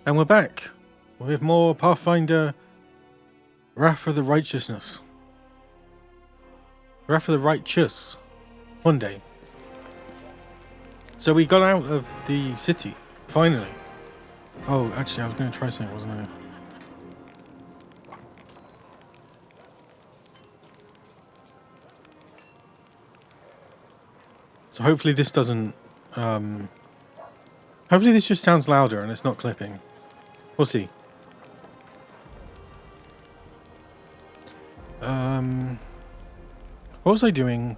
And we're back with more Pathfinder Wrath of the Righteousness. Wrath of the Righteous. One day. So we got out of the city, finally. Oh, actually I was going to try something, wasn't I? So hopefully this doesn't... hopefully this just sounds louder and it's not clipping. We'll see. What was I doing?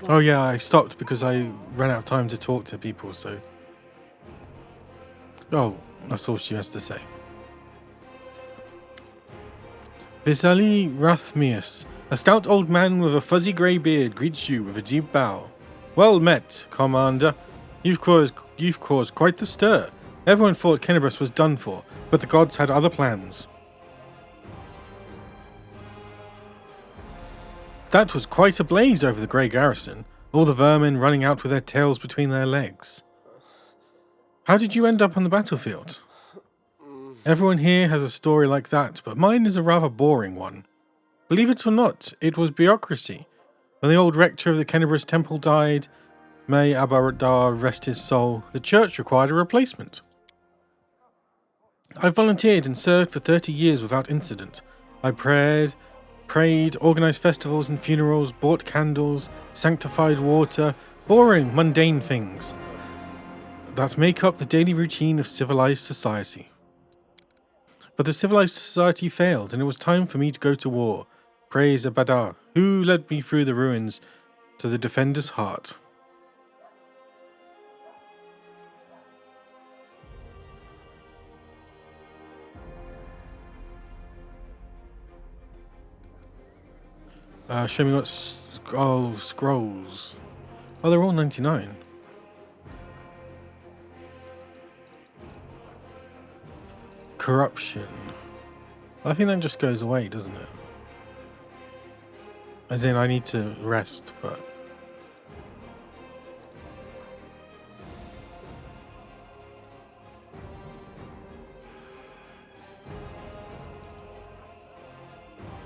Oh yeah, I stopped because I ran out of time to talk to people, so... Oh, that's all she has to say. Visali Rathmius, a stout old man with a fuzzy grey beard, greets you with a deep bow. Well met, Commander. You've caused quite the stir. Everyone thought Kennebrus was done for, but the gods had other plans. That was quite a blaze over the grey garrison, all the vermin running out with their tails between their legs. How did you end up on the battlefield? Everyone here has a story like that, but mine is a rather boring one. Believe it or not, it was bureaucracy. When the old rector of the Kennebrus temple died, may Abaradar rest his soul, the church required a replacement. I volunteered and served for 30 years without incident. I prayed, organised festivals and funerals, bought candles, sanctified water, boring, mundane things that make up the daily routine of civilized society. But the civilized society failed, and it was time for me to go to war. Praise Abadar, who led me through the ruins to the defender's heart. Show me what scrolls. Oh, they're all 99. Corruption. I think that just goes away, doesn't it? As in, I need to rest, but...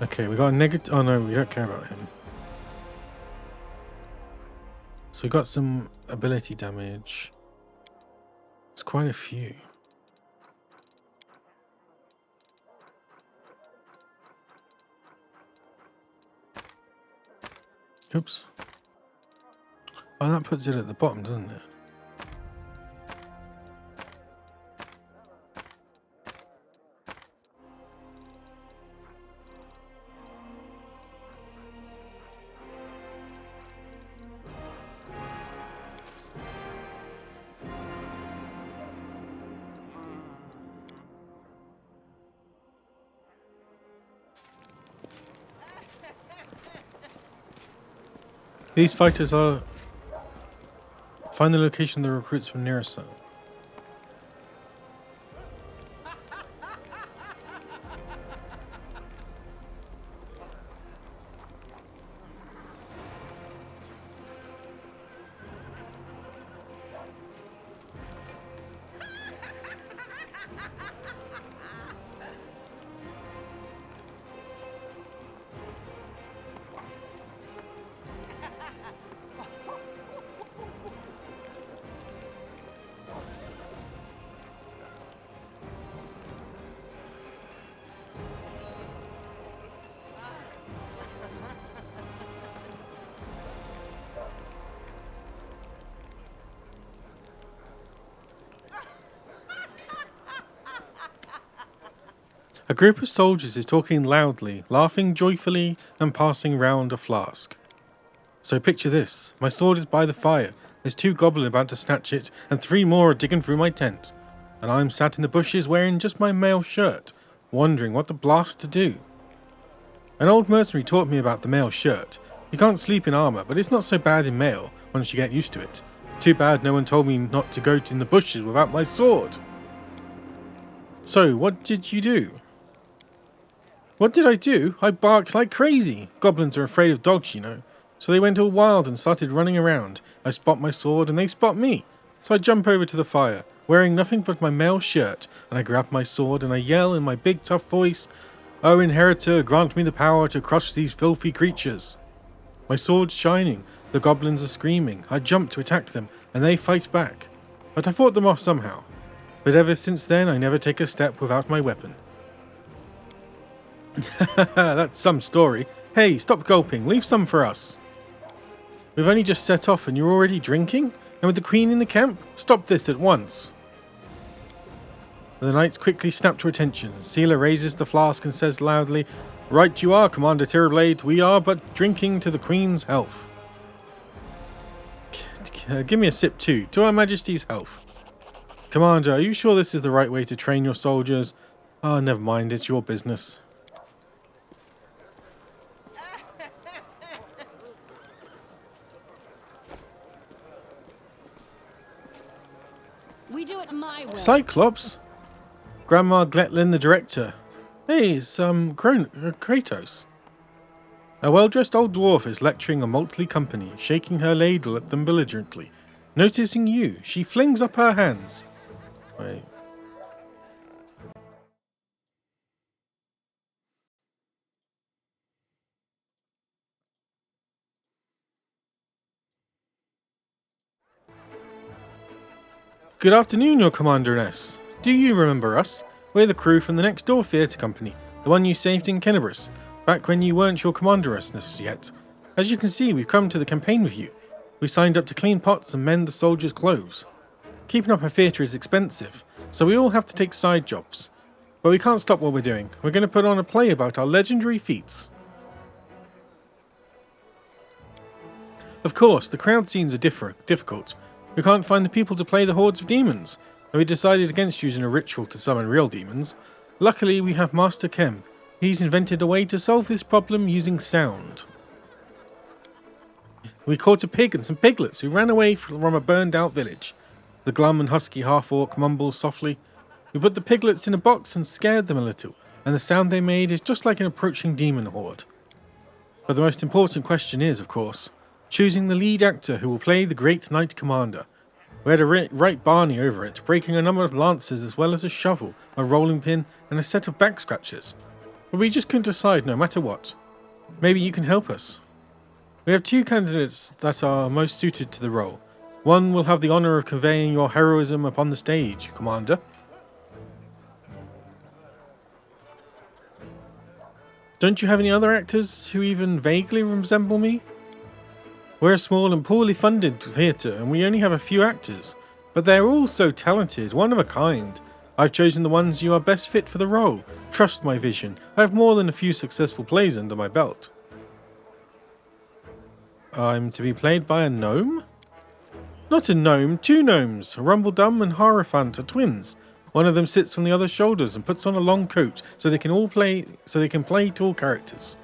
Okay, we got a negative... Oh no, we don't care about him. So we got some ability damage. It's quite a few. Oops. Oh, that puts it at the bottom, doesn't it? These fighters are... Find the location of the recruits from nearest zone. A group of soldiers is talking loudly, laughing joyfully, and passing round a flask. So picture this. My sword is by the fire. There's 2 goblins about to snatch it, and 3 more are digging through my tent. And I'm sat in the bushes wearing just my mail shirt, wondering what the blast to do. An old mercenary taught me about the mail shirt. You can't sleep in armour, but it's not so bad in mail once you get used to it. Too bad no one told me not to go in the bushes without my sword. So, what did you do? What did I do? I barked like crazy. Goblins are afraid of dogs, you know. So they went all wild and started running around. I spot my sword and they spot me. So I jump over to the fire, wearing nothing but my mail shirt, and I grab my sword and I yell in my big tough voice, "O Inheritor, grant me the power to crush these filthy creatures." My sword's shining, the goblins are screaming, I jump to attack them, and they fight back. But I fought them off somehow. But ever since then, I never take a step without my weapon. That's some story. Hey, stop gulping, leave some for us. We've only just set off and you're already drinking? And with the queen in the camp? Stop this at once. The knights quickly snap to attention. Seela raises the flask and says loudly, "Right you are, Commander Terrorblade. We are but drinking to the queen's health." Give me a sip too, to Her Majesty's health. Commander, are you sure this is the right way to train your soldiers? Ah, never mind, it's your business. We do it my way. Cyclops? Grandma Gletlin, the director. Hey, it's Kratos. A well-dressed old dwarf is lecturing a motley company, shaking her ladle at them belligerently. Noticing you, she flings up her hands. Wait. Good afternoon, your Commander-ness. Do you remember us? We're the crew from the next door theatre company, the one you saved in Kennebrus, back when you weren't your Commander-ness yet. As you can see, we've come to the campaign with you. We signed up to clean pots and mend the soldiers' clothes. Keeping up a theatre is expensive, so we all have to take side jobs. But we can't stop what we're doing. We're going to put on a play about our legendary feats. Of course, the crowd scenes are difficult. We can't find the people to play the hordes of demons, and we decided against using a ritual to summon real demons. Luckily, we have Master Kem. He's invented a way to solve this problem using sound. We caught a pig and some piglets who ran away from a burned-out village. The glum and husky half-orc mumbles softly. We put the piglets in a box and scared them a little, and the sound they made is just like an approaching demon horde. But the most important question is, of course, choosing the lead actor who will play the Great Knight Commander. We had to write Barney over it, breaking a number of lances as well as a shovel, a rolling pin, and a set of back scratchers. But we just couldn't decide no matter what. Maybe you can help us. We have two candidates that are most suited to the role. One will have the honour of conveying your heroism upon the stage, Commander. Don't you have any other actors who even vaguely resemble me? We're a small and poorly funded theatre, and we only have a few actors, but they're all so talented, one of a kind. I've chosen the ones you are best fit for the role. Trust my vision. I have more than a few successful plays under my belt. I'm to be played by a gnome? Not a gnome, two gnomes. Rumbledum and Hierophant are twins. One of them sits on the other's shoulders and puts on a long coat so they can play tall characters.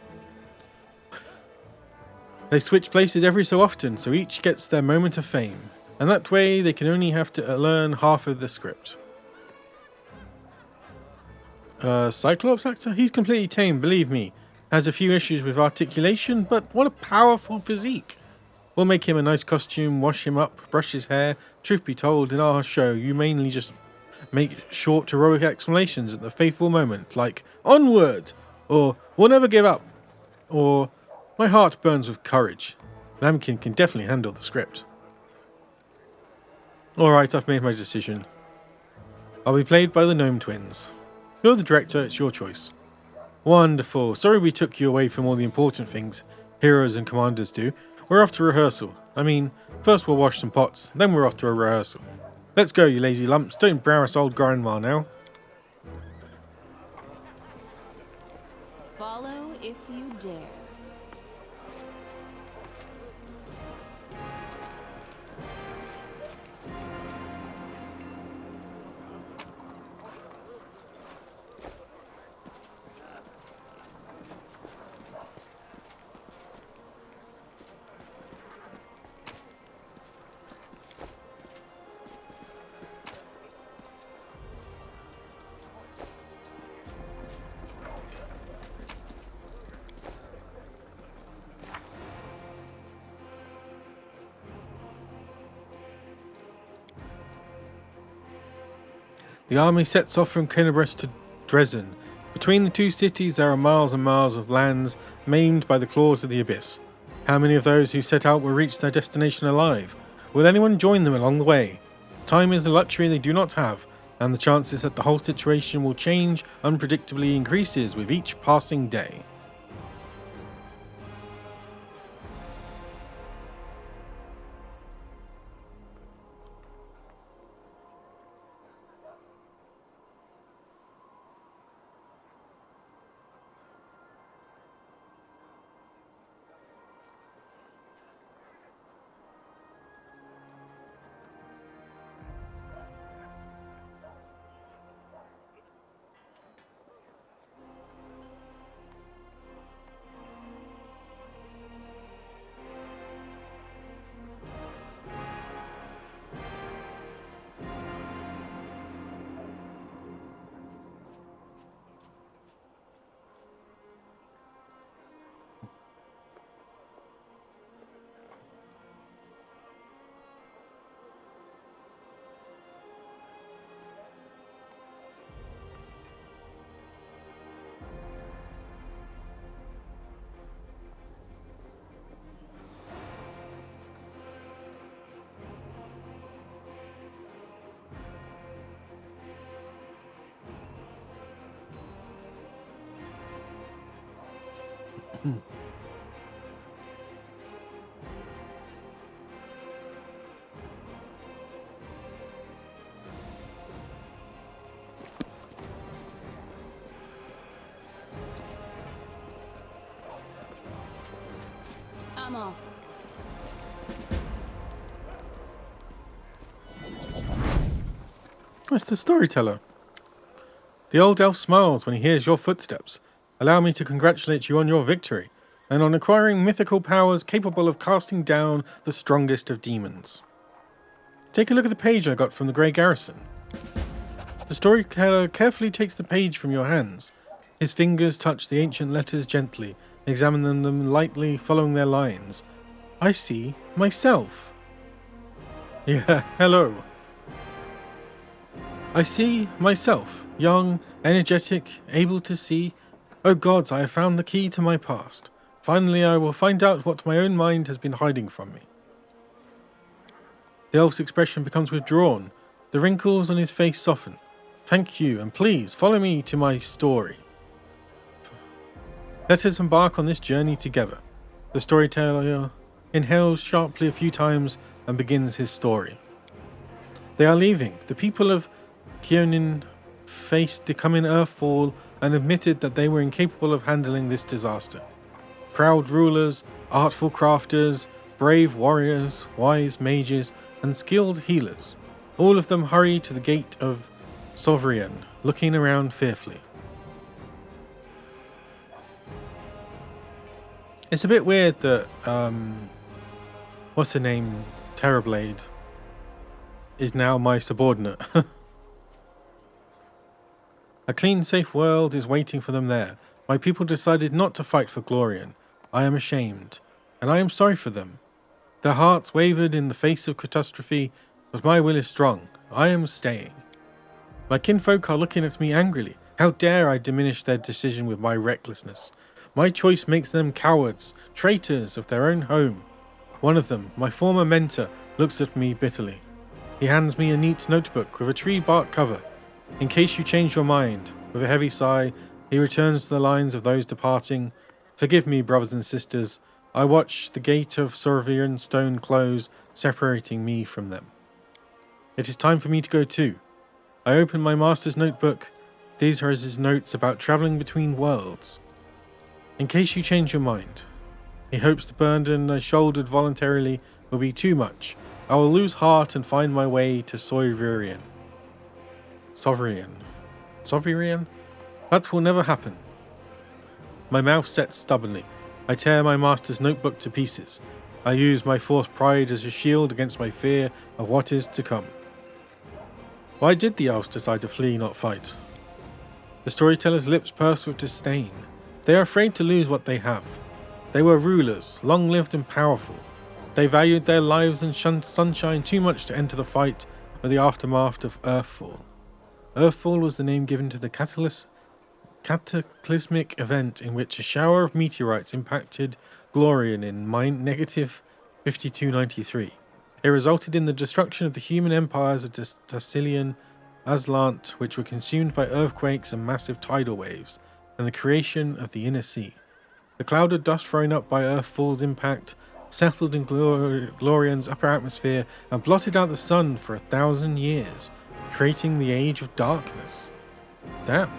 They switch places every so often, so each gets their moment of fame, and that way they can only have to learn half of the script. Cyclops actor? He's completely tame, believe me. Has a few issues with articulation, but what a powerful physique. We'll make him a nice costume, wash him up, brush his hair. Truth be told, in our show, you mainly just make short heroic exclamations at the faithful moment, like, "Onward!" or "We'll never give up!" or "My heart burns with courage." Lambkin can definitely handle the script. Alright, I've made my decision. I'll be played by the Gnome Twins. You're the director, it's your choice. Wonderful. Sorry we took you away from all the important things heroes and commanders do. We're off to rehearsal. I mean, first we'll wash some pots, then we're off to a rehearsal. Let's go, you lazy lumps. Don't embarrass old grandma now. Follow if you dare. The army sets off from Kennebrest to Dresden. Between the two cities there are miles and miles of lands maimed by the claws of the abyss. How many of those who set out will reach their destination alive? Will anyone join them along the way? Time is a luxury they do not have, and the chances that the whole situation will change unpredictably increases with each passing day. I'm off. It's the storyteller. The old elf smiles when he hears your footsteps. Allow me to congratulate you on your victory, and on acquiring mythical powers capable of casting down the strongest of demons. Take a look at the page I got from the Grey Garrison. The storyteller carefully takes the page from your hands. His fingers touch the ancient letters gently, examining them lightly, following their lines. I see myself. Yeah, hello. I see myself, young, energetic, able to see. Oh gods, I have found the key to my past. Finally, I will find out what my own mind has been hiding from me. The elf's expression becomes withdrawn. The wrinkles on his face soften. Thank you, and please follow me to my story. Let us embark on this journey together. The storyteller inhales sharply a few times and begins his story. They are leaving. The people of Kionin faced the coming earthfall and admitted that they were incapable of handling this disaster. Proud rulers, artful crafters, brave warriors, wise mages, and skilled healers, all of them hurry to the gate of Sovereign, looking around fearfully. It's a bit weird that, what's her name, Terrorblade, is now my subordinate. A clean, safe world is waiting for them there. My people decided not to fight for Glorian. I am ashamed, and I am sorry for them. Their hearts wavered in the face of catastrophe, but my will is strong. I am staying. My kinfolk are looking at me angrily. How dare I diminish their decision with my recklessness? My choice makes them cowards, traitors of their own home. One of them, my former mentor, looks at me bitterly. He hands me a neat notebook with a tree bark cover. In case you change your mind, with a heavy sigh, he returns to the lines of those departing. Forgive me, brothers and sisters. I watch the gate of Sorvian stone close, separating me from them. It is time for me to go too. I open my master's notebook. These are his notes about travelling between worlds. In case you change your mind. He hopes the burden I shouldered voluntarily will be too much. I will lose heart and find my way to Sovereign. Sovereign? That will never happen. My mouth sets stubbornly. I tear my master's notebook to pieces. I use my forced pride as a shield against my fear of what is to come. Why did the elves decide to flee, not fight? The storyteller's lips purse with disdain. They are afraid to lose what they have. They were rulers, long-lived and powerful. They valued their lives and sunshine too much to enter the fight or the aftermath of Earthfall. Earthfall was the name given to the cataclysmic event in which a shower of meteorites impacted Glorian in negative 5293. It resulted in the destruction of the human empires of Tassilian, Aslant, which were consumed by earthquakes and massive tidal waves, and the creation of the Inner Sea. The cloud of dust thrown up by Earthfall's impact settled in Glorian's upper atmosphere and blotted out the sun for 1,000 years, creating the Age of Darkness. Damn.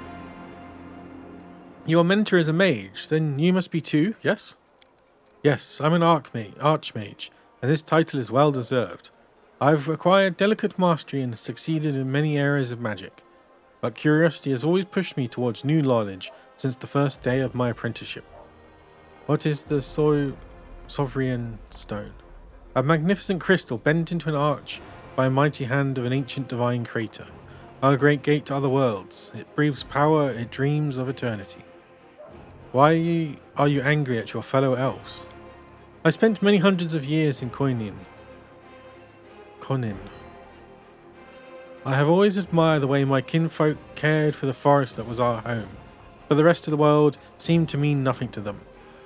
Your mentor is a mage, then you must be too, yes? Yes, I'm an archmage, and this title is well deserved. I've acquired delicate mastery and succeeded in many areas of magic, but curiosity has always pushed me towards new knowledge since the first day of my apprenticeship. What is the Sovereign Stone? A magnificent crystal bent into an arch by a mighty hand of an ancient divine creator. Our great gate to other worlds. It breathes power, it dreams of eternity. Why are you angry at your fellow elves? I spent many hundreds of years in Conin. I have always admired the way my kinfolk cared for the forest that was our home, but the rest of the world seemed to mean nothing to them.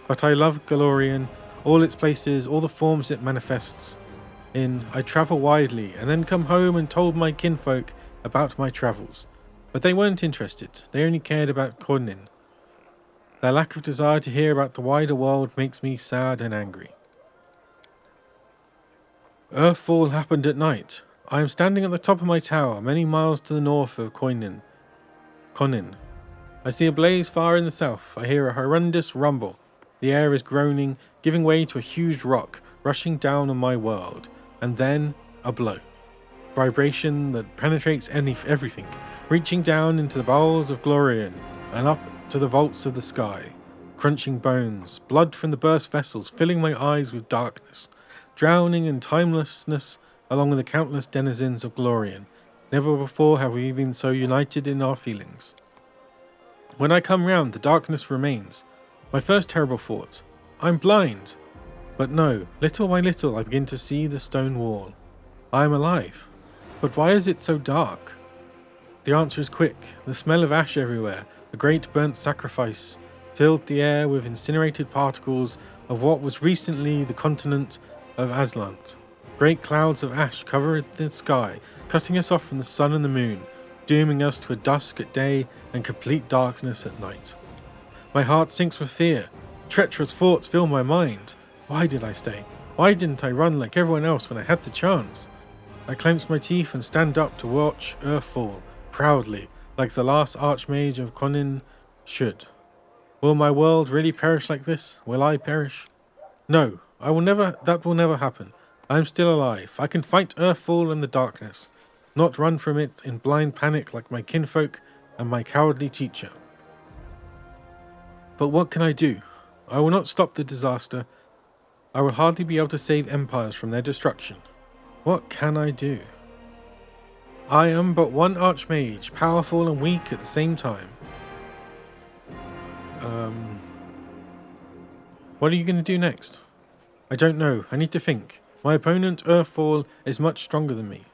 But I love Golarion, all its places, all the forms it manifests in. I travel widely, and then come home and told my kinfolk about my travels. But they weren't interested, they only cared about Conin. Their lack of desire to hear about the wider world makes me sad and angry. Earthfall happened at night. I am standing at the top of my tower, many miles to the north of Conin. I see a blaze far in the south. I hear a horrendous rumble. The air is groaning, giving way to a huge rock, rushing down on my world. And then, a blow. Vibration that penetrates everything, reaching down into the bowels of Glorion, and up to the vaults of the sky. Crunching bones, blood from the burst vessels, filling my eyes with darkness. Drowning in timelessness along with the countless denizens of Glorion. Never before have we been so united in our feelings. When I come round, the darkness remains. My first terrible thought, I'm blind. But no, little by little I begin to see the stone wall. I am alive. But why is it so dark? The answer is quick. The smell of ash everywhere, a great burnt sacrifice, filled the air with incinerated particles of what was recently the continent of Aslant. Great clouds of ash covered the sky, cutting us off from the sun and the moon, dooming us to a dusk at day and complete darkness at night. My heart sinks with fear. Treacherous thoughts fill my mind. Why did I stay? Why didn't I run like everyone else when I had the chance? I clench my teeth and stand up to watch Earthfall, proudly, like the last archmage of Conin should. Will my world really perish like this? Will I perish? No, that will never happen. I am still alive. I can fight Earthfall and the darkness, not run from it in blind panic like my kinfolk and my cowardly teacher. But what can I do? I will not stop the disaster. I will hardly be able to save empires from their destruction. What can I do? I am but one archmage, powerful and weak at the same time. What are you going to do next? I don't know. I need to think. My opponent, Earthfall, is much stronger than me.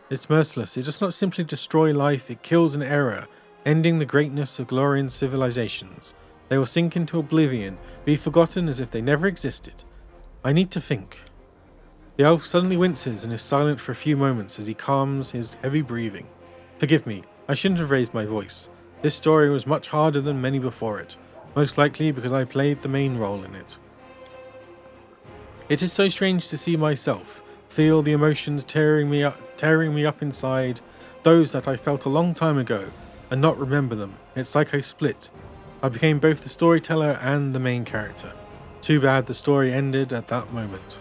It's merciless. It does not simply destroy life, it kills an era, ending the greatness of Glorian civilizations. They will sink into oblivion, be forgotten as if they never existed. I need to think. The elf suddenly winces and is silent for a few moments as he calms his heavy breathing. Forgive me, I shouldn't have raised my voice. This story was much harder than many before it, most likely because I played the main role in it. It is so strange to see myself, feel the emotions tearing me up inside, those that I felt a long time ago, and not remember them. It's like I split. I became both the storyteller and the main character. Too bad the story ended at that moment.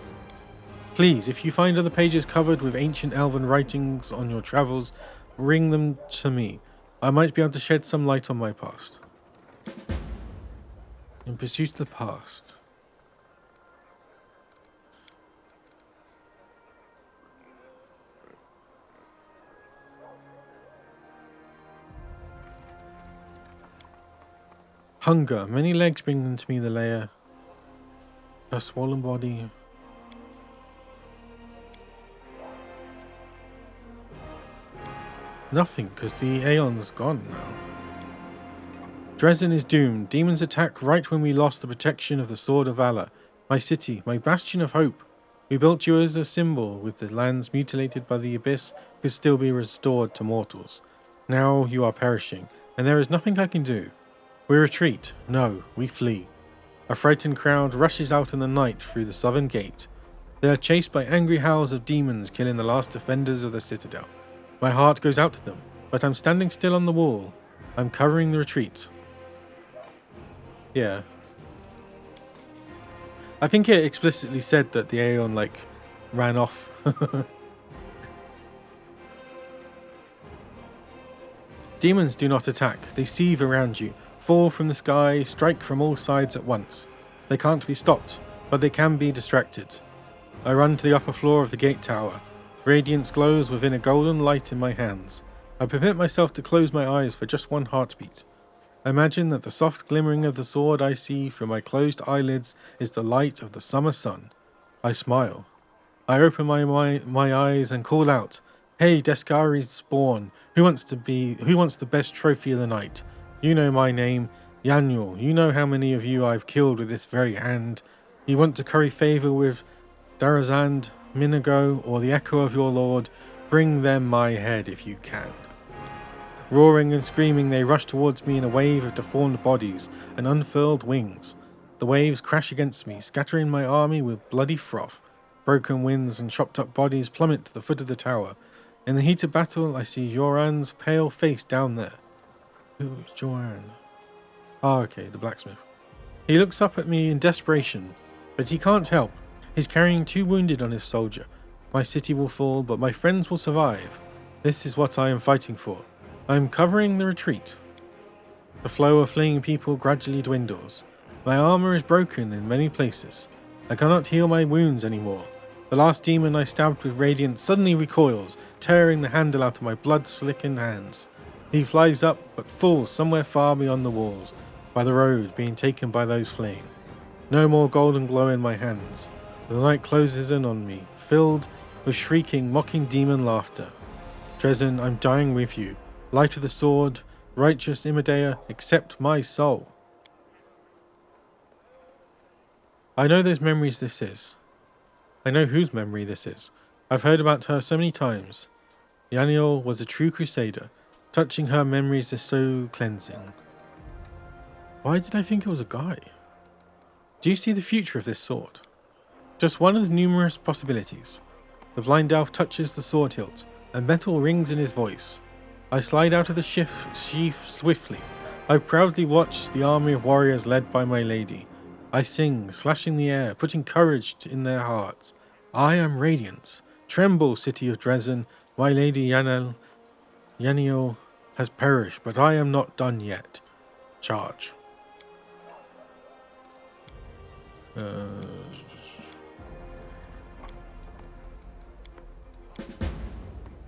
Please, if you find other pages covered with ancient elven writings on your travels, bring them to me. I might be able to shed some light on my past. In pursuit of the past. Hunger. Many legs bring them to me, the layer. A swollen body. Nothing, because the Aeon's gone now. Dresden is doomed. Demons attack right when we lost the protection of the Sword of Valor. My city, my bastion of hope. We built you as a symbol, with the lands mutilated by the abyss could still be restored to mortals. Now you are perishing, and there is nothing I can do. We retreat. No, we flee. A frightened crowd rushes out in the night through the southern gate. They are chased by angry howls of demons killing the last defenders of the citadel. My heart goes out to them, but I'm standing still on the wall. I'm covering the retreat. Yeah. I think it explicitly said that the Aeon, ran off. Demons do not attack. They seethe around you, fall from the sky, strike from all sides at once. They can't be stopped, but they can be distracted. I run to the upper floor of the gate tower. Radiance glows within a golden light in my hands. I permit myself to close my eyes for just one heartbeat. I imagine that the soft glimmering of the sword I see through my closed eyelids is the light of the summer sun. I smile. I open my eyes and call out, "Hey, Descari's spawn, who wants the best trophy of the night? You know my name, Yaniel. You know how many of you I've killed with this very hand. You want to curry favor with Darazand, Minago, or the echo of your lord? Bring them my head if you can." Roaring and screaming, they rush towards me in a wave of deformed bodies and unfurled wings. The waves crash against me, scattering my army with bloody froth. Broken winds and chopped-up bodies plummet to the foot of the tower. In the heat of battle, I see Joran's pale face down there. Who is Joran? Ah, okay, the blacksmith. He looks up at me in desperation, but he can't help. He's carrying 2 wounded on his soldier. My city will fall, but my friends will survive. This is what I am fighting for. I am covering the retreat. The flow of fleeing people gradually dwindles. My armor is broken in many places. I cannot heal my wounds anymore. The last demon I stabbed with radiance suddenly recoils, tearing the handle out of my blood-slickened hands. He flies up, but falls somewhere far beyond the walls, by the road, being taken by those fleeing. No more golden glow in my hands. The night closes in on me, filled with shrieking, mocking demon laughter. Dresden, I'm dying with you. Light of the sword, righteous Imidea, accept my soul. I know those memories this is. I know whose memory this is. I've heard about her so many times. Yaniel was a true crusader. Touching her memories is so cleansing. Why did I think it was a guy? Do you see the future of this sword? Just one of the numerous possibilities. The blind elf touches the sword hilt, and metal rings in his voice. I slide out of the sheath swiftly. I proudly watch the army of warriors led by my lady. I sing, slashing the air, putting courage in their hearts. I am radiance. Tremble, city of Dresden. My lady Yaniel has perished, but I am not done yet. Charge.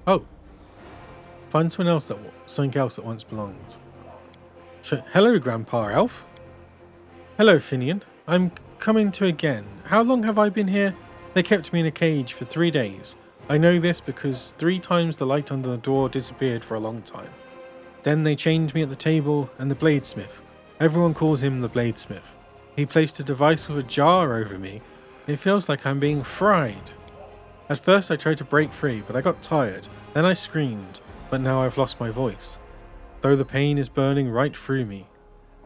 Oh. Find something else that once belonged. Hello, Grandpa Elf. Hello, Finian. I'm coming to again. How long have I been here? They kept me in a cage for 3 days. I know this because 3 times the light under the door disappeared for a long time. Then they chained me at the table and the bladesmith. Everyone calls him the bladesmith. He placed a device with a jar over me. It feels like I'm being fried. At first I tried to break free, but I got tired. Then I screamed. But now I've lost my voice. Though the pain is burning right through me.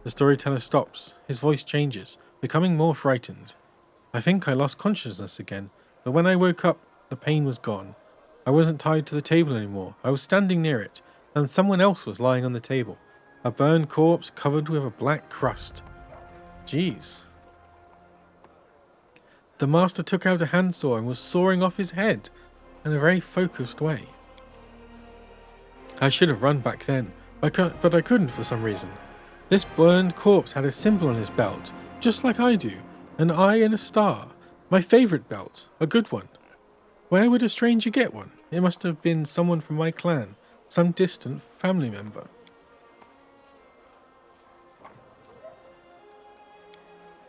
The storyteller stops. His voice changes, becoming more frightened. I think I lost consciousness again, but when I woke up, the pain was gone. I wasn't tied to the table anymore. I was standing near it, and someone else was lying on the table. A burned corpse covered with a black crust. Jeez. The master took out a handsaw and was sawing off his head in a very focused way. I should have run back then, but I couldn't for some reason. This burned corpse had a symbol on his belt, just like I do, an eye and a star. My favourite belt, a good one. Where would a stranger get one? It must have been someone from my clan, some distant family member.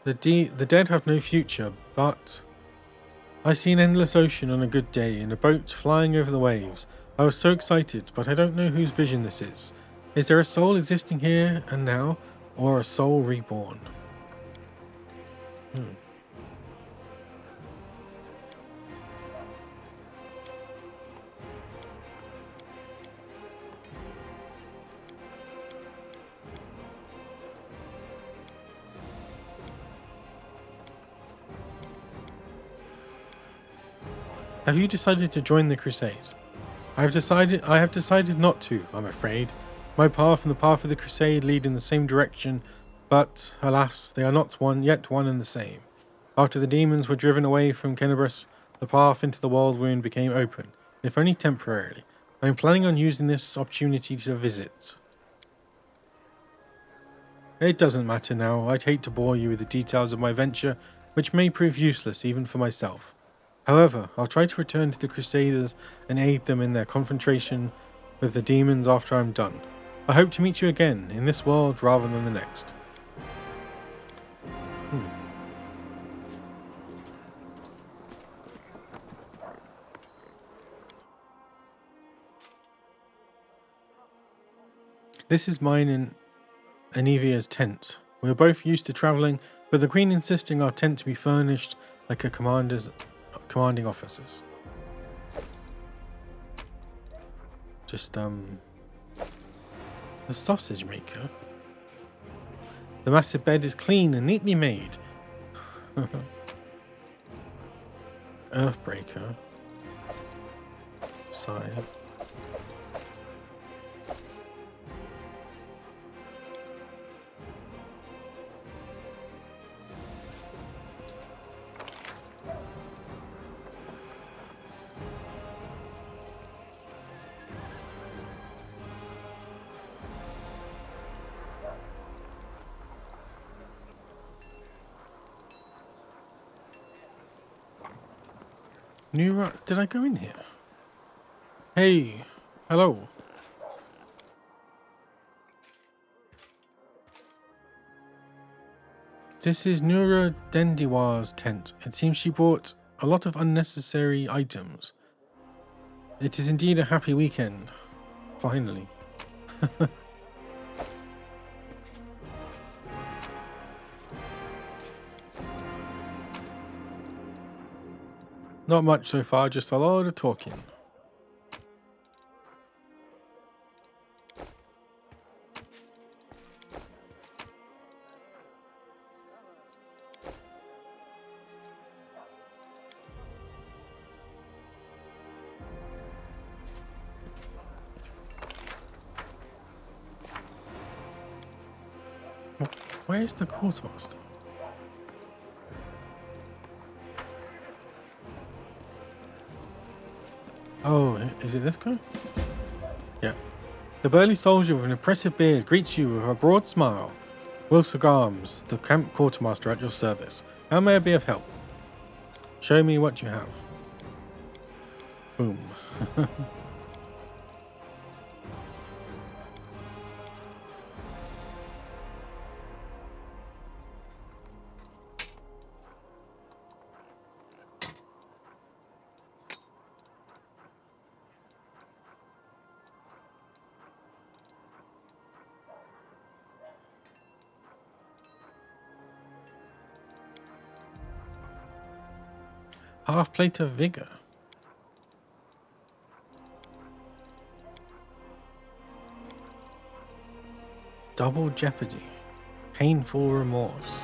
The dead have no future, but I see an endless ocean on a good day in a boat flying over the waves. I was so excited, but I don't know whose vision this is. Is there a soul existing here and now, or a soul reborn? Have you decided to join the Crusade? I have decided not to, I'm afraid. My path and the path of the Crusade lead in the same direction, but alas, they are not yet one and the same. After the demons were driven away from Kenabris, the path into the world wound became open, if only temporarily. I am planning on using this opportunity to visit. It doesn't matter now. I'd hate to bore you with the details of my venture, which may prove useless even for myself. However, I'll try to return to the Crusaders and aid them in their confrontation with the demons after I'm done. I hope to meet you again, in this world rather than the next. This is mine and Anivia's tent. We are both used to travelling, with the Queen insisting our tent to be furnished like a commanding officer's. Just, the sausage maker. The massive bed is clean and neatly made. Earthbreaker. Side. Did I go in here? Hey, hello. This is Nura Dendiwar's tent. It seems she bought a lot of unnecessary items. It is indeed a happy weekend. Finally. Not much so far, just a lot of talking. Where's the quartermaster? Oh, is it this guy? Yeah. The burly soldier with an impressive beard greets you with a broad smile. Wilson Arms, the camp quartermaster at your service. How may I be of help? Show me what you have. Boom. Half plate of vigor. Double jeopardy. Painful remorse.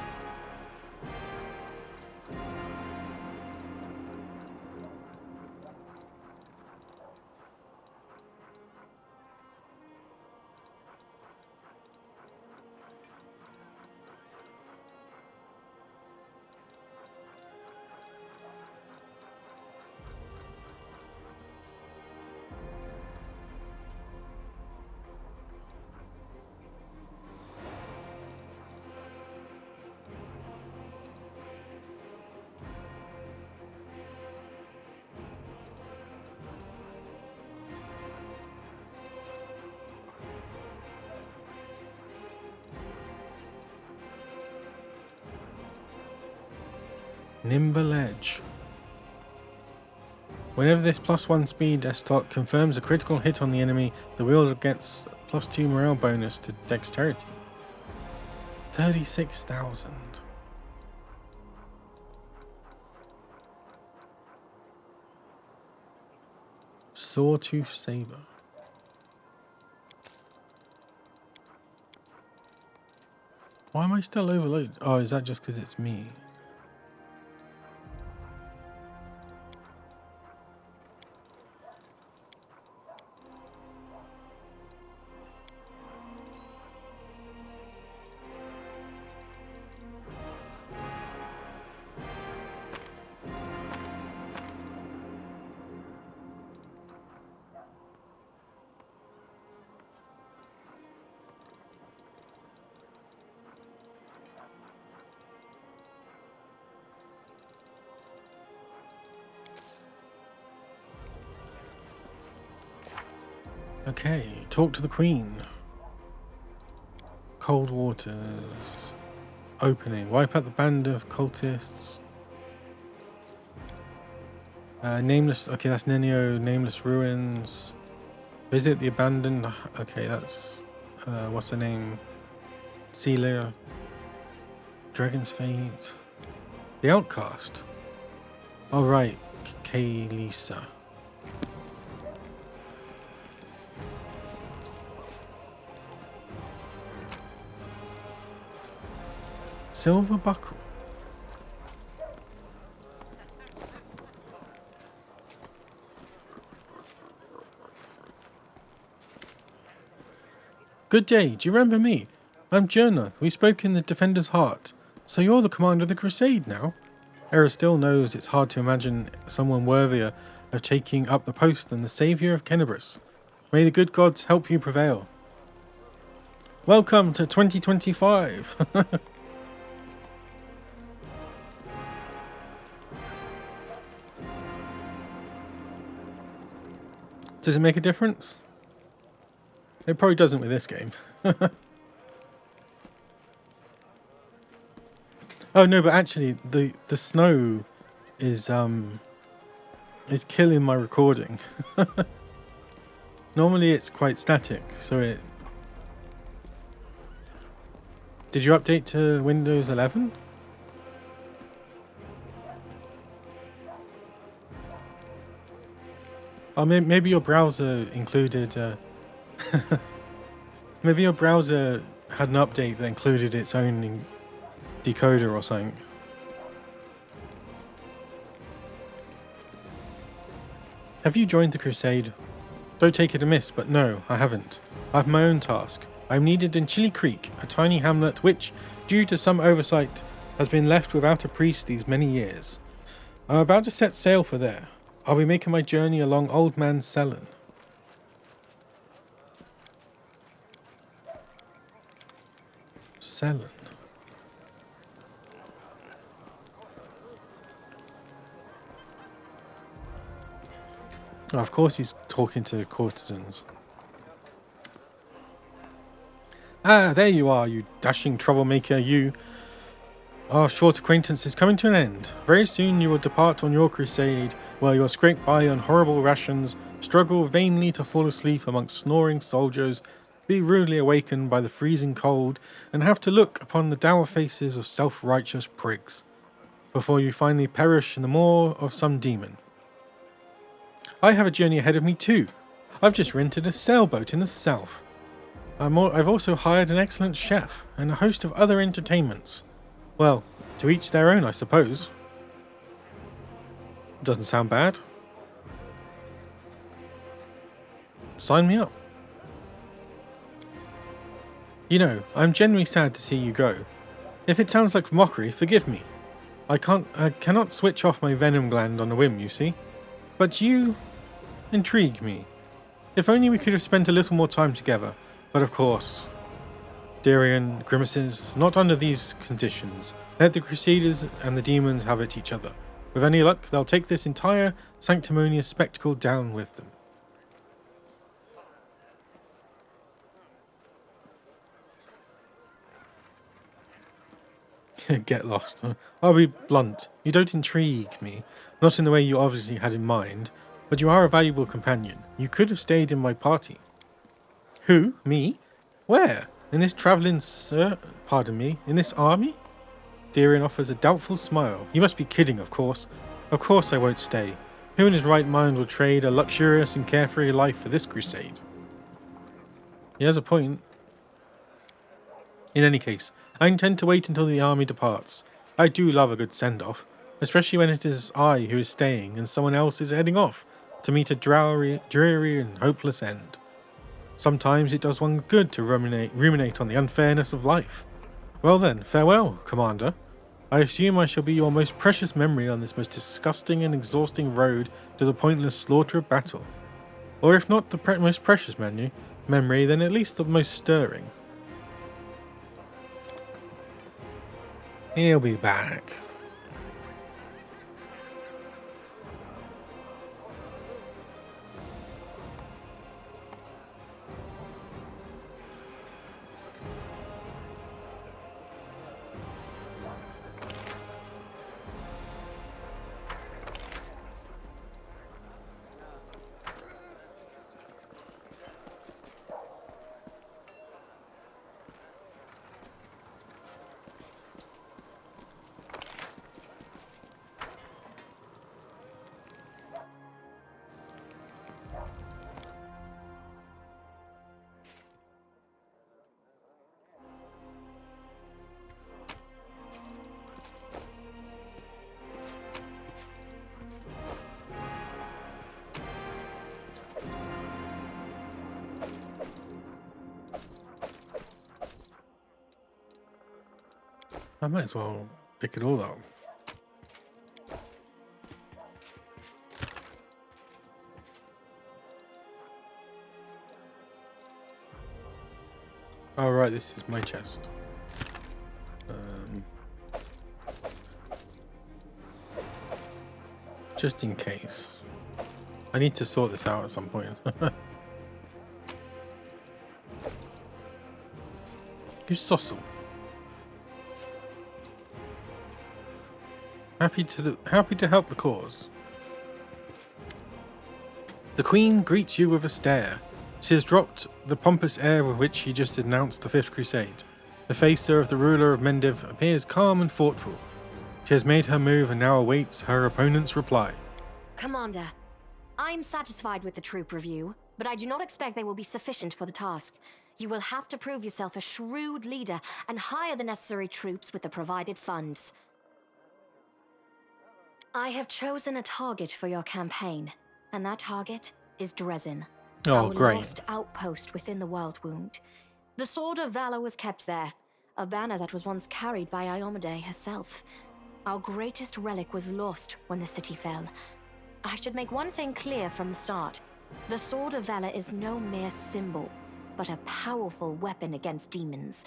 Nimble edge. Whenever this +1 speed S-Stock confirms a critical hit on the enemy, the wielder gets +2 morale bonus to dexterity. 36,000. Sawtooth Saber. Why am I still overloaded? Oh, is that just because it's me? Okay, talk to the Queen. Cold Waters. Opening. Wipe out the band of cultists. Nameless. Okay, that's Nenio. Nameless Ruins. Visit the abandoned. Okay, that's. What's her name? Celia. Dragon's Fate. The Outcast. Oh, right. Kaelisa. Silver Buckle. Good day, do you remember me? I'm Jerna. We spoke in the Defender's Heart. So you're the commander of the Crusade now? Era still knows it's hard to imagine someone worthier of taking up the post than the saviour of Kenebris. May the good gods help you prevail. Welcome to 2025. Does it make a difference? It probably doesn't with this game. Oh no, but actually the snow is killing my recording. Normally it's quite static, so it. Did you update to Windows 11? Oh, maybe your browser included. Maybe your browser had an update that included its own decoder or something. Have you joined the Crusade? Don't take it amiss, but no, I haven't. I have my own task. I am needed in Chili Creek, a tiny hamlet which, due to some oversight, has been left without a priest these many years. I'm about to set sail for there. I'll be making my journey along Old Man Sellen. Sellen. Oh, of course he's talking to courtesans. Ah, there you are, you dashing troublemaker, you. Our short acquaintance is coming to an end. Very soon you will depart on your crusade, where you'll scrape by on horrible rations, struggle vainly to fall asleep amongst snoring soldiers, be rudely awakened by the freezing cold, and have to look upon the dour faces of self-righteous prigs, before you finally perish in the maw of some demon. I have a journey ahead of me too. I've just rented a sailboat in the south. I've also hired an excellent chef and a host of other entertainments. Well, to each their own, I suppose. Doesn't sound bad. Sign me up. You know, I'm genuinely sad to see you go. If it sounds like mockery, forgive me. I cannot switch off my venom gland on a whim, you see. But you intrigue me. If only we could have spent a little more time together. But of course, Darian grimaces, not under these conditions. Let the Crusaders and the demons have at each other. With any luck, they'll take this entire sanctimonious spectacle down with them. Get lost. Huh? I'll be blunt. You don't intrigue me. Not in the way you obviously had in mind. But you are a valuable companion. You could have stayed in my party. Who? Me? Where? In this travelling pardon me, in this army? Deerin offers a doubtful smile. You must be kidding, of course. Of course I won't stay. Who in his right mind will trade a luxurious and carefree life for this crusade? He has a point. In any case, I intend to wait until the army departs. I do love a good send-off, especially when it is I who is staying and someone else is heading off to meet a dreary and hopeless end. Sometimes it does one good to ruminate on the unfairness of life. Well then, farewell, Commander. I assume I shall be your most precious memory on this most disgusting and exhausting road to the pointless slaughter of battle. Or if not the most precious memory, then at least the most stirring. He'll be back. I might as well pick it all up. Oh right, this is my chest. Just in case. I need to sort this out at some point. Who's Sossel? Happy to help the cause. The Queen greets you with a stare. She has dropped the pompous air with which she just announced the Fifth Crusade. The face of the ruler of Mendiv appears calm and thoughtful. She has made her move and now awaits her opponent's reply. Commander, I'm satisfied with the troop review, but I do not expect they will be sufficient for the task. You will have to prove yourself a shrewd leader and hire the necessary troops with the provided funds. I have chosen a target for your campaign, and that target is Dresden. Oh, our great. lost outpost within the World Wound. The Sword of Valor was kept there, a banner that was once carried by Iomade herself. Our greatest relic was lost when the city fell. I should make one thing clear from the start. The Sword of Valor is no mere symbol, but a powerful weapon against demons.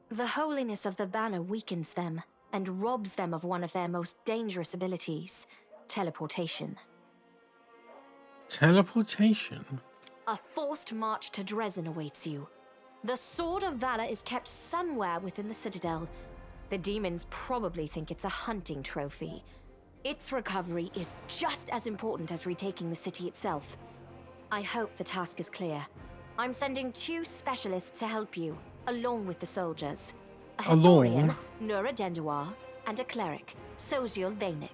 The holiness of the banner weakens them and robs them of one of their most dangerous abilities, teleportation. Teleportation? A forced march to Dresden awaits you. The Sword of Valor is kept somewhere within the Citadel. The demons probably think it's a hunting trophy. Its recovery is just as important as retaking the city itself. I hope the task is clear. I'm sending 2 specialists to help you, along with the soldiers. A historian, Nura Denduar, and a cleric, Soziel Bainik.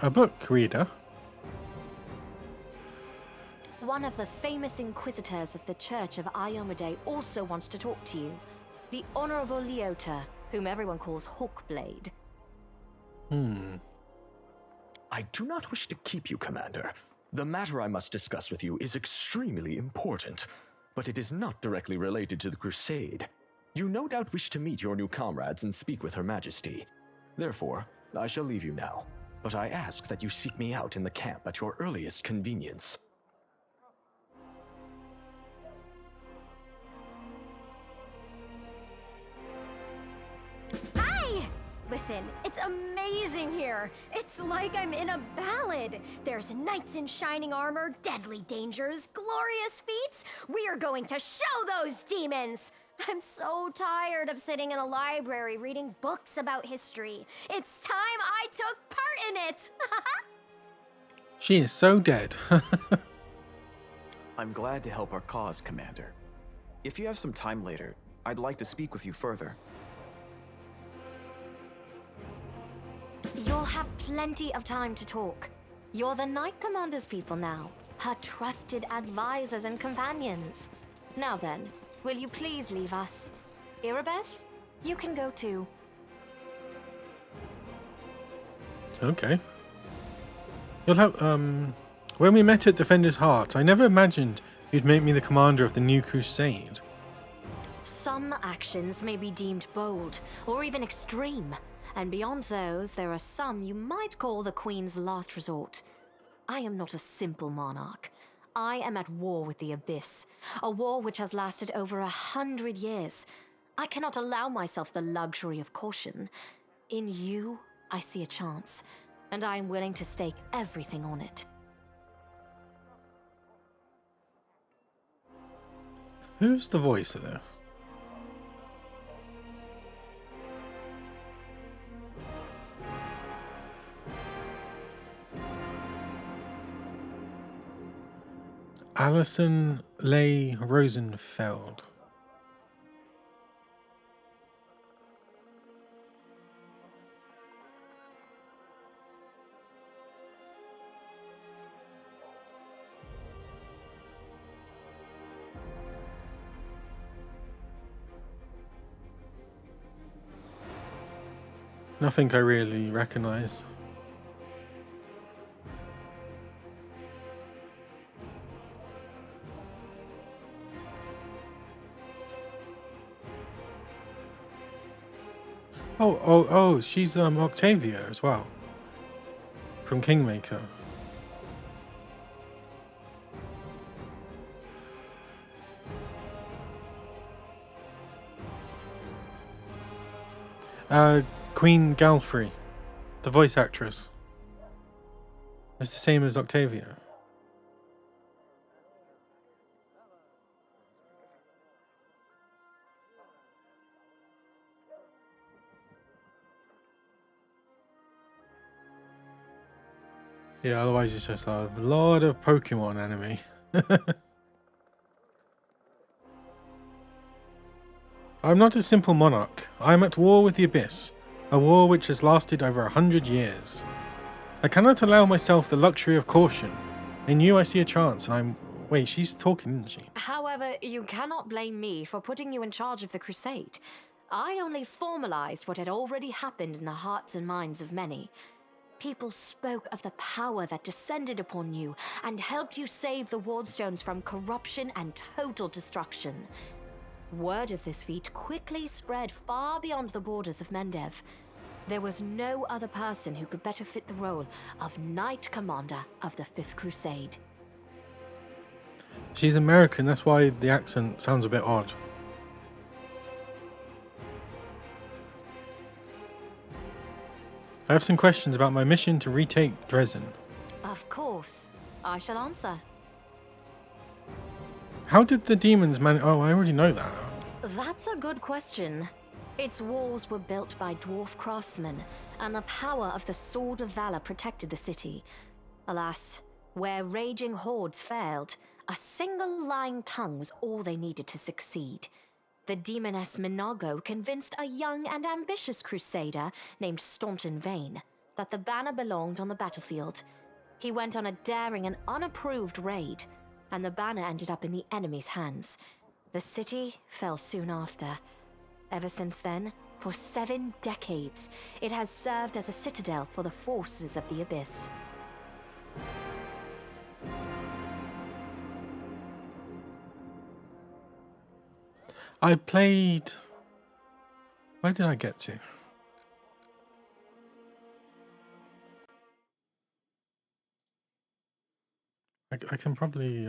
A book reader? One of the famous inquisitors of the Church of Iomade also wants to talk to you. The Honorable Leota, whom everyone calls Hawkblade. I do not wish to keep you, Commander. The matter I must discuss with you is extremely important, but it is not directly related to the Crusade. You no doubt wish to meet your new comrades and speak with Her Majesty. Therefore, I shall leave you now, but I ask that you seek me out in the camp at your earliest convenience. Hi! Listen, it's amazing here. It's like I'm in a ballad. There's knights in shining armor, deadly dangers, glorious feats. We are going to show those demons. I'm so tired of sitting in a library reading books about history. It's time I took part in it! She is so dead. I'm glad to help our cause, Commander. If you have some time later, I'd like to speak with you further. You'll have plenty of time to talk. You're the Knight Commander's people now, her trusted advisors and companions. Now then, will you please leave us? Irabeth, you can go too. Okay. You'll have, when we met at Defender's Heart, I never imagined you'd make me the commander of the new Crusade. Some actions may be deemed bold, or even extreme. And beyond those, there are some you might call the Queen's last resort. I am not a simple monarch. I am at war with the Abyss, a war which has lasted over 100 years. I cannot allow myself the luxury of caution. In you, I see a chance, and I am willing to stake everything on it. Who's the voice of this? Alison Leigh Rosenfeld. Nothing I really recognize. Oh, she's Octavia as well. From Kingmaker. Queen Galfrey, the voice actress. It's the same as Octavia. Yeah, otherwise it's just a lot of Pokemon anime. I'm not a simple monarch. I am at war with the Abyss, a war which has lasted over 100 years. I cannot allow myself the luxury of caution. In you I see a chance, and I'm... Wait, she's talking, isn't she? However, you cannot blame me for putting you in charge of the Crusade. I only formalized what had already happened in the hearts and minds of many. People spoke of the power that descended upon you and helped you save the Wardstones from corruption and total destruction. Word of this feat quickly spread far beyond the borders of Mendev. There was no other person who could better fit the role of Knight Commander of the Fifth Crusade. She's American, that's why the accent sounds a bit odd. I have some questions about my mission to retake Dresden. Of course, I shall answer. How did the demons manage... Oh, I already know that. That's a good question. Its walls were built by dwarf craftsmen, and the power of the Sword of Valor protected the city. Alas, where raging hordes failed, a single lying tongue was all they needed to succeed. The demoness Minago convinced a young and ambitious crusader named Staunton Vane that the banner belonged on the battlefield. He went on a daring and unapproved raid, and the banner ended up in the enemy's hands. The city fell soon after. Ever since then, for 7 decades, it has served as a citadel for the forces of the Abyss. I played... Where did I get to? I can probably...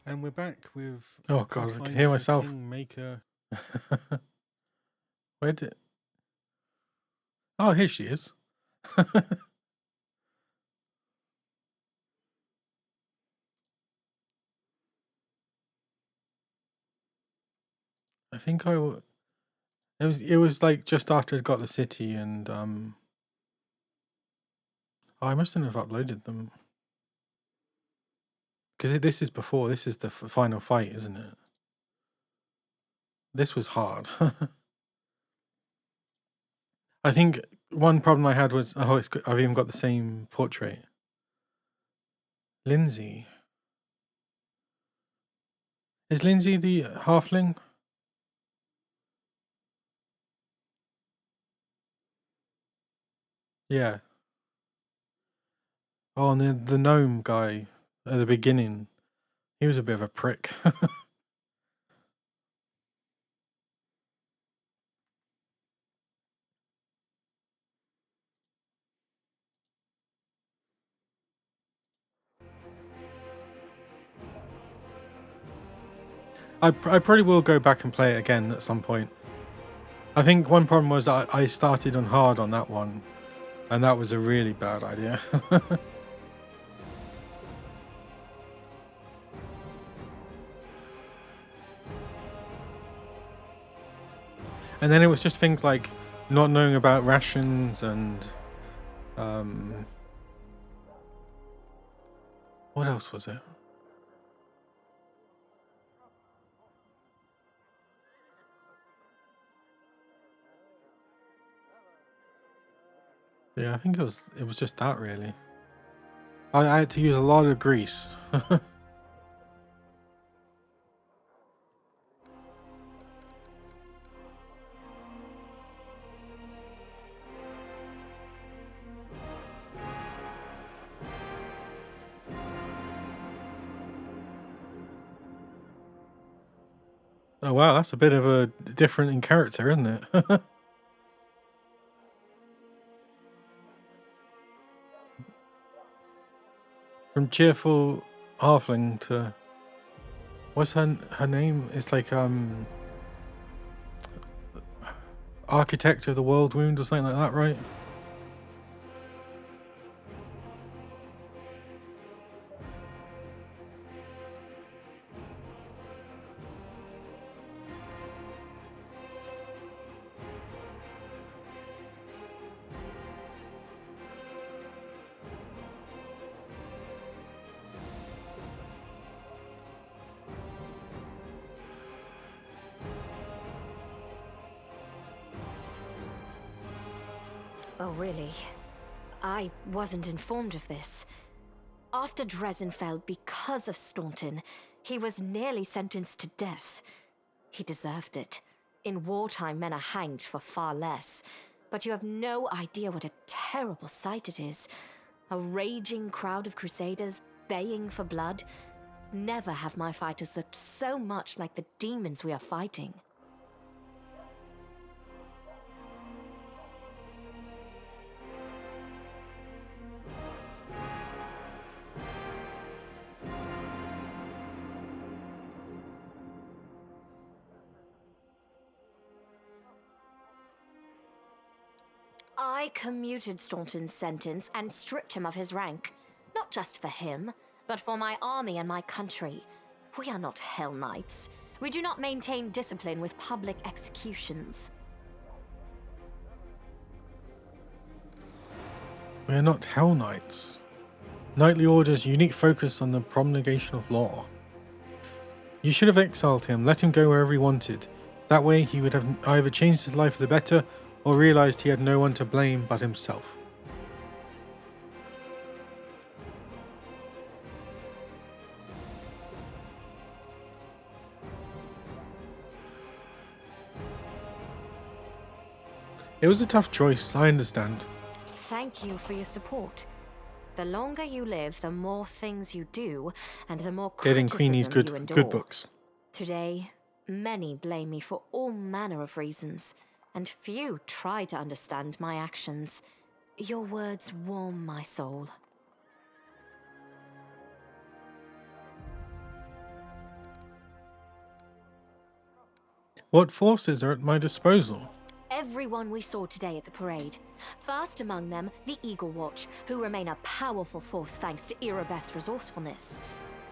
And we're back with... Oh god, I can hear myself. Kingmaker. Where did... Oh, here she is. I think it was like just after I got the city and oh, I mustn't have uploaded them. Because this is before, this is the final fight, isn't it? This was hard. I think one problem I had was, oh, I've even got the same portrait. Lindsay. Is Lindsay the halfling? Yeah. Oh, and the gnome guy at the beginning, he was a bit of a prick. I probably will go back and play it again at some point. I think one problem was I started on hard on that one, and that was a really bad idea. And then it was just things like not knowing about rations and what else was it? Yeah, I think it was just that really. I had to use a lot of grease. Oh wow, that's a bit of a different in character, isn't it? From cheerful halfling to what's her name? It's like architect of the world wound or something like that, right? Oh, really? I wasn't informed of this. After Dresden fell because of Staunton, he was nearly sentenced to death. He deserved it. In wartime, men are hanged for far less. But you have no idea what a terrible sight it is. A raging crowd of crusaders baying for blood. Never have my fighters looked so much like the demons we are fighting. I commuted Staunton's sentence and stripped him of his rank. Not just for him, but for my army and my country. We are not Hell Knights. We do not maintain discipline with public executions. We are not Hell Knights. Knightly Order's unique focus on the promulgation of law. You should have exiled him, let him go wherever he wanted. That way he would have either changed his life for the better or realized he had no one to blame but himself. It was a tough choice, I understand. Thank you for your support. The longer you live, the more things you do, and the more Getting criticism Queenie's you endure. good books. Today, many blame me for all manner of reasons, and few try to understand my actions. Your words warm my soul. What forces are at my disposal? Everyone we saw today at the parade. First among them, the Eagle Watch, who remain a powerful force thanks to Irabeth's resourcefulness.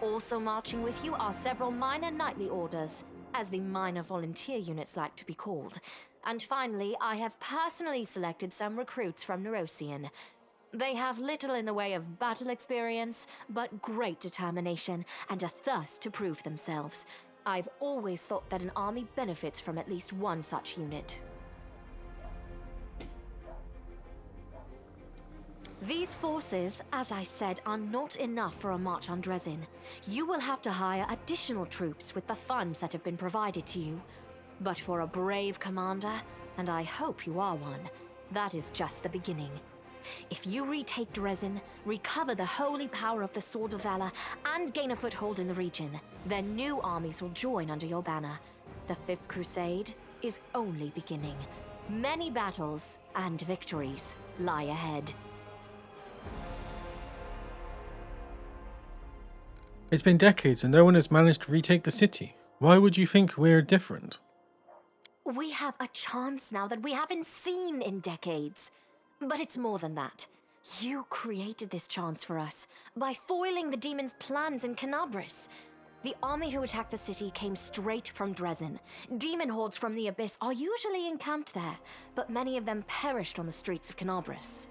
Also marching with you are several minor knightly orders, as the minor volunteer units like to be called. And finally, I have personally selected some recruits from Neurosian. They have little in the way of battle experience, but great determination and a thirst to prove themselves. I've always thought that an army benefits from at least one such unit. These forces, as I said, are not enough for a march on Dresden. You will have to hire additional troops with the funds that have been provided to you. But for a brave commander, and I hope you are one, that is just the beginning. If you retake Dresden, recover the holy power of the Sword of Valor, and gain a foothold in the region, then new armies will join under your banner. The Fifth Crusade is only beginning. Many battles and victories lie ahead. It's been decades and no one has managed to retake the city. Why would you think we're different? We have a chance now that we haven't seen in decades. But it's more than that. You created this chance for us by foiling the demon's plans in Canabris. The army who attacked the city came straight from Dresden. Demon hordes from the Abyss are usually encamped there, but many of them perished on the streets of Canabris.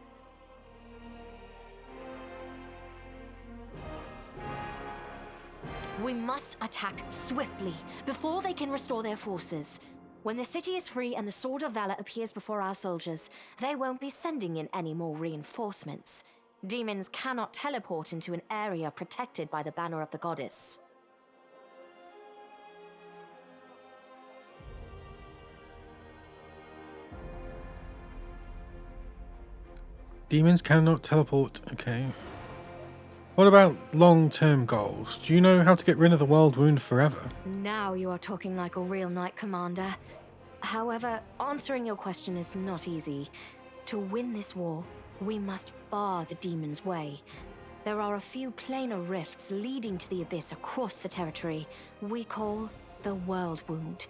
We must attack swiftly, before they can restore their forces. When the city is free and the Sword of Valor appears before our soldiers, they won't be sending in any more reinforcements. Demons cannot teleport into an area protected by the banner of the goddess. Demons cannot teleport, okay. What about long-term goals? Do you know how to get rid of the world wound forever? Now you are talking like a real knight commander. However, answering your question is not easy. To win this war, we must bar the demon's way. There are a few planar rifts leading to the Abyss across the territory we call the world wound.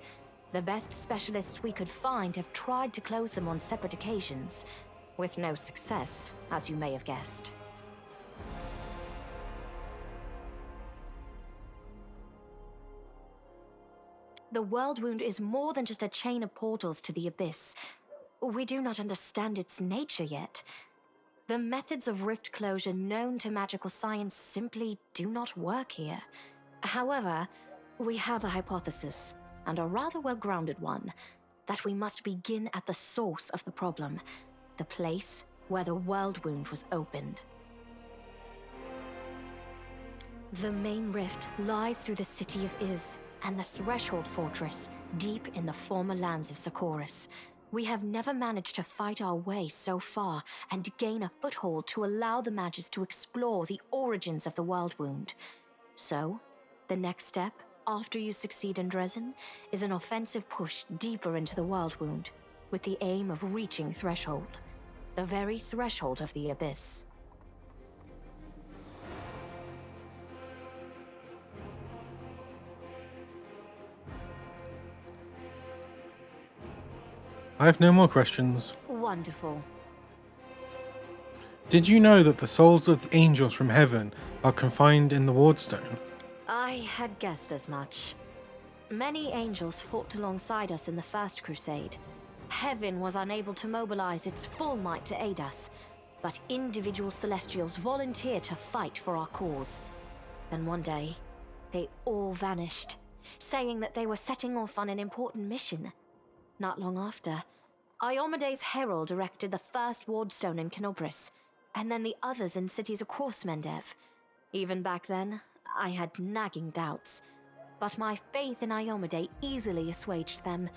The best specialists we could find have tried to close them on separate occasions, with no success, as you may have guessed. The world wound is more than just a chain of portals to the Abyss. We do not understand its nature yet. The methods of rift closure known to magical science simply do not work here. However, we have a hypothesis, and a rather well-grounded one, that we must begin at the source of the problem, the place where the world wound was opened. The main rift lies through the city of Iz, and the Threshold Fortress, deep in the former lands of Socorus. We have never managed to fight our way so far and gain a foothold to allow the mages to explore the origins of the world wound. So, the next step, after you succeed in Dresden, is an offensive push deeper into the world wound, with the aim of reaching Threshold, the very threshold of the Abyss. I have no more questions. Wonderful. Did you know that the souls of the angels from heaven are confined in the Wardstone? I had guessed as much. Many angels fought alongside us in the First Crusade. Heaven was unable to mobilize its full might to aid us, but individual celestials volunteered to fight for our cause. Then one day, they all vanished, saying that they were setting off on an important mission. Not long after, Iomede's herald erected the first wardstone in Canobris, and then the others in cities across Mendev. Even back then, I had nagging doubts, but my faith in Iomede easily assuaged them.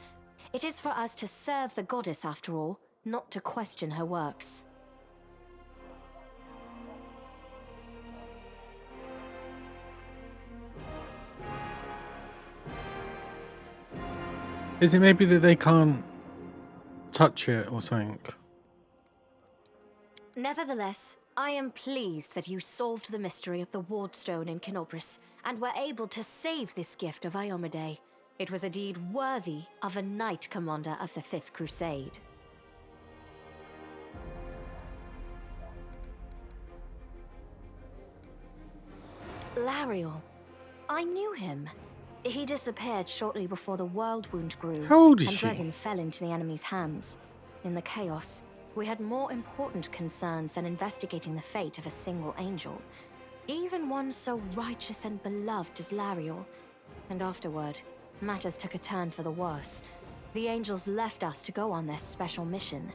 It is for us to serve the goddess after all, not to question her works. Is it maybe that they can't touch it or something? Nevertheless, I am pleased that you solved the mystery of the Wardstone in Canobris and were able to save this gift of Iomede. It was a deed worthy of a knight commander of the Fifth Crusade. Lariel. I knew him. He disappeared shortly before the world wound grew. How old is and she? Dresden fell into the enemy's hands. In the chaos, we had more important concerns than investigating the fate of a single angel. Even one so righteous and beloved as Lariel. And afterward, matters took a turn for the worse. The angels left us to go on this special mission.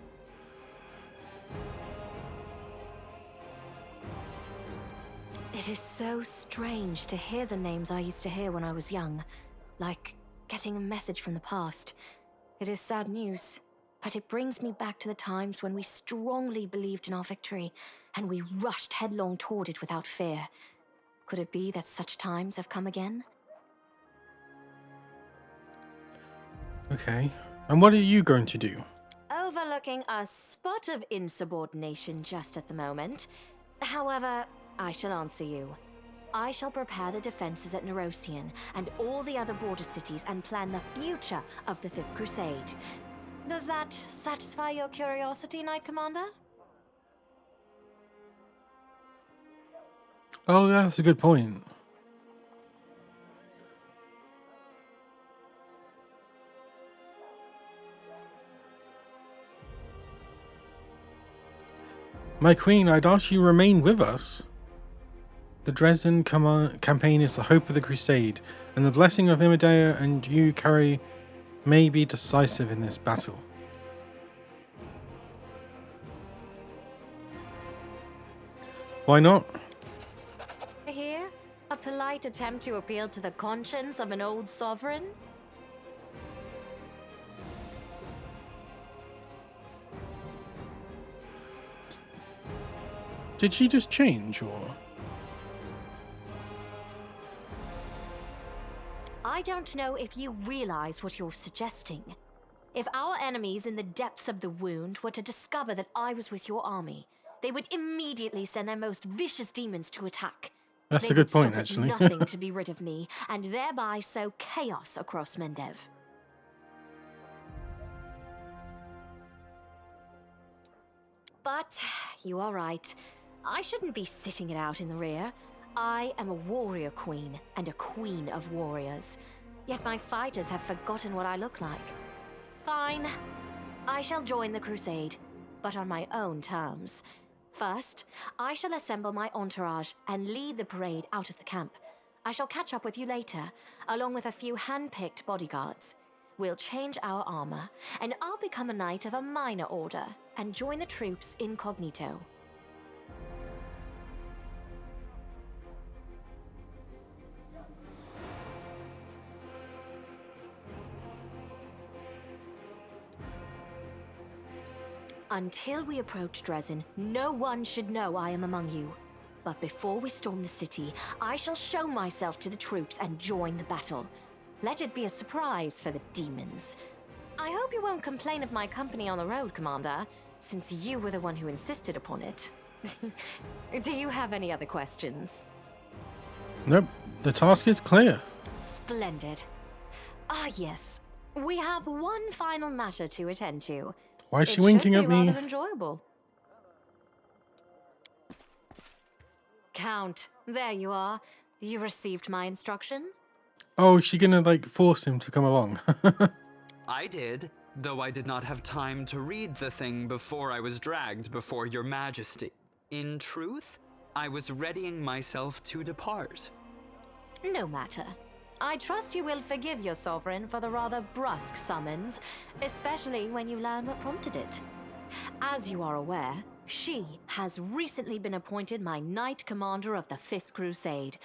It is so strange to hear the names I used to hear when I was young, like getting a message from the past. It is sad news, but it brings me back to the times when we strongly believed in our victory, and we rushed headlong toward it without fear. Could it be that such times have come again? Okay. And what are you going to do? Overlooking a spot of insubordination just at the moment. However, I shall answer you. I shall prepare the defenses at Nerosian and all the other border cities and plan the future of the Fifth Crusade. Does that satisfy your curiosity, Knight Commander? Oh, that's a good point. My queen, I'd ask you remain with us. The Dresden campaign is the hope of the Crusade, and the blessing of Imadea and you, Carrie, may be decisive in this battle. Why not? Here, a polite attempt to appeal to the conscience of an old sovereign? Did she just change, or...? I don't know if you realize what you're suggesting. If our enemies in the depths of the wound were to discover that I was with your army, they would immediately send their most vicious demons to attack. That's They a good would stop point, at actually. nothing to be rid of me, and thereby sow chaos across Mendev. But you are right. I shouldn't be sitting it out in the rear. I am a warrior queen and a queen of warriors. Yet my fighters have forgotten what I look like. Fine. I shall join the crusade, but on my own terms. First, I shall assemble my entourage and lead the parade out of the camp. I shall catch up with you later, along with a few hand-picked bodyguards. We'll change our armor, and I'll become a knight of a minor order and join the troops incognito. Until we approach Dresden, no one should know I am among you. But before we storm the city, I shall show myself to the troops and join the battle. Let it be a surprise for the demons. I hope you won't complain of my company on the road, Commander, since you were the one who insisted upon it. Do you have any other questions? Nope, the task is clear. Splendid. Ah, yes. We have one final matter to attend to. Why is she winking at me? Rather enjoyable. Count, there you are. You received my instruction? Oh, is she gonna, like, force him to come along? I did, though I did not have time to read the thing before I was dragged before your majesty. In truth, I was readying myself to depart. No matter. I trust you will forgive your sovereign for the rather brusque summons, especially when you learn what prompted it. As you are aware, she has recently been appointed my Knight Commander of the Fifth Crusade.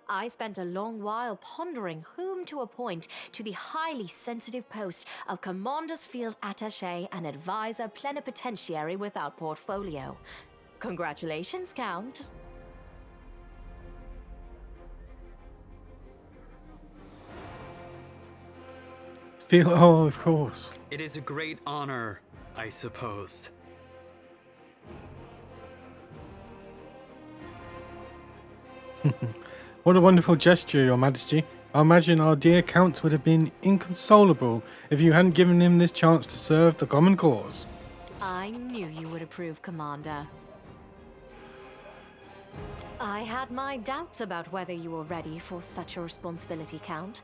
I spent a long while pondering whom to appoint to the highly sensitive post of Commander's Field Attaché and Advisor Plenipotentiary without portfolio. Congratulations, Count. Oh, of course. It is a great honor, I suppose. What a wonderful gesture, Your Majesty. I imagine our dear Count would have been inconsolable if you hadn't given him this chance to serve the common cause. I knew you would approve, Commander. I had my doubts about whether you were ready for such a responsibility, Count,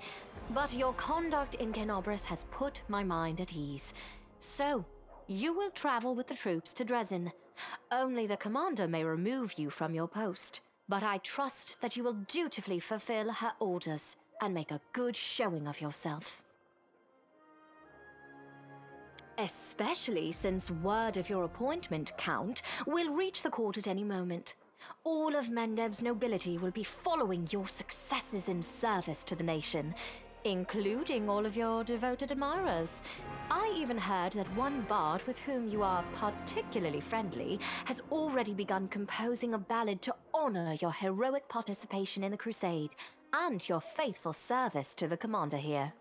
but your conduct in Kenobris has put my mind at ease. So, you will travel with the troops to Dresden. Only the Commander may remove you from your post, but I trust that you will dutifully fulfill her orders and make a good showing of yourself. Especially since word of your appointment, Count, will reach the court at any moment. All of Mendev's nobility will be following your successes in service to the nation, including all of your devoted admirers. I even heard that one bard with whom you are particularly friendly has already begun composing a ballad to honor your heroic participation in the Crusade and your faithful service to the Commander here.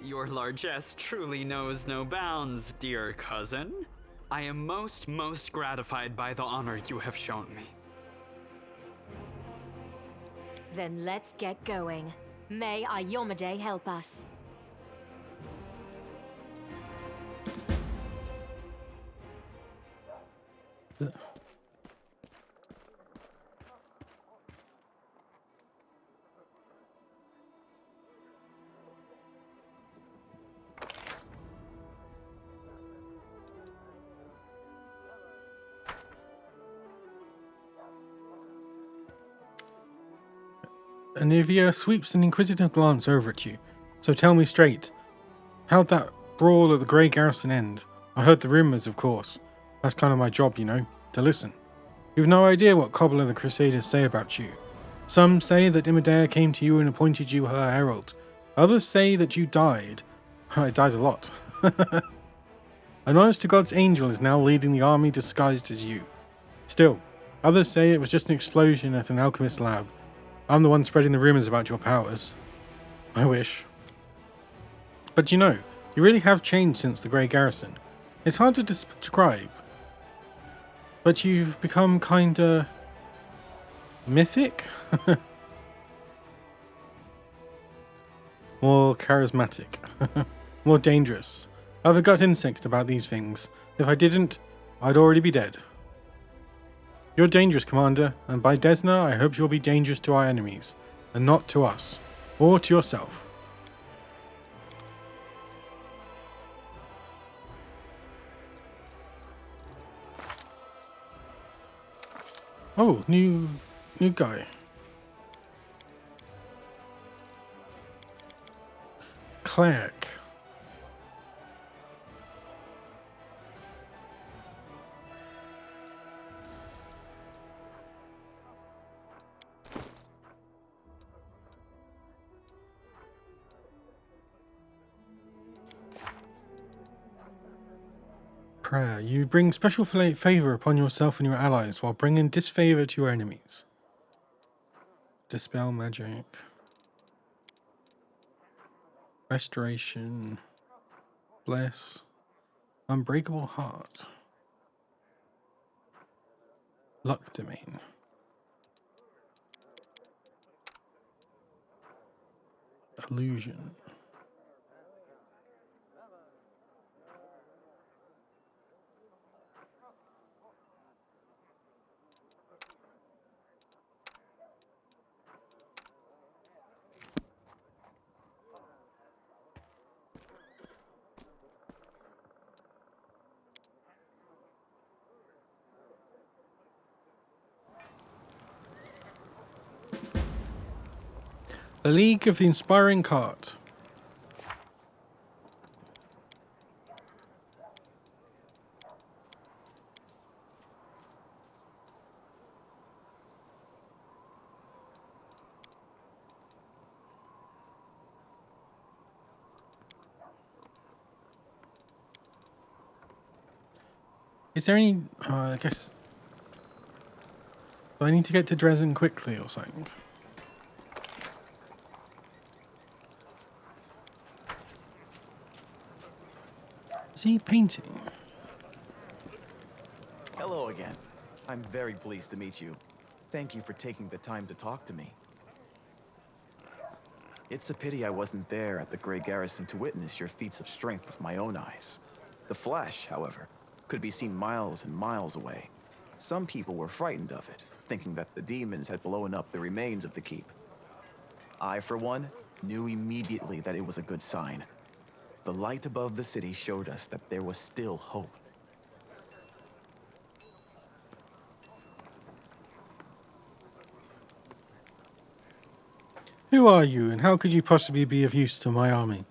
Your largesse truly knows no bounds, dear cousin. I am most gratified by the honor you have shown me. Then let's get going. May Ayomide help us. Anivia sweeps an inquisitive glance over at you. So tell me straight, how'd that brawl at the Grey Garrison end? I heard the rumours, of course. That's kind of my job, you know, to listen. You've no idea what Cobbler the Crusaders say about you. Some say that Imidea came to you and appointed you her herald. Others say that you died. I died a lot. An honest-to-God's angel is now leading the army disguised as you. Still, others say it was just an explosion at an alchemist's lab. I'm the one spreading the rumours about your powers. I wish. But you know, you really have changed since the Grey Garrison. It's hard to describe. But you've become kinda... mythic? More charismatic. More dangerous. I have a gut instinct about these things. If I didn't, I'd already be dead. You're dangerous, Commander, and by Desna, I hope you'll be dangerous to our enemies, and not to us, or to yourself. Oh, new guy. Cleric. Prayer. You bring special favor upon yourself and your allies while bringing disfavor to your enemies. Dispel magic. Restoration. Bless. Unbreakable heart. Luck domain. Illusion. The League of the Inspiring Card. Is there any... I guess... Do I need to get to Dresden quickly or something? Is he painting? Hello again. I'm very pleased to meet you. Thank you for taking the time to talk to me. It's a pity I wasn't there at the Grey Garrison to witness your feats of strength with my own eyes. The flash, however, could be seen miles and miles away. Some people were frightened of it, thinking that the demons had blown up the remains of the keep. I, for one, knew immediately that it was a good sign. The light above the city showed us that there was still hope. Who are you, and how could you possibly be of use to my army?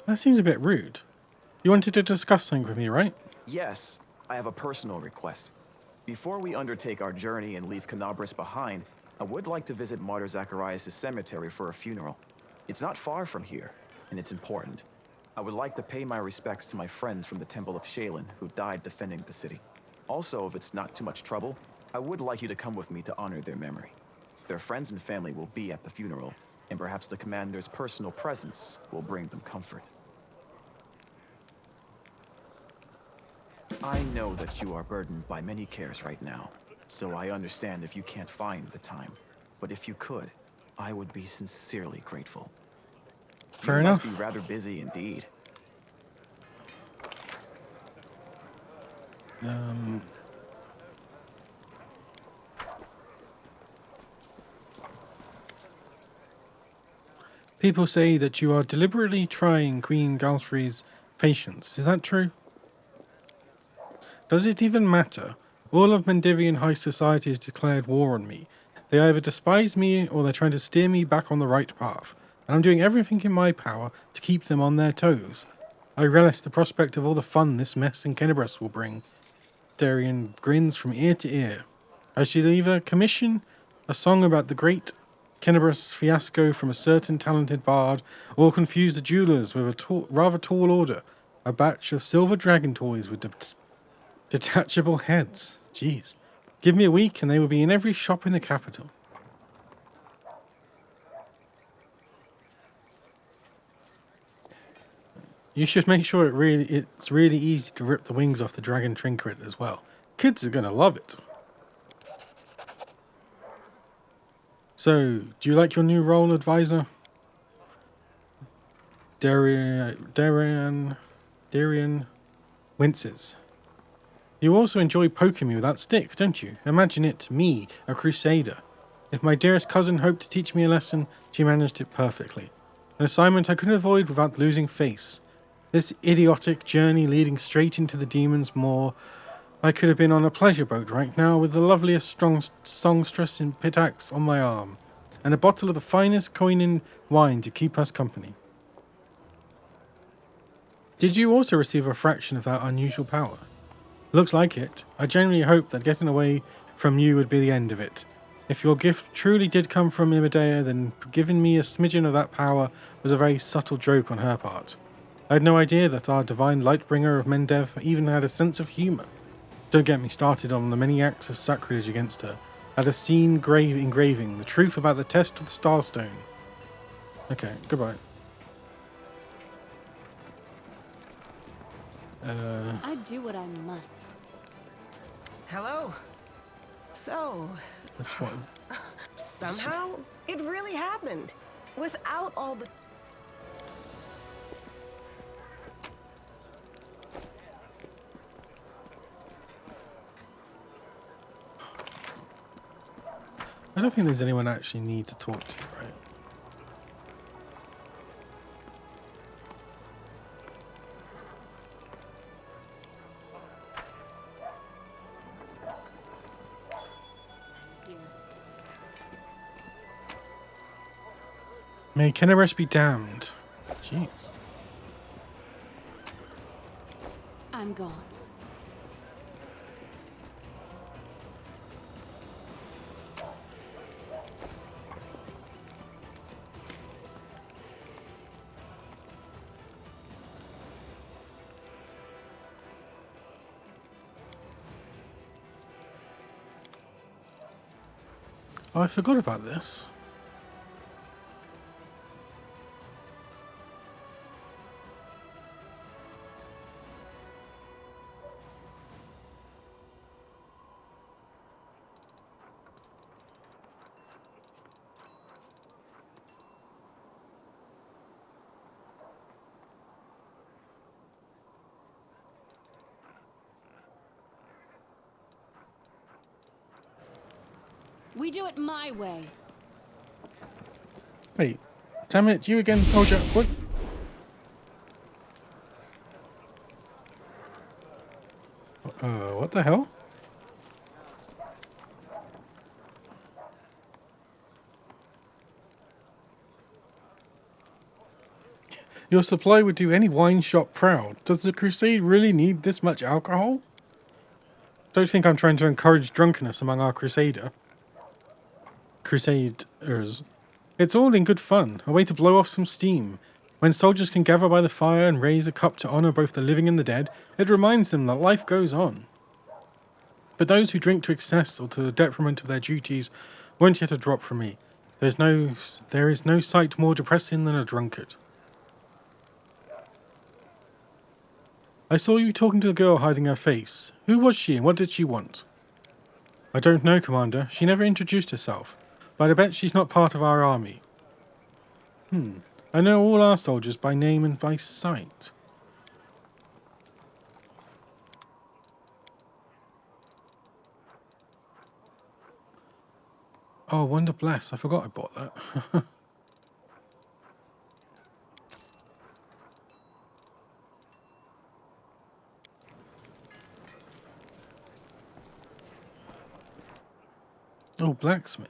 That seems a bit rude. You wanted to discuss something with me, right? Yes, I have a personal request. Before we undertake our journey and leave Canabris behind, I would like to visit Martyr Zacharias' cemetery for a funeral. It's not far from here, and it's important. I would like to pay my respects to my friends from the Temple of Shaylin who died defending the city. Also, if it's not too much trouble, I would like you to come with me to honor their memory. Their friends and family will be at the funeral, and perhaps the commander's personal presence will bring them comfort. I know that you are burdened by many cares right now, so I understand if you can't find the time. But if you could, I would be sincerely grateful. Fair You enough. must be rather busy indeed. People say that you are deliberately trying Queen Galfrey's patience. Is that true? Does it even matter? All of Mendivian high society has declared war on me. They either despise me or they're trying to steer me back on the right path. And I'm doing everything in my power to keep them on their toes. I relish the prospect of all the fun this mess in Kennebrus will bring. Darian grins from ear to ear. I should either commission a song about the great Kennebrus fiasco from a certain talented bard, or confuse the jewelers with a rather tall order, a batch of silver dragon toys with detachable heads. Jeez. Give me a week and they will be in every shop in the capital. You should make sure it's really easy to rip the wings off the dragon trinket as well. Kids are gonna love it. So, do you like your new role, advisor? Darian winces. You also enjoy poking me with that stick, don't you? Imagine it, me, a crusader. If my dearest cousin hoped to teach me a lesson, she managed it perfectly. An assignment I couldn't avoid without losing face. This idiotic journey leading straight into the demon's maw. I could have been on a pleasure boat right now with the loveliest strong songstress in Pitax on my arm, and a bottle of the finest Coinin wine to keep us company. Did you also receive a fraction of that unusual power? Looks like it. I genuinely hoped that getting away from you would be the end of it. If your gift truly did come from Imidea, then giving me a smidgen of that power was a very subtle joke on her part. I had no idea that our divine Lightbringer of Mendev even had a sense of humour. Don't get me started on the many acts of sacrilege against her. At a scene engraving the truth about the test of the Starstone. Okay, goodbye. I do what I must. Hello. So, That's what. somehow, it really happened. Without all the... I don't think there's anyone I actually need to talk to, right? May Kennebrus be damned. Jeez. I'm gone. Oh, I forgot about this. We do it my way. Wait. Damn it, you again, soldier. What? What the hell? Your supply would do any wine shop proud. Does the Crusade really need this much alcohol? Don't think I'm trying to encourage drunkenness among our Crusaders. It's all in good fun, a way to blow off some steam. When soldiers can gather by the fire and raise a cup to honor both the living and the dead, it reminds them that life goes on. But those who drink to excess or to the detriment of their duties won't get a drop from me. There is no sight more depressing than a drunkard. I saw you talking to the girl hiding her face. Who was she and what did she want? I don't know, Commander. She never introduced herself, but I bet she's not part of our army. I know all our soldiers by name and by sight. Oh, Wonder Bless. I forgot I bought that. Oh, blacksmith.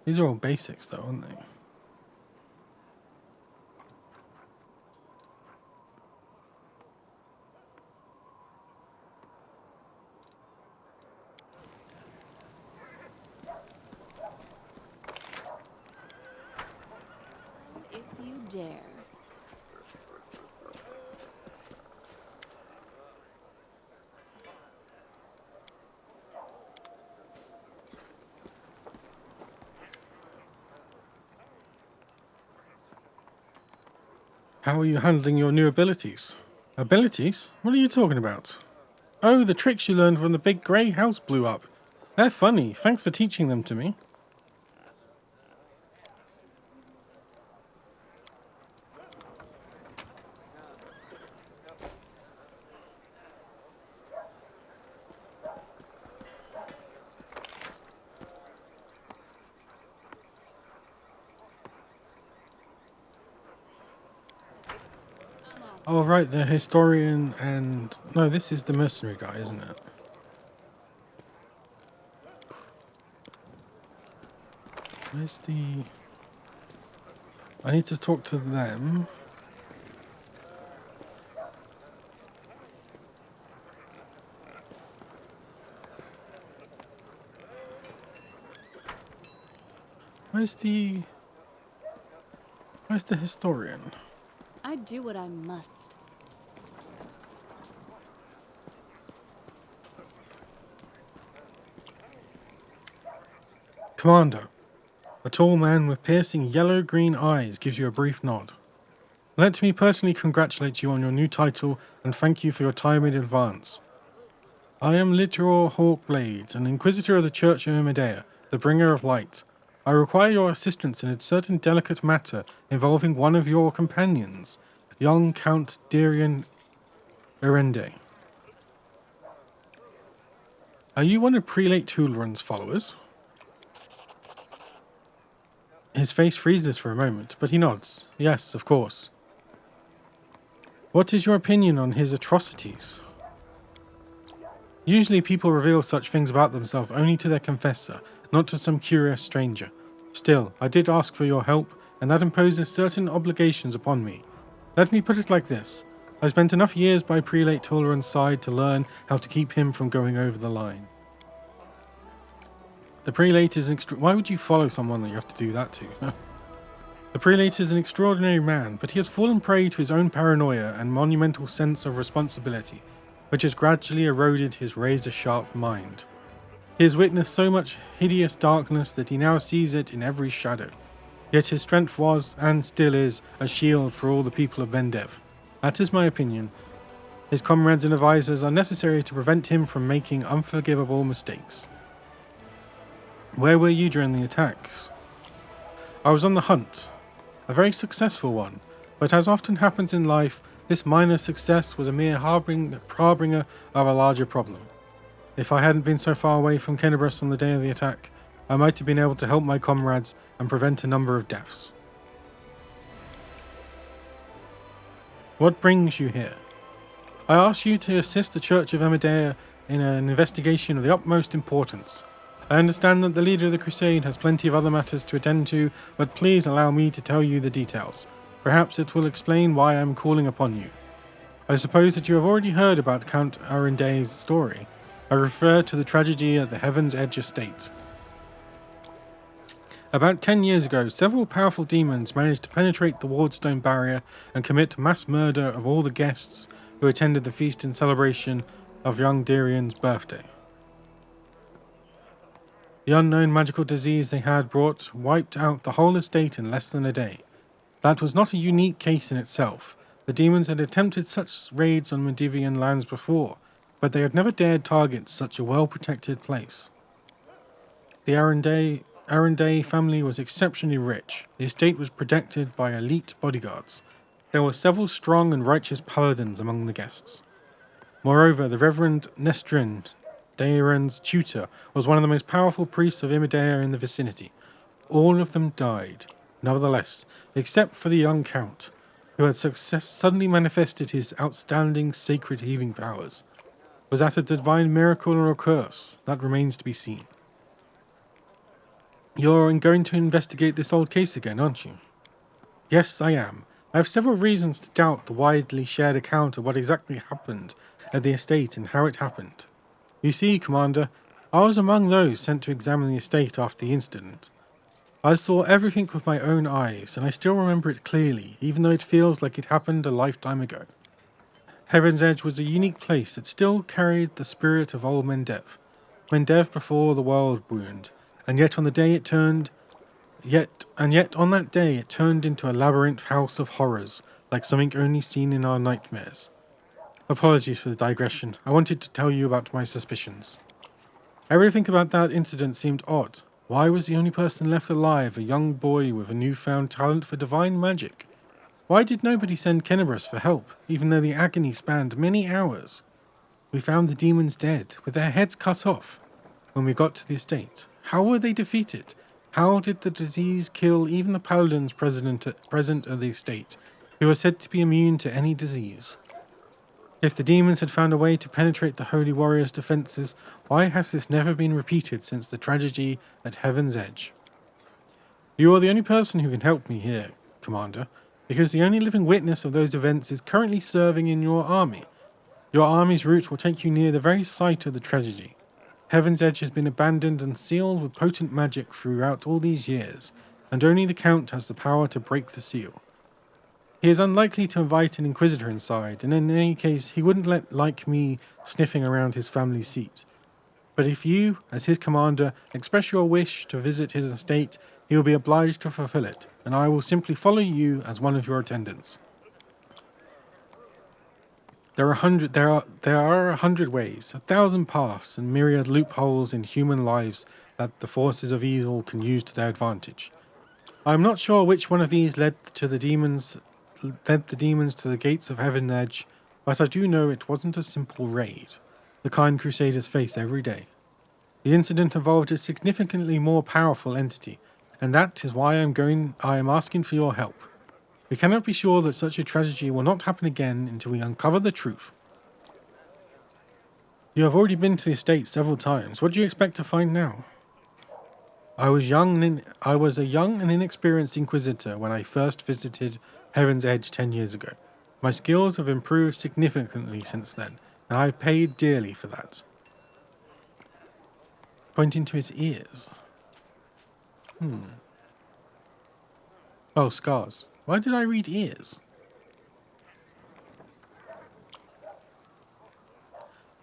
These are all basics though, aren't they? If you dare. How are you handling your new abilities? Abilities? What are you talking about? Oh, the tricks you learned when the big grey house blew up. They're funny. Thanks for teaching them to me. Oh, right, the historian and... No, this is the mercenary guy, isn't it? Where's the... I need to talk to them. Where's the historian? I do what I must. Commander, a tall man with piercing yellow-green eyes gives you a brief nod. Let me personally congratulate you on your new title and thank you for your time in advance. I am Litor Hawkblade, an Inquisitor of the Church of Medea, the bringer of light. I require your assistance in a certain delicate matter involving one of your companions, young Count Darian Erende. Are you one of Prelate Hulrun's followers? His face freezes for a moment, but he nods. Yes, of course. What is your opinion on his atrocities? Usually people reveal such things about themselves only to their confessor, not to some curious stranger. Still, I did ask for your help, and that imposes certain obligations upon me. Let me put it like this. I spent enough years by Prelate Hulrun's side to learn how to keep him from going over the line. The Prelate is why would you follow someone that you have to do that to? The Prelate is an extraordinary man, but he has fallen prey to his own paranoia and monumental sense of responsibility, which has gradually eroded his razor-sharp mind. He has witnessed so much hideous darkness that he now sees it in every shadow. Yet his strength was, and still is, a shield for all the people of Bendev. That is my opinion. His comrades and advisors are necessary to prevent him from making unforgivable mistakes. Where were you during the attacks? I was on the hunt. A very successful one, but as often happens in life, this minor success was a mere harbinger of a larger problem. If I hadn't been so far away from Kennebrus on the day of the attack, I might have been able to help my comrades and prevent a number of deaths. What brings you here? I ask you to assist the Church of Amadea in an investigation of the utmost importance. I understand that the leader of the Crusade has plenty of other matters to attend to, but please allow me to tell you the details. Perhaps it will explain why I am calling upon you. I suppose that you have already heard about Count Arende's story. I refer to the tragedy at the Heaven's Edge estate. About 10 years ago, several powerful demons managed to penetrate the Wardstone barrier and commit mass murder of all the guests who attended the feast in celebration of young Darian's birthday. The unknown magical disease they had brought wiped out the whole estate in less than a day. That was not a unique case in itself. The demons had attempted such raids on Medivian lands before, but they had never dared target such a well-protected place. The Arende family was exceptionally rich. The estate was protected by elite bodyguards. There were several strong and righteous paladins among the guests. Moreover, the Reverend Nestrin, Dairon's tutor, was one of the most powerful priests of Imidea in the vicinity. All of them died, nevertheless, except for the young count, who had suddenly manifested his outstanding sacred healing powers. Was that a divine miracle or a curse? That remains to be seen. You're going to investigate this old case again, aren't you? Yes, I am. I have several reasons to doubt the widely shared account of what exactly happened at the estate and how it happened. You see, Commander, I was among those sent to examine the estate after the incident. I saw everything with my own eyes, and I still remember it clearly, even though it feels like it happened a lifetime ago. Heaven's Edge was a unique place that still carried the spirit of old Mendev. Mendev before the world wound. And yet on that day it turned into a labyrinth house of horrors, like something only seen in our nightmares. Apologies for the digression. I wanted to tell you about my suspicions. Everything about that incident seemed odd. Why was the only person left alive a young boy with a newfound talent for divine magic? Why did nobody send Kennebrus for help, even though the agony spanned many hours? We found the demons dead, with their heads cut off, when we got to the estate. How were they defeated? How did the disease kill even the paladins present at the estate, who are said to be immune to any disease? If the demons had found a way to penetrate the Holy Warrior's defences, why has this never been repeated since the tragedy at Heaven's Edge? You are the only person who can help me here, Commander, because the only living witness of those events is currently serving in your army. Your army's route will take you near the very site of the tragedy. Heaven's Edge has been abandoned and sealed with potent magic throughout all these years, and only the Count has the power to break the seal. He is unlikely to invite an Inquisitor inside, and in any case he wouldn't like me sniffing around his family seat. But if you, as his commander, express your wish to visit his estate, he will be obliged to fulfill it, and I will simply follow you as one of your attendants. There are 100 ways, 1,000 paths, and myriad loopholes in human lives that the forces of evil can use to their advantage. I am not sure which one of these led the demons to the gates of Heaven's Edge, but I do know it wasn't a simple raid, the kind Crusaders face every day. The incident involved a significantly more powerful entity, and that is why I am asking for your help. We cannot be sure that such a tragedy will not happen again until we uncover the truth. You have already been to the estate several times. What do you expect to find now? I was a young and inexperienced Inquisitor when I first visited Heaven's Edge 10 years ago. My skills have improved significantly since then, and I have paid dearly for that. Pointing to his ears. Oh, scars. Why did I read ears?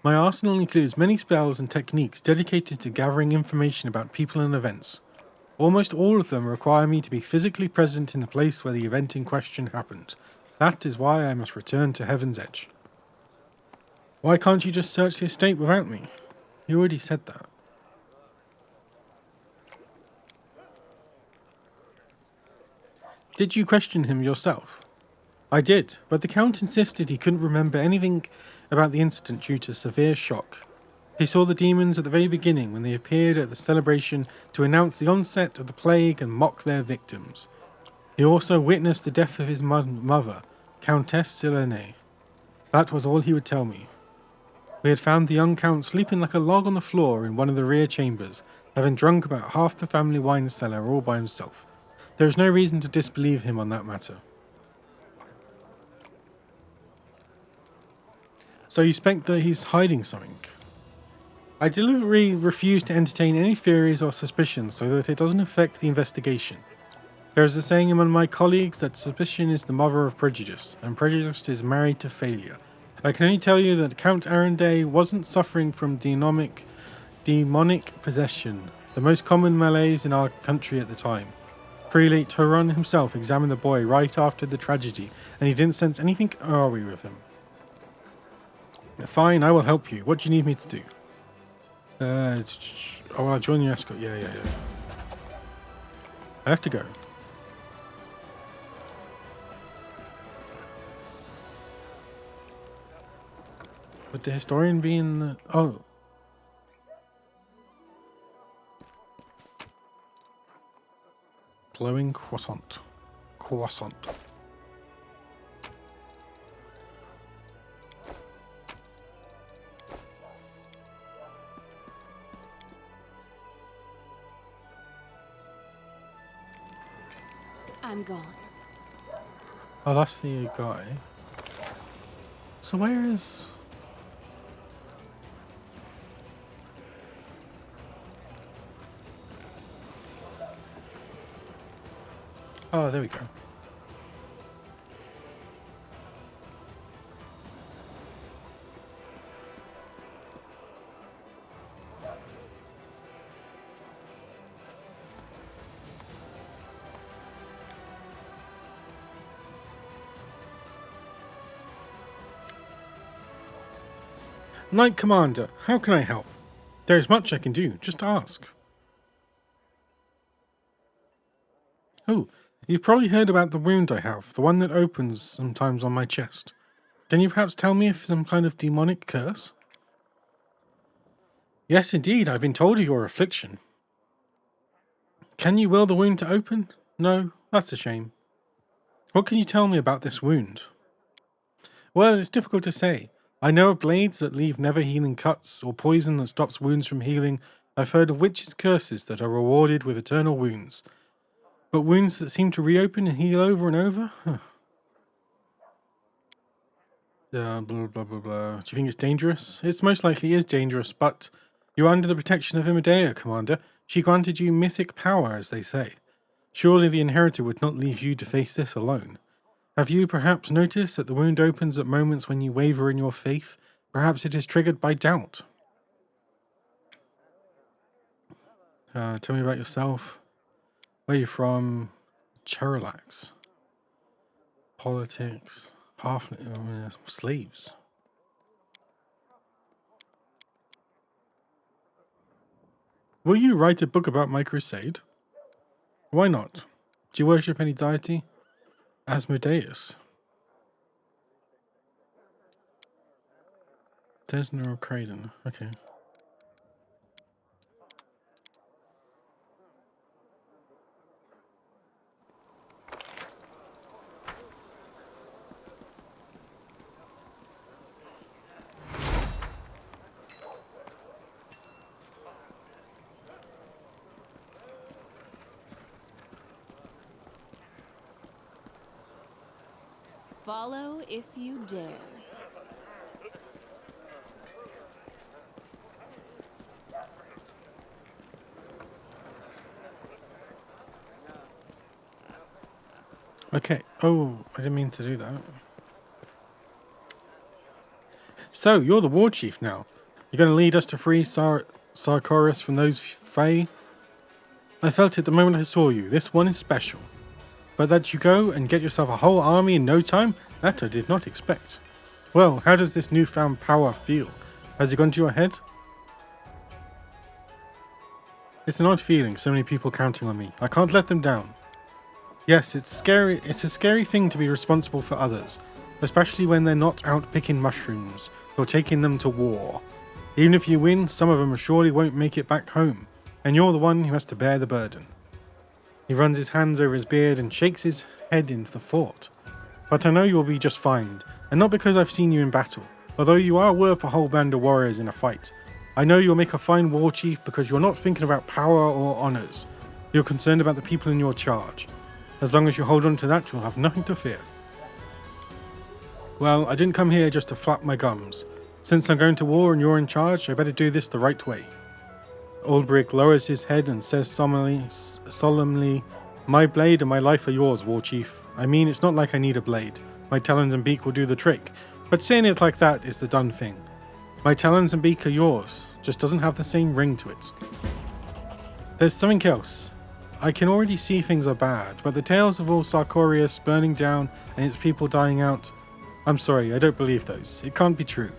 My arsenal includes many spells and techniques dedicated to gathering information about people and events. Almost all of them require me to be physically present in the place where the event in question happened. That is why I must return to Heaven's Edge. Why can't you just search the estate without me? You already said that. Did you question him yourself? I did, but the Count insisted he couldn't remember anything about the incident due to severe shock. He saw the demons at the very beginning when they appeared at the celebration to announce the onset of the plague and mock their victims. He also witnessed the death of his mother, Countess Silene. That was all he would tell me. We had found the young count sleeping like a log on the floor in one of the rear chambers, having drunk about half the family wine cellar all by himself. There is no reason to disbelieve him on that matter. So you suspect that he's hiding something? I deliberately refuse to entertain any theories or suspicions so that it doesn't affect the investigation. There is a saying among my colleagues that suspicion is the mother of prejudice, and prejudice is married to failure. I can only tell you that Count Arenday wasn't suffering from demonic possession, the most common malaise in our country at the time. Prelate Turan himself examined the boy right after the tragedy, and he didn't sense anything awry with him. Fine, I will help you. What do you need me to do? I'll join your escort. Yeah. I have to go. Would the historian be in the... Oh. Glowing croissant. I'm gone. Oh, that's the guy. So where is... Oh, there we go. Knight Commander, how can I help? There is much I can do, just ask. Oh, you've probably heard about the wound I have, the one that opens sometimes on my chest. Can you perhaps tell me if some kind of demonic curse? Yes, indeed, I've been told of your affliction. Can you will the wound to open? No, that's a shame. What can you tell me about this wound? Well, it's difficult to say. I know of blades that leave never-healing cuts, or poison that stops wounds from healing. I've heard of witches' curses that are rewarded with eternal wounds. But wounds that seem to reopen and heal over and over? Huh. Blah, blah, blah, blah. Do you think it's dangerous? It most likely is dangerous, but you're under the protection of Imidea, Commander. She granted you mythic power, as they say. Surely the Inheritor would not leave you to face this alone. Have you perhaps noticed that the wound opens at moments when you waver in your faith? Perhaps it is triggered by doubt. Tell me about yourself. Where are you from? Cheralax. Politics. Slaves. Will you write a book about my crusade? Why not? Do you worship any deity? Asmodeus. Desna or Craden. Okay. Follow if you dare. Okay. Oh, I didn't mean to do that. So, you're the war chief now. You're going to lead us to free Sarkoris from those Fae? I felt it the moment I saw you. This one is special. But that you go and get yourself a whole army in no time? That I did not expect. Well, how does this newfound power feel? Has it gone to your head? It's an odd feeling, so many people counting on me. I can't let them down. Yes, it's scary. It's a scary thing to be responsible for others, especially when they're not out picking mushrooms or taking them to war. Even if you win, some of them surely won't make it back home, and you're the one who has to bear the burden. He runs his hands over his beard and shakes his head into the thought. But I know you'll be just fine, and not because I've seen you in battle. Although you are worth a whole band of warriors in a fight, I know you'll make a fine war chief because you're not thinking about power or honours. You're concerned about the people in your charge. As long as you hold on to that, you'll have nothing to fear. Well, I didn't come here just to flap my gums. Since I'm going to war and you're in charge, I better do this the right way. Ulbrich lowers his head and says solemnly, "My blade and my life are yours, war chief. I mean, it's not like I need a blade. My talons and beak will do the trick. But saying it like that is the done thing. My talons and beak are yours, just doesn't have the same ring to it. There's something else. I can already see things are bad, but the tales of all Sarkorius burning down and its people dying out, I'm sorry, I don't believe those. It can't be true.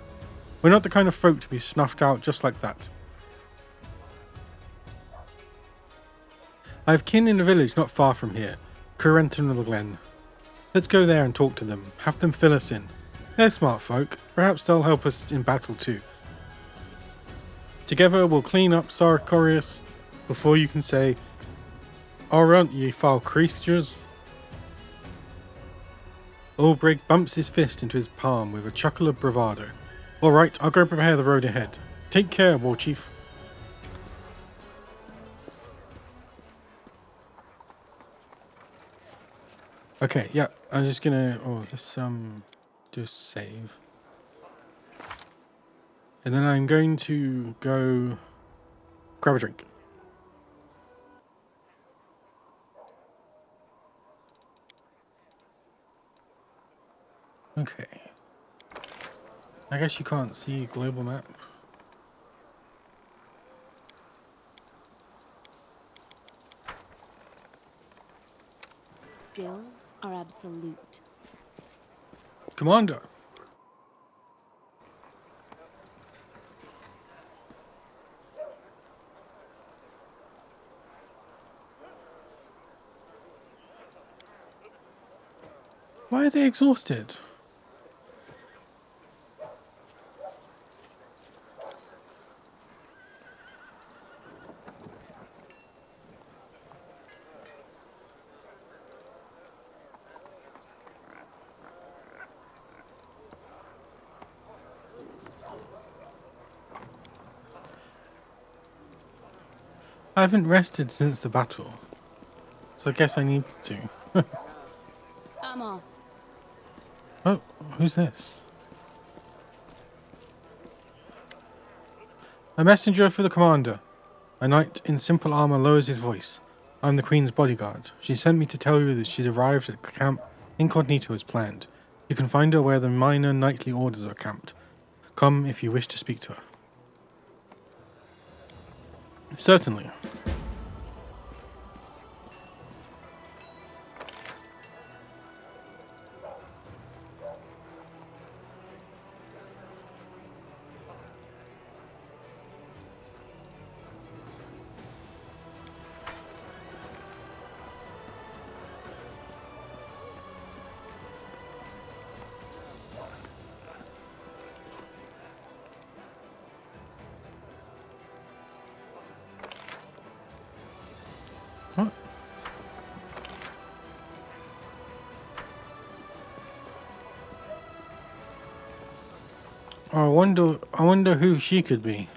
We're not the kind of folk to be snuffed out just like that. I have kin in a village not far from here, Curenton of the Glen. Let's go there and talk to them, have them fill us in. They're smart folk, perhaps they'll help us in battle too. Together we'll clean up Sarkorius before you can say, "Aren't ye foul creatures?" Ulbrich bumps his fist into his palm with a chuckle of bravado. Alright, I'll go prepare the road ahead. Take care, war chief. Okay, yeah, I'm just gonna, let's just save. And then I'm going to go grab a drink. Okay. I guess you can't see global map. Skills are absolute. Commander. Why are they exhausted? I haven't rested since the battle, so I guess I need to. I'm off. Oh, who's this? A messenger for the commander. A knight in simple armor lowers his voice. I'm the Queen's bodyguard. She sent me to tell you that she's arrived at camp incognito as planned. You can find her where the minor knightly orders are camped. Come if you wish to speak to her. Certainly. What? I wonder who she could be.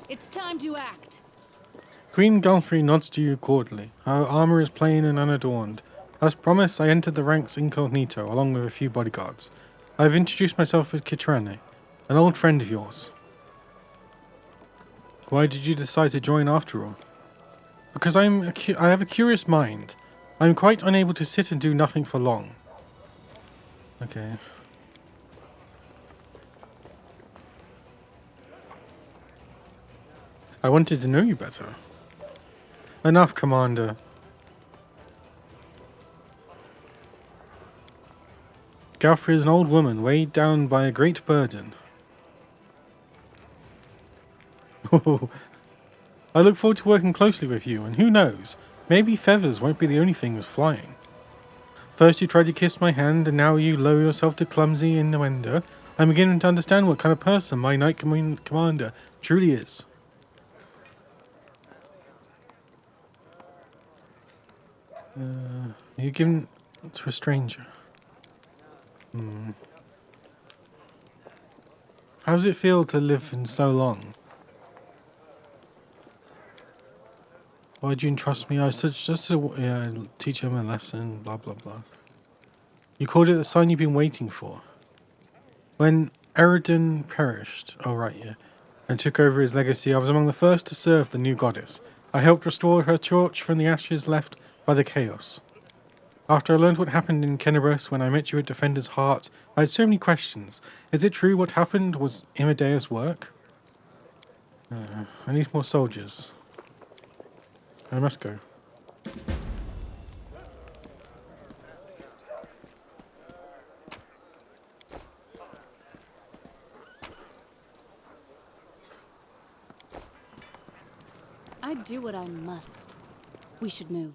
It's time to act. Queen Galfrey nods to you cordially. Her armor is plain and unadorned. As promised, I entered the ranks incognito, along with a few bodyguards. I have introduced myself as Kitrane, an old friend of yours. Why did you decide to join after all? Because I have a curious mind. I am quite unable to sit and do nothing for long. Okay. I wanted to know you better. Enough, Commander. Galfrey is an old woman weighed down by a great burden. I look forward to working closely with you, and who knows, maybe feathers won't be the only things flying. First you tried to kiss my hand, and now you lower yourself to clumsy innuendo. I'm beginning to understand what kind of person my knight commander truly is. You're given to a stranger. How does it feel to live in so long? Why'd you entrust me? I was just to teach him a lesson, blah blah blah. You called it the sign you've been waiting for. When Eridan perished, oh right, yeah, and took over his legacy, I was among the first to serve the new goddess. I helped restore her torch from the ashes left by the chaos. After I learned what happened in Kenneros when I met you at Defender's Heart, I had so many questions. Is it true what happened was Imedea's work? I need more soldiers. I must go. I'd do what I must. We should move.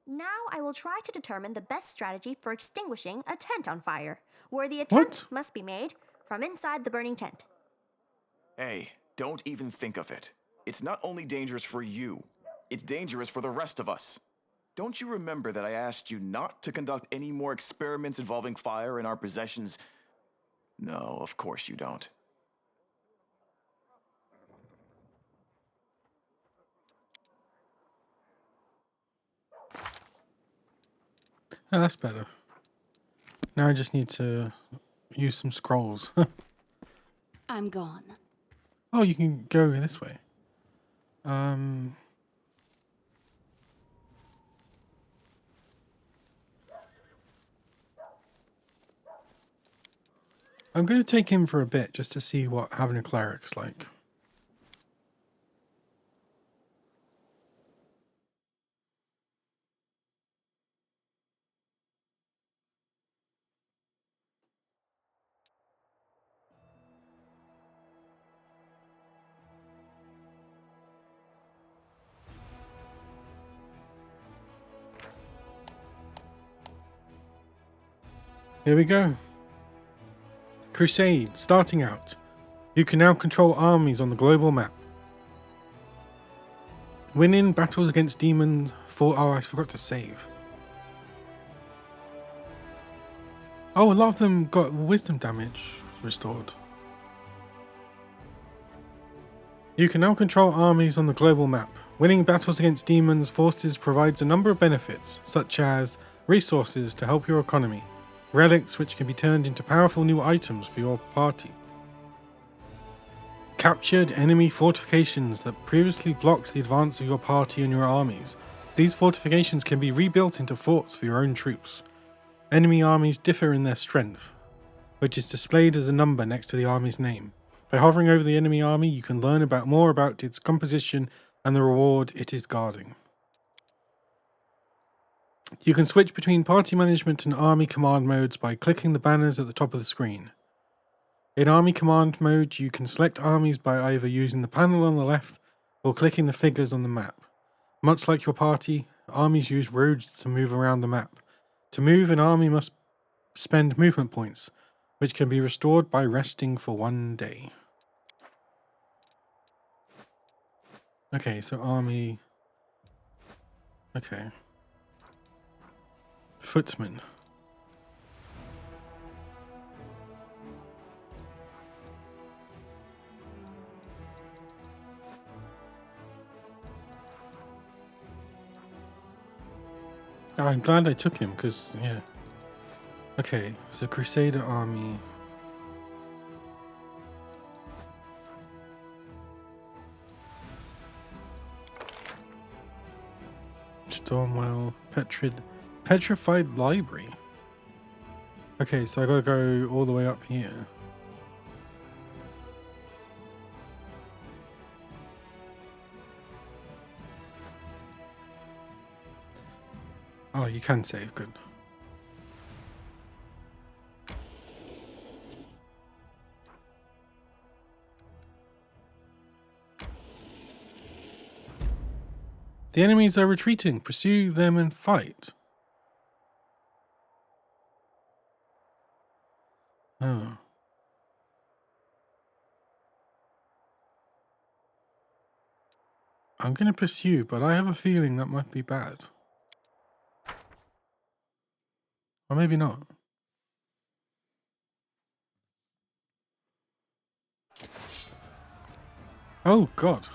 Now I will try to determine the best strategy for extinguishing a tent on fire, where the attempt What? must be made from inside the burning tent. Hey, don't even think of it. It's not only dangerous for you, it's dangerous for the rest of us. Don't you remember that I asked you not to conduct any more experiments involving fire in our possessions? No, of course you don't. Oh, that's better. Now I just need to use some scrolls. I'm gone. Oh, you can go this way. I'm going to take him for a bit just to see what having a cleric's like. Here we go. Crusade, starting out. You can now control armies on the global map. Winning battles against demons for... Oh, I forgot to save. Oh, a lot of them got wisdom damage restored. You can now control armies on the global map. Winning battles against demons forces provides a number of benefits, such as resources to help your economy, relics which can be turned into powerful new items for your party, captured enemy fortifications that previously blocked the advance of your party and your armies. These fortifications can be rebuilt into forts for your own troops. Enemy armies differ in their strength, which is displayed as a number next to the army's name. By hovering over the enemy army, you can learn more about its composition and the reward it is guarding. You can switch between party management and army command modes by clicking the banners at the top of the screen. In army command mode, you can select armies by either using the panel on the left or clicking the figures on the map. Much like your party, armies use roads to move around the map. To move, an army must spend movement points, which can be restored by resting for 1 day. Okay, so army... Okay. Footman. Oh, I'm glad I took him, because, yeah. Okay, so Crusader army... Stormwell, Petrified Library. Okay, so I gotta go all the way up here. Oh, you can save, good. The enemies are retreating. Pursue them and fight. Oh. I'm going to pursue, but I have a feeling that might be bad. Or maybe not. Oh, God.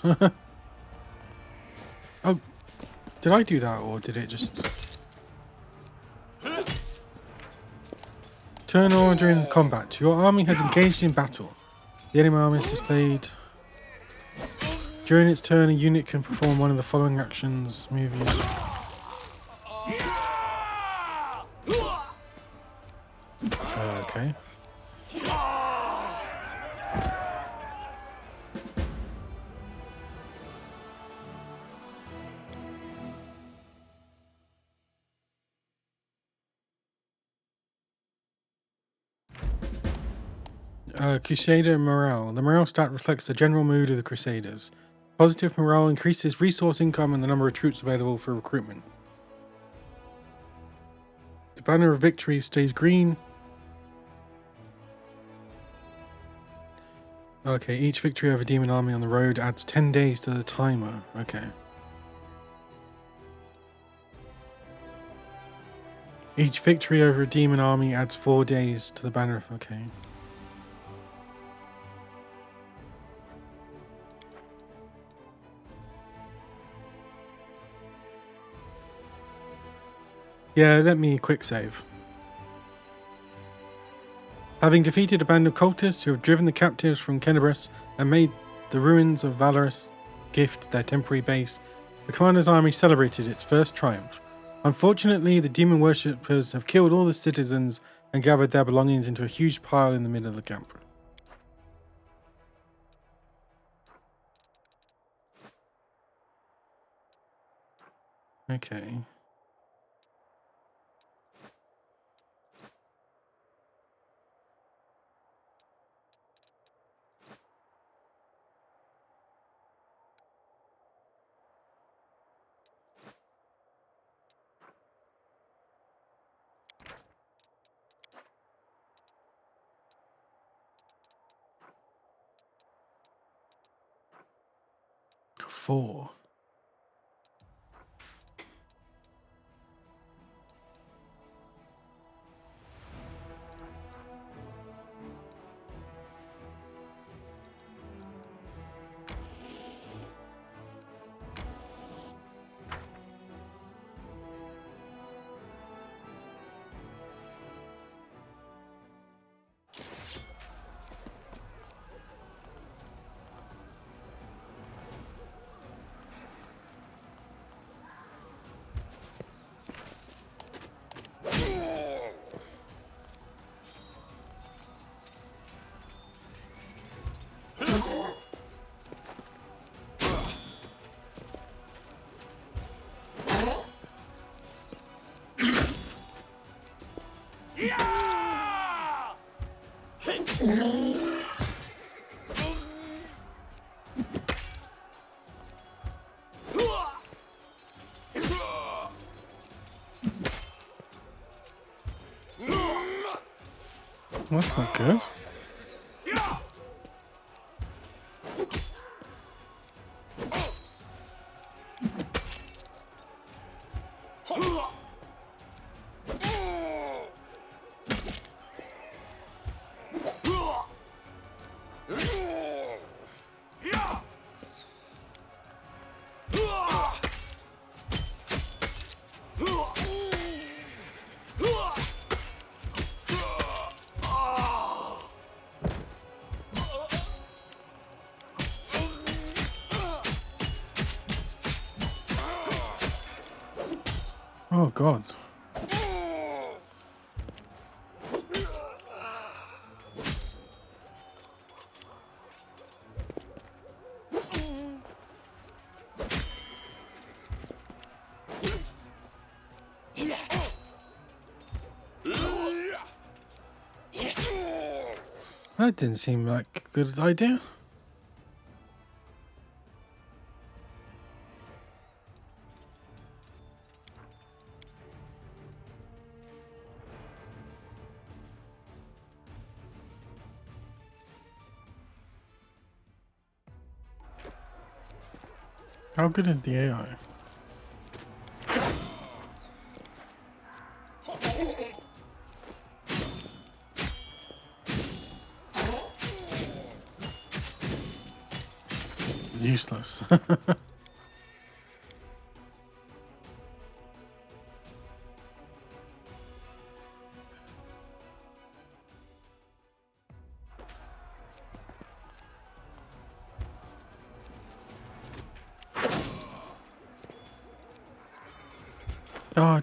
Oh, did I do that or did it just... Turn order in combat. Your army has engaged in battle. The enemy army is displayed. During its turn, a unit can perform one of the following actions. Move you. Okay. Crusader morale. The morale stat reflects the general mood of the Crusaders. Positive morale increases resource income and the number of troops available for recruitment. The banner of victory stays green. Okay, each victory over demon army on the road adds 10 days to the timer. Okay. Each victory over a demon army adds 4 days to the banner. Okay. Yeah, let me quick save. Having defeated a band of cultists who have driven the captives from Kenabres and made the ruins of Valorous Gift their temporary base, the commander's army celebrated its first triumph. Unfortunately, the demon worshippers have killed all the citizens and gathered their belongings into a huge pile in the middle of the camp. Okay. Four. That's not good. god. That didn't seem like a good idea. How good is the AI? Useless. Oh,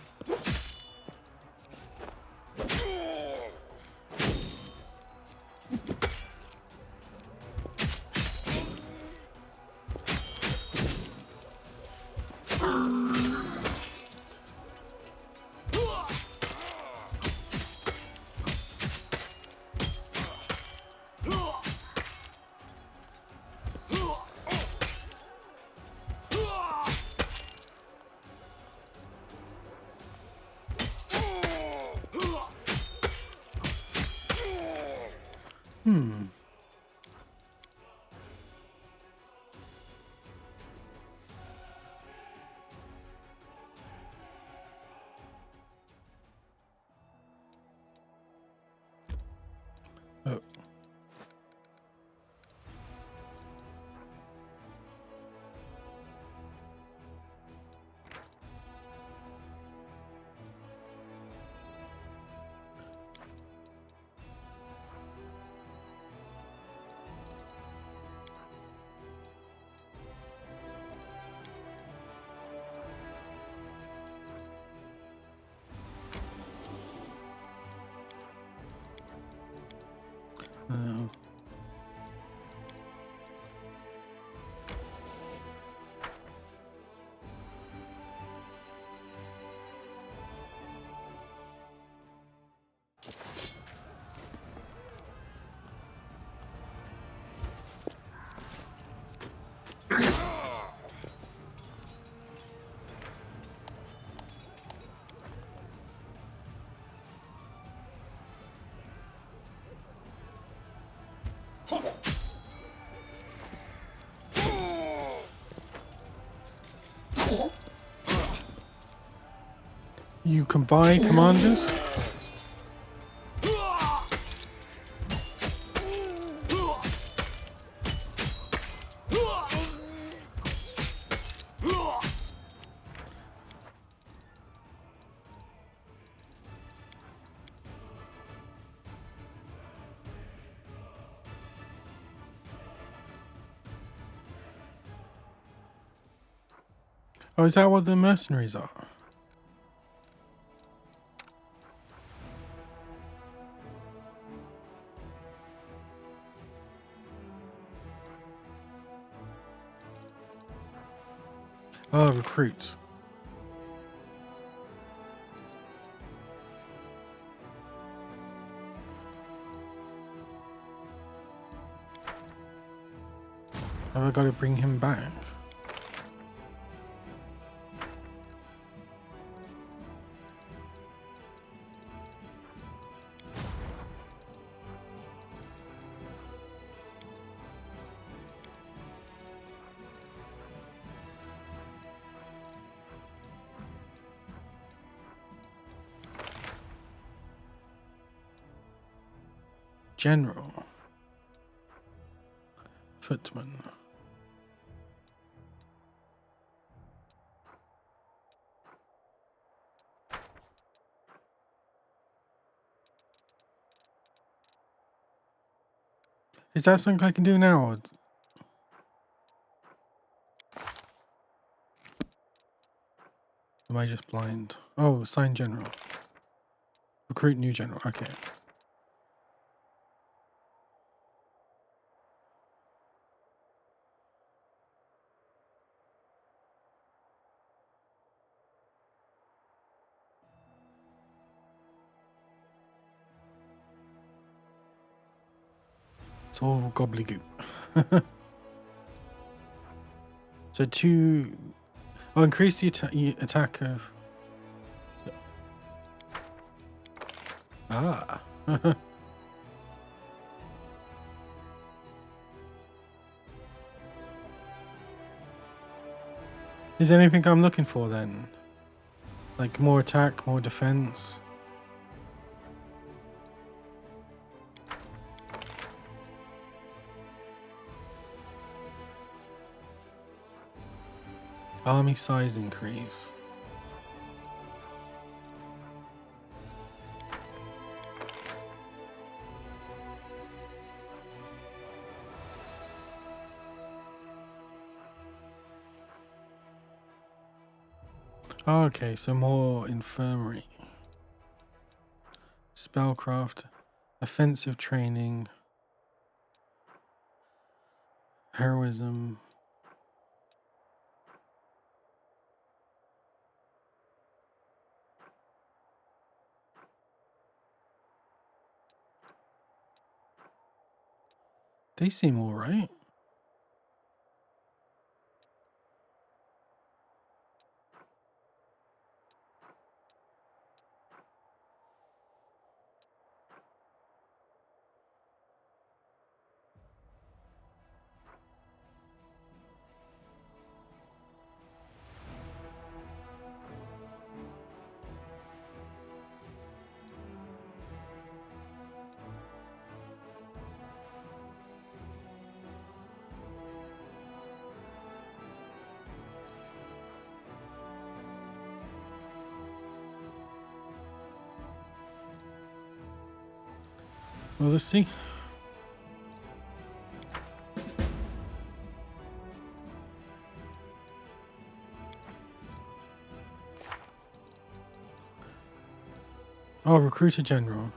oh. Oh. You can buy commanders? Oh, is that what the mercenaries are? Oh, recruits. Have I got to bring him back? General. Footman. Is that something I can do now? Or... Am I just blind? Oh, assign general. Recruit new general. Okay. It's all gobbledygook. So two... Oh, increase the attack of... Ah. Is there anything I'm looking for then? Like more attack, more defense? Army size increase. Oh, okay, so more infirmary. Spellcraft. Offensive training. Heroism. They seem alright. Well, let's see. Oh, recruit a general.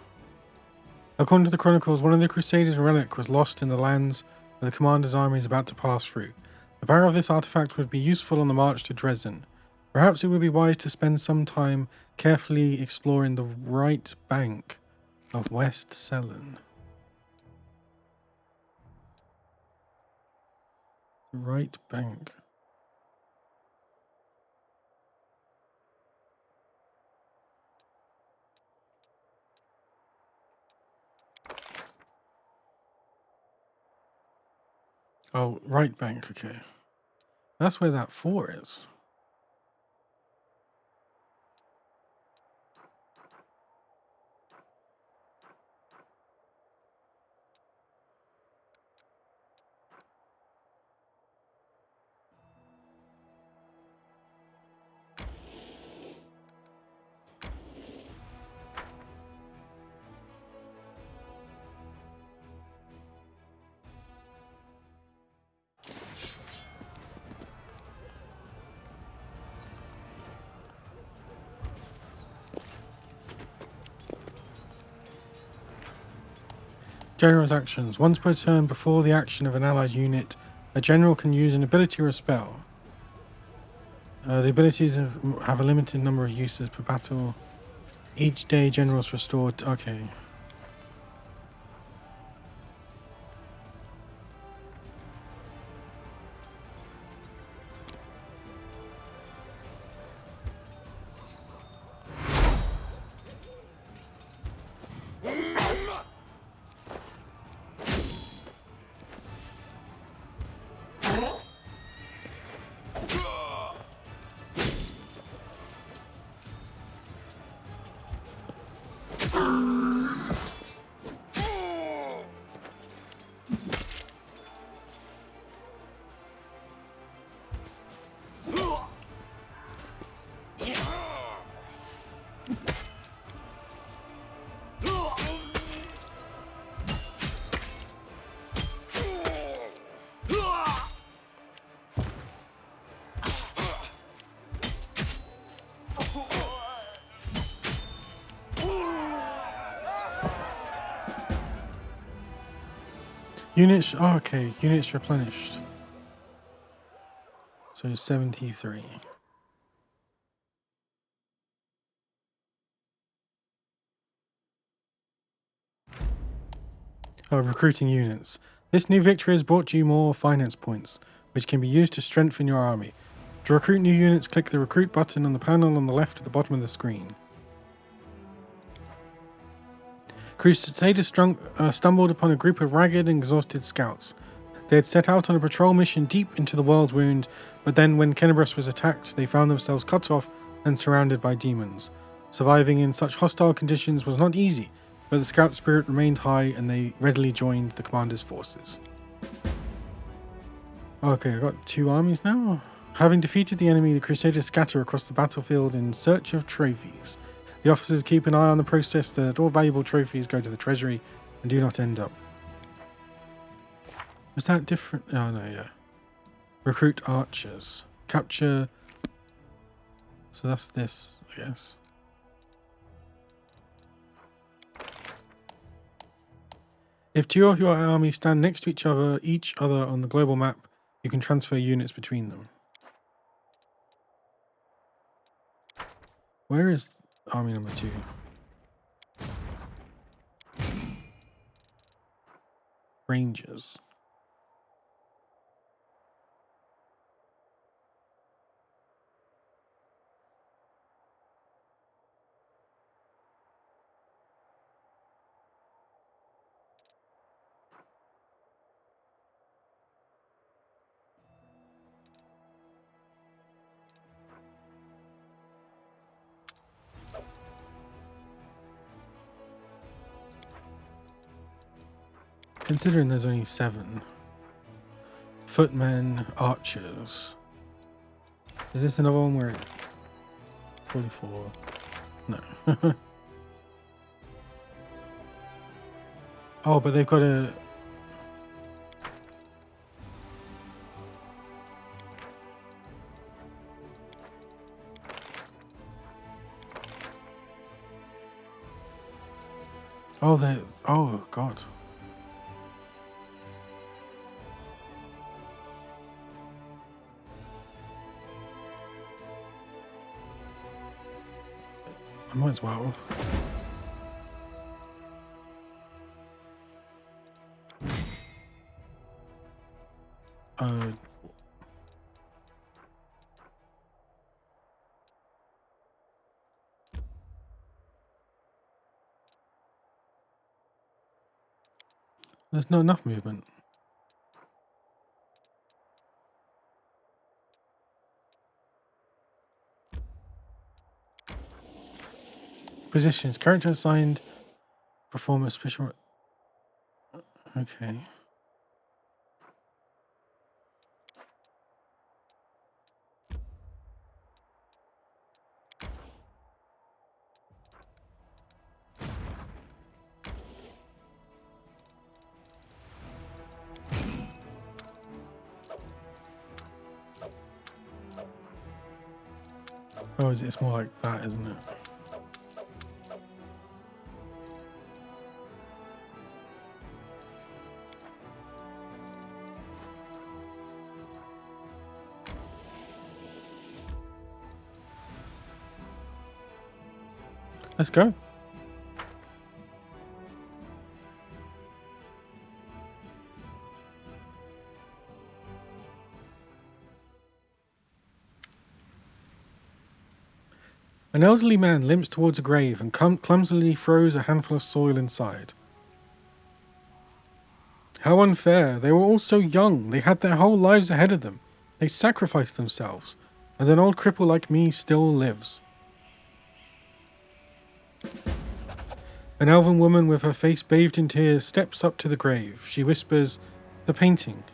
According to the chronicles, one of the Crusaders' relic was lost in the lands that the commander's army is about to pass through. The power of this artifact would be useful on the march to Dresden. Perhaps it would be wise to spend some time carefully exploring the right bank of West Selen. The right bank. Oh, right bank, okay. That's where that 4 is. General's actions. Once per turn before the action of an allied unit, a general can use an ability or a spell. The abilities have a limited number of uses per battle. Each day, generals restored. Okay. Units, oh, okay, units replenished. So 73. Oh, recruiting units. This new victory has brought you more finance points, which can be used to strengthen your army. To recruit new units, click the recruit button on the panel on the left at the bottom of the screen. Crusaders stumbled upon a group of ragged and exhausted scouts. They had set out on a patrol mission deep into the World Wound, but then when Kenabres was attacked, they found themselves cut off and surrounded by demons. Surviving in such hostile conditions was not easy, but the scout spirit remained high and they readily joined the commander's forces. Okay, I got 2 armies now. Having defeated the enemy, the Crusaders scatter across the battlefield in search of trophies. The officers keep an eye on the process so that all valuable trophies go to the treasury and do not end up. Was that different? Oh no, yeah. Recruit archers. Capture. So that's this, I guess. If 2 of your armies stand next to each other on the global map, you can transfer units between them. Where is army number 2? Rangers. Considering there's only 7. Footmen, archers. Is this another one where 44? No. Oh, but they've got a... Oh, there's... Oh, God. I might as well. There's not enough movement. Positions. Character assigned. Perform a special... Okay. Oh, it's more like that, isn't it? Let's go. An elderly man limps towards a grave and clumsily throws a handful of soil inside. How unfair. They were all so young. They had their whole lives ahead of them. They sacrificed themselves. And an old cripple like me still lives. An elven woman with her face bathed in tears steps up to the grave. She whispers, "The painting.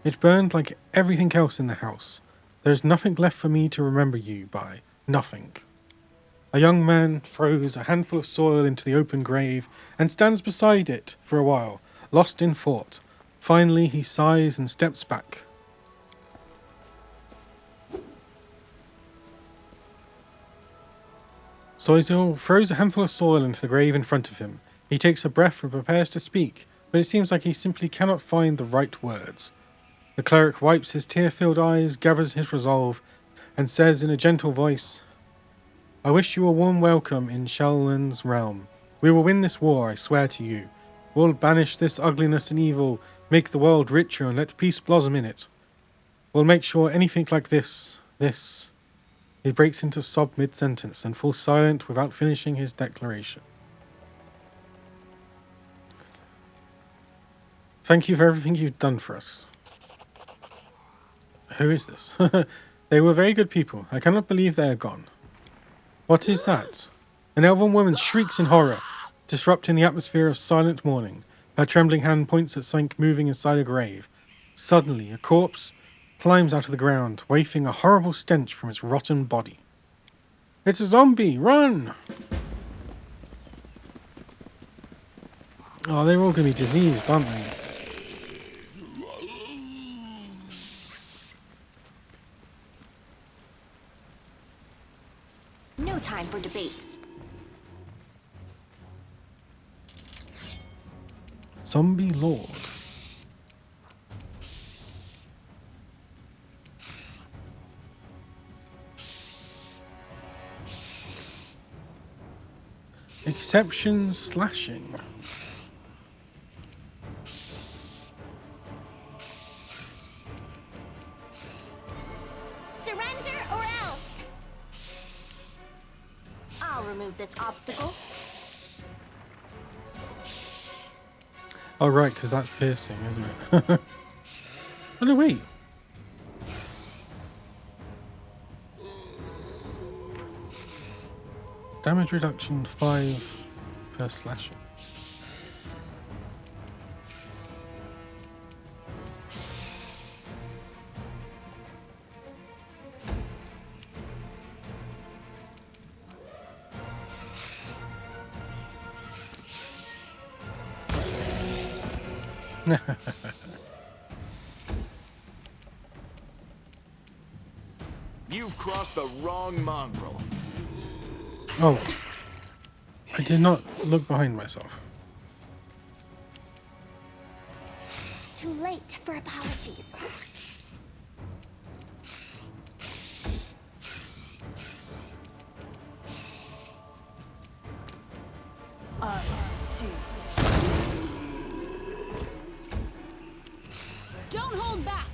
It burned like everything else in the house. There's nothing left for me to remember you by. Nothing." A young man throws a handful of soil into the open grave and stands beside it for a while, lost in thought. Finally, he sighs and steps back. Soizil throws a handful of soil into the grave in front of him. He takes a breath and prepares to speak, but it seems like he simply cannot find the right words. The cleric wipes his tear-filled eyes, gathers his resolve, and says in a gentle voice, "I wish you a warm welcome in Shelland's realm. We will win this war, I swear to you. We'll banish this ugliness and evil, make the world richer, and let peace blossom in it. We'll make sure anything like this... He breaks into sob mid-sentence and falls silent without finishing his declaration. Thank you for everything you've done for us. Who is this? They were very good people. I cannot believe they are gone. What is that? An elven woman shrieks in horror, disrupting the atmosphere of silent mourning. Her trembling hand points at something moving inside a grave. Suddenly, a corpse climbs out of the ground, wafting a horrible stench from its rotten body. It's a zombie! Run! Oh, they're all going to be diseased, aren't they? No time for debates. Zombie Lord. Exception slashing. Surrender or else! I'll remove this obstacle. Oh, right, because that's piercing, isn't it? Oh, no, wait. Damage reduction 5 per slashing. You've crossed the wrong mongrel. Oh, I did not look behind myself. Too late for apologies. Don't hold back!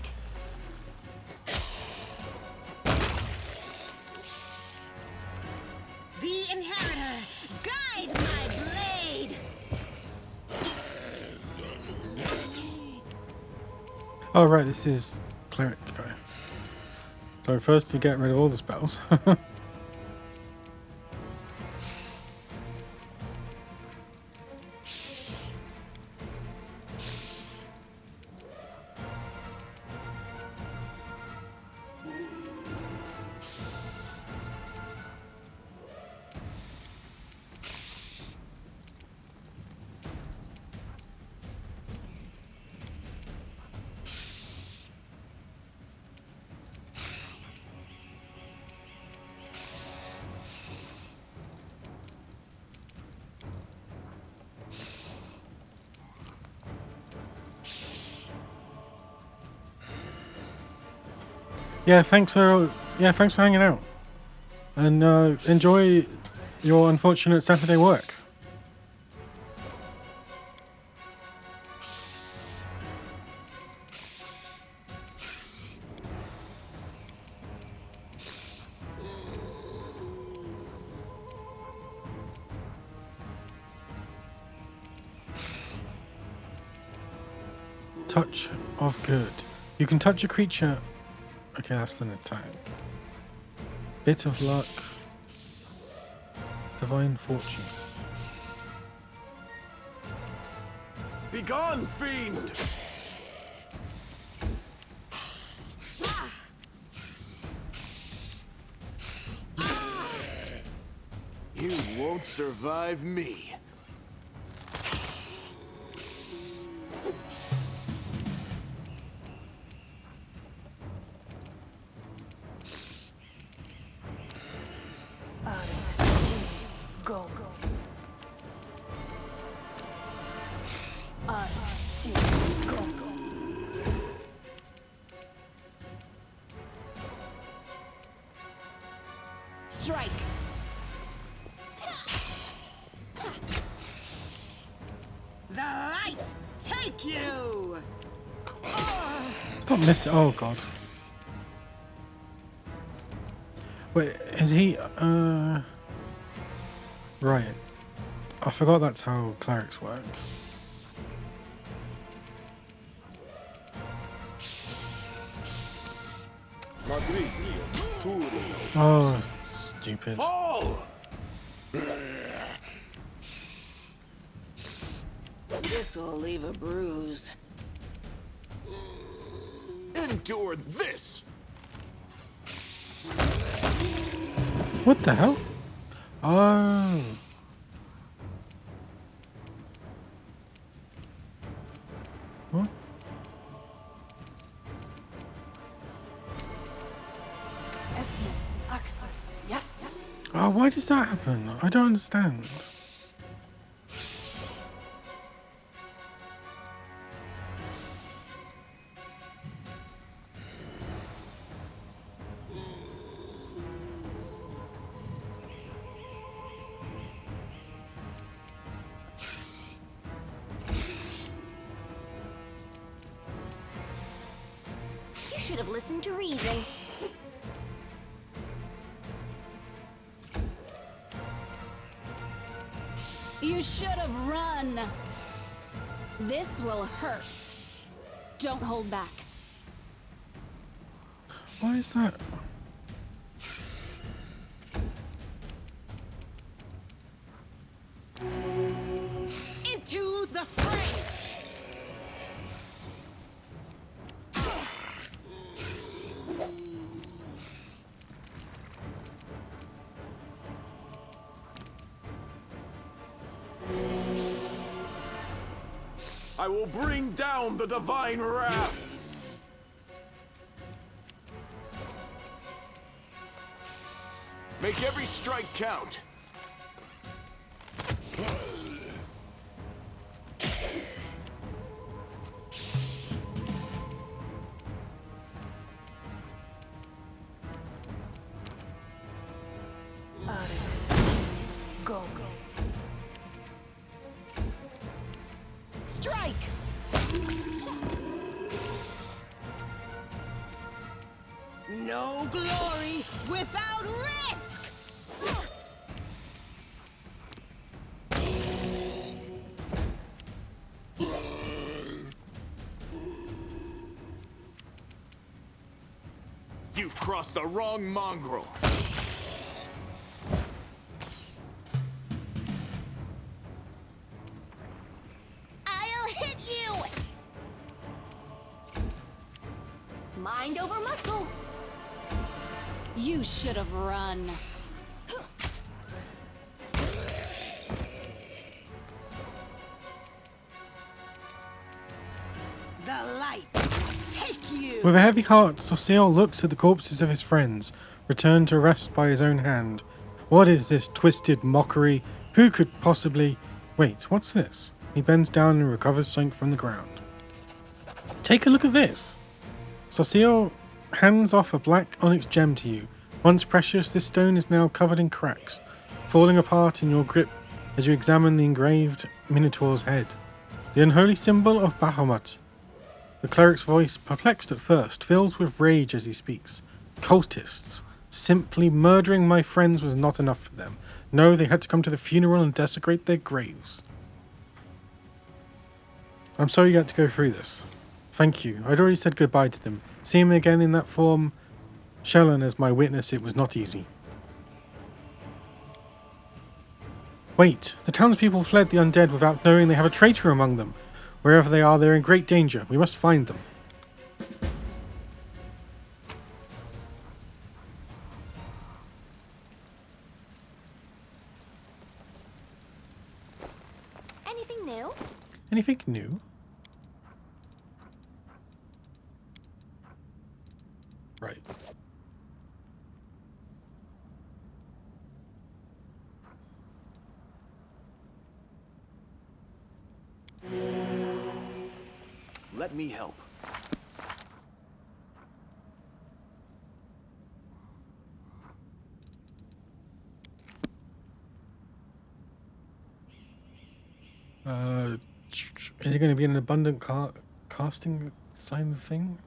The Inheritor, guide my blade! Oh, right, this is cleric guy. So first you get rid of all the spells. Thanks for hanging out, and enjoy your unfortunate Saturday work. Touch of good. You can touch a creature. Okay, that's an attack. Bit of luck. Divine fortune. Begone, fiend! You won't survive me. Go. Strike. The light take you. Stop missing. Oh god. Wait, is he? Right. I forgot that's how clerics work. Oh, stupid. Fall! This'll leave a bruise. Endure this! What the hell? Oh. What? Yes. Oh, why does that happen? I don't understand. You should have listened to reason. You should have run. This will hurt. Don't hold back. Why is that? Into the fray. I will bring down the divine wrath! Make every strike count! Go. Strike! No glory without risk! You've crossed the wrong mongrel! I'll hit you! Mind over muscle. You should have run. The light take you. With a heavy heart, Saucier looks at the corpses of his friends, returned to rest by his own hand. What is this twisted mockery? Who could possibly... Wait, what's this? He bends down and recovers something from the ground. Take a look at this! Saucier hands off a black onyx gem to you. Once precious, this stone is now covered in cracks, falling apart in your grip as you examine the engraved Minotaur's head. The unholy symbol of Bahamut. The cleric's voice, perplexed at first, fills with rage as he speaks. Cultists. Simply murdering my friends was not enough for them. No, they had to come to the funeral and desecrate their graves. I'm sorry you had to go through this. Thank you. I'd already said goodbye to them. Seeing them again in that form, Shellan as my witness, it was not easy. Wait, the townspeople fled the undead without knowing they have a traitor among them. Wherever they are, they're in great danger. We must find them. Anything new? Anything new? Right. Let me help. Is it going to be an abundant casting sign thing?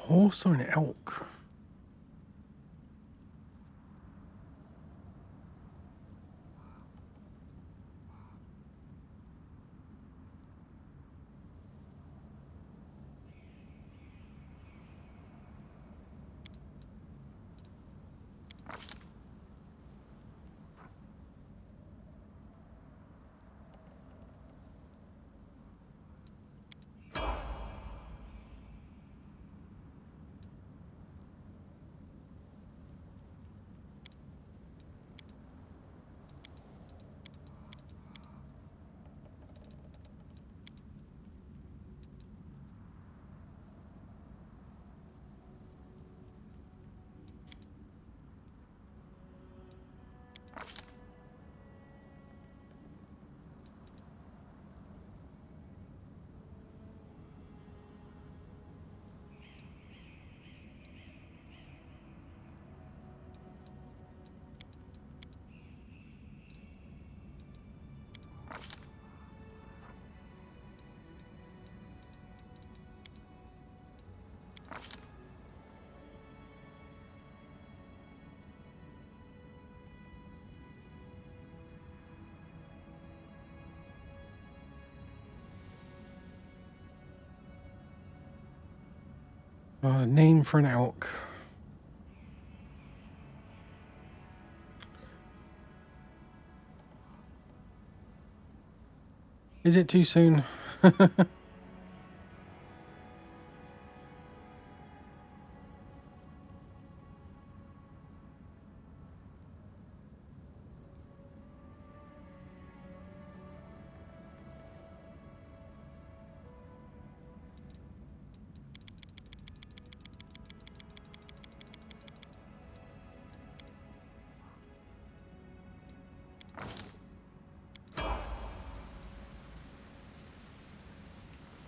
horse or an elk? Name for an elk. Is it too soon?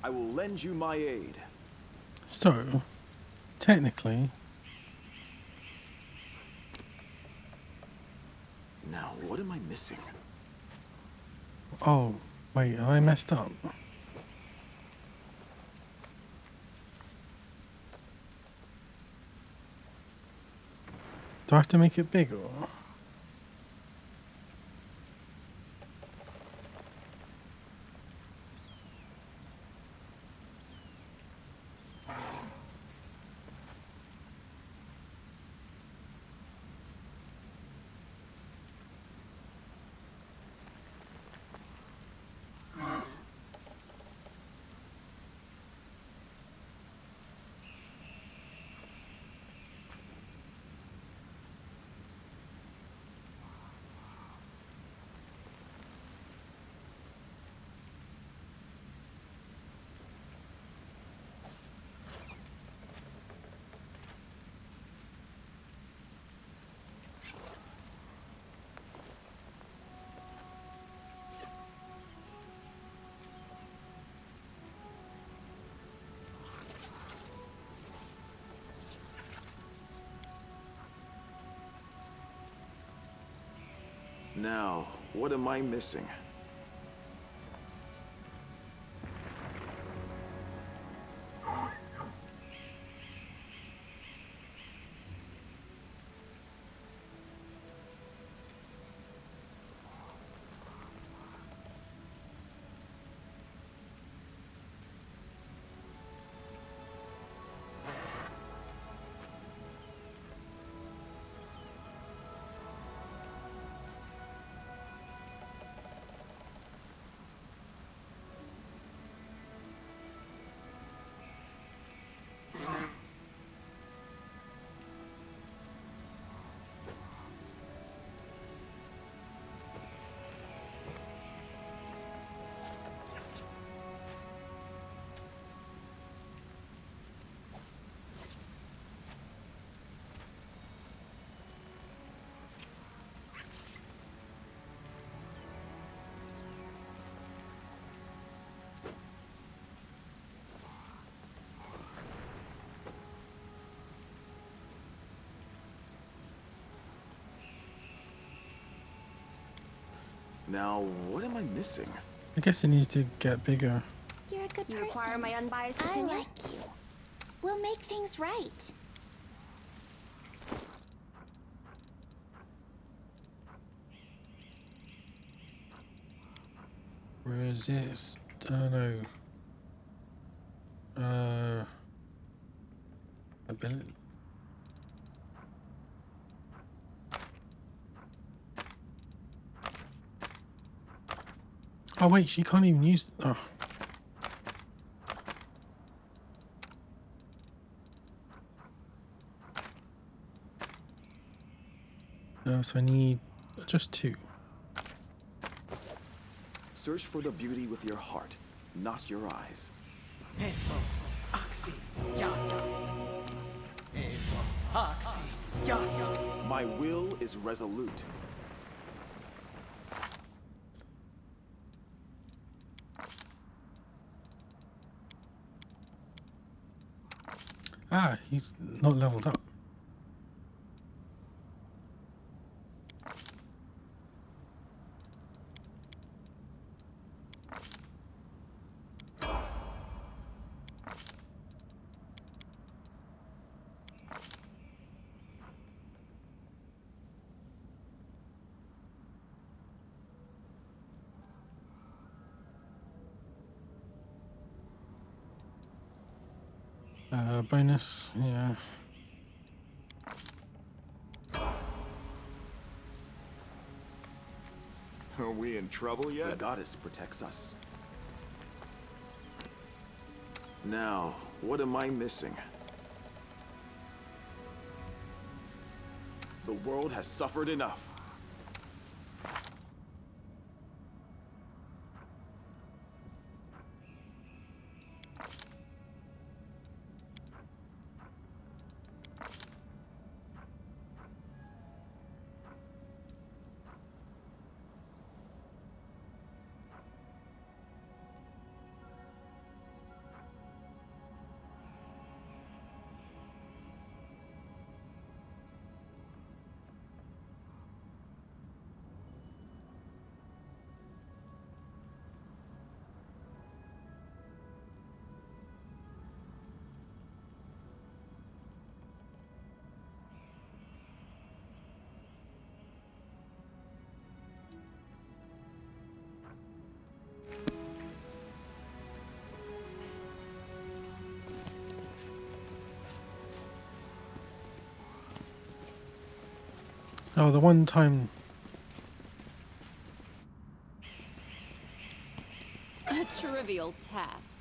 I will lend you my aid. So, technically... Now, what am I missing? Oh, wait, have I messed up? Do I have to make it bigger? Now, what am I missing? Now, what am I missing? I guess it needs to get bigger. You're a good person. You require my unbiased I opinion? like you. We'll make things right. Resist. No. Ability. Oh wait, she can't even use. Oh. So I need just 2. Search for the beauty with your heart, not your eyes. Esmo, Oxy, Yas. Esmo, Oxy, Yas. My will is resolute. Ah, he's not leveled up. Bonus, yeah. Are we in trouble The yet? goddess protects us. Now, what am I missing? The world has suffered enough. Oh, the one time. A trivial task.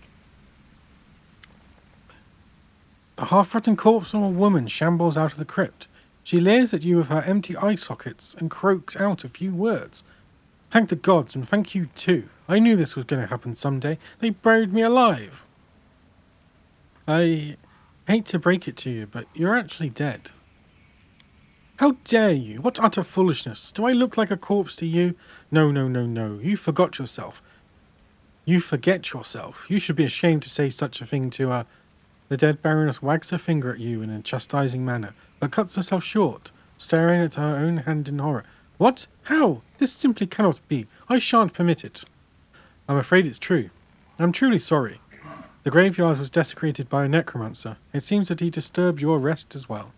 The half-rotten corpse of a woman shambles out of the crypt. She leers at you with her empty eye sockets and croaks out a few words. Thank the gods, and thank you too. I knew this was going to happen someday. They buried me alive. I hate to break it to you, but you're actually dead. How dare you? What utter foolishness. Do I look like a corpse to you? No, no, no, no. You forgot yourself. You forget yourself. You should be ashamed to say such a thing to her. The dead Baroness wags her finger at you in a chastising manner, but cuts herself short, staring at her own hand in horror. What? How? This simply cannot be. I shan't permit it. I'm afraid it's true. I'm truly sorry. The graveyard was desecrated by a necromancer. It seems that he disturbed your rest as well.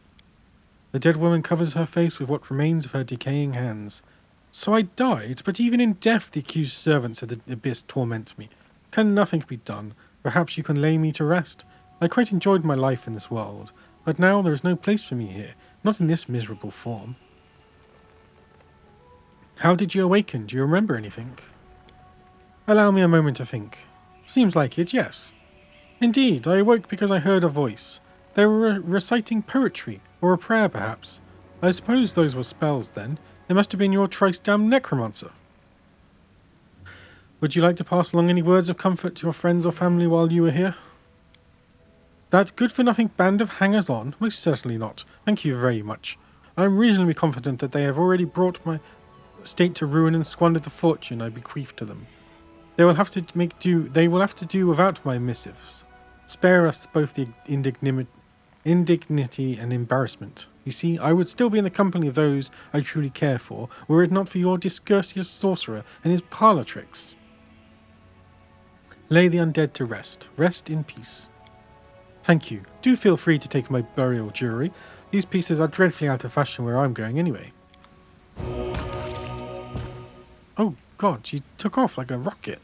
The dead woman covers her face with what remains of her decaying hands. So I died, but even in death the accused servants of the abyss torment me. Can nothing be done? Perhaps you can lay me to rest? I quite enjoyed my life in this world, but now there is no place for me here, not in this miserable form. How did you awaken? Do you remember anything? Allow me a moment to think. Seems like it, yes. Indeed, I awoke because I heard a voice. They were reciting poetry, or a prayer perhaps. I suppose those were spells then. It must have been your thrice-damned necromancer. Would you like to pass along any words of comfort to your friends or family while you were here? That good-for-nothing band of hangers-on? Most certainly not. Thank you very much. I am reasonably confident that they have already brought my state to ruin and squandered the fortune I bequeathed to them. They will have to do without my missives. Spare us both the indignity and embarrassment. You see, I would still be in the company of those I truly care for, were it not for your discourteous sorcerer and his parlour tricks. Lay the undead to rest. Rest in peace. Thank you. Do feel free to take my burial jewellery. These pieces are dreadfully out of fashion where I'm going anyway. Oh god, she took off like a rocket.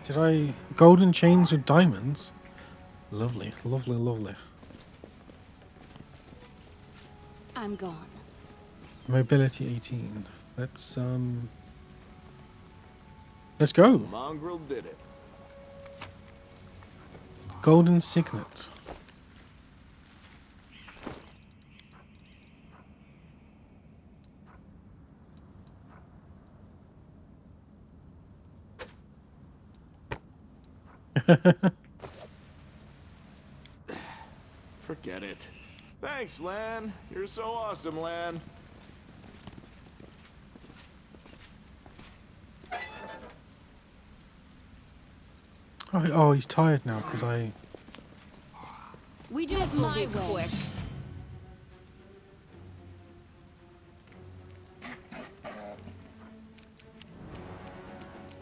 Did I... golden chains with diamonds? Lovely, lovely, lovely. I'm gone. Mobility 18. Let's go. Mongrel did it. Golden signet. Forget it. Thanks, Lan. You're so awesome, Lan. Oh, he's tired now because I... We do this will be quick.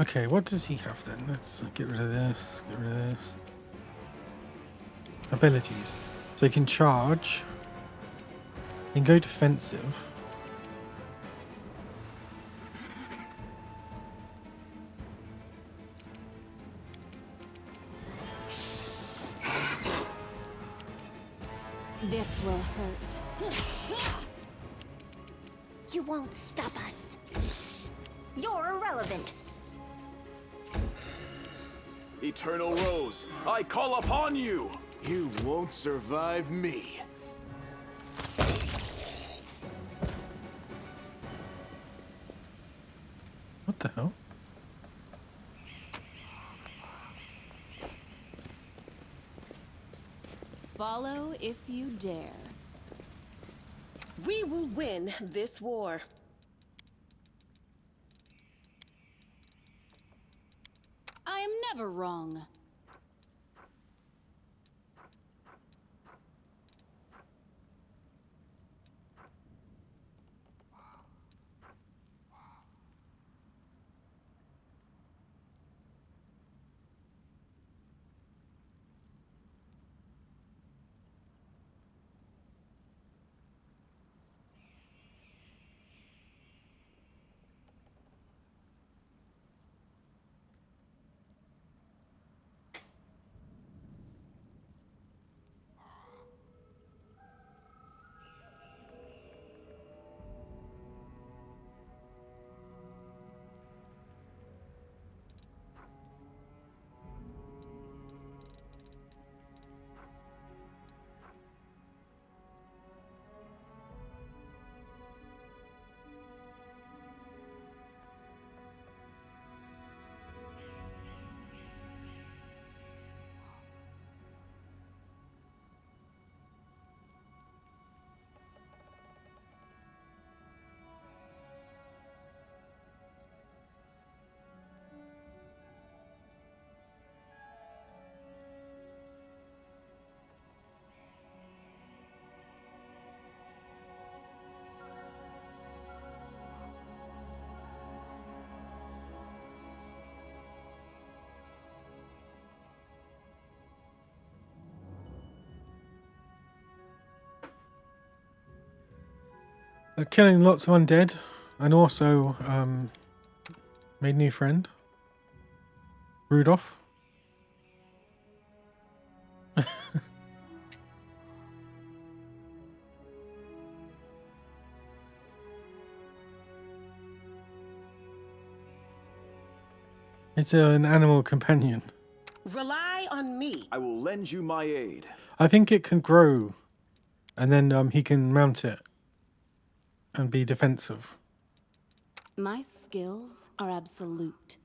Okay, what does he have then? Let's get rid of this, get rid of this. Abilities. So he can charge. He can go defensive. This will hurt. You won't stop us. You're irrelevant. Eternal Rose, I call upon you! You won't survive me. What the hell? Follow if you dare. We will win this war. I am never wrong. Killing lots of undead, and also made a new friend, Rudolph. It's an animal companion. Rely on me. I will lend you my aid. I think it can grow, and then he can mount it and be defensive. My skills are absolute.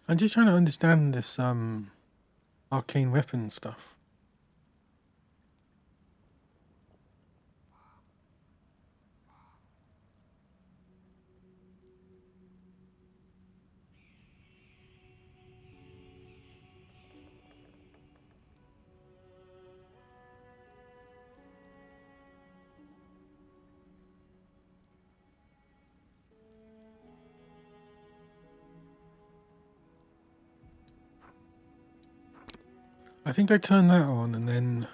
I'm just trying to understand this arcane weapon stuff. I think I turned that on and then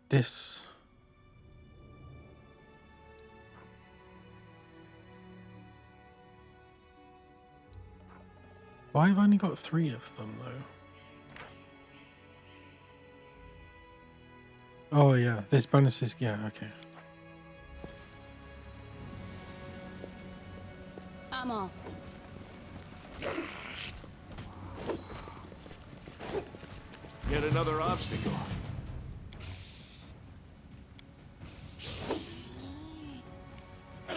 this. Why have I only got 3 of them though? Oh yeah, this bonus is, yeah, okay. I'm off. Yet another obstacle. I'm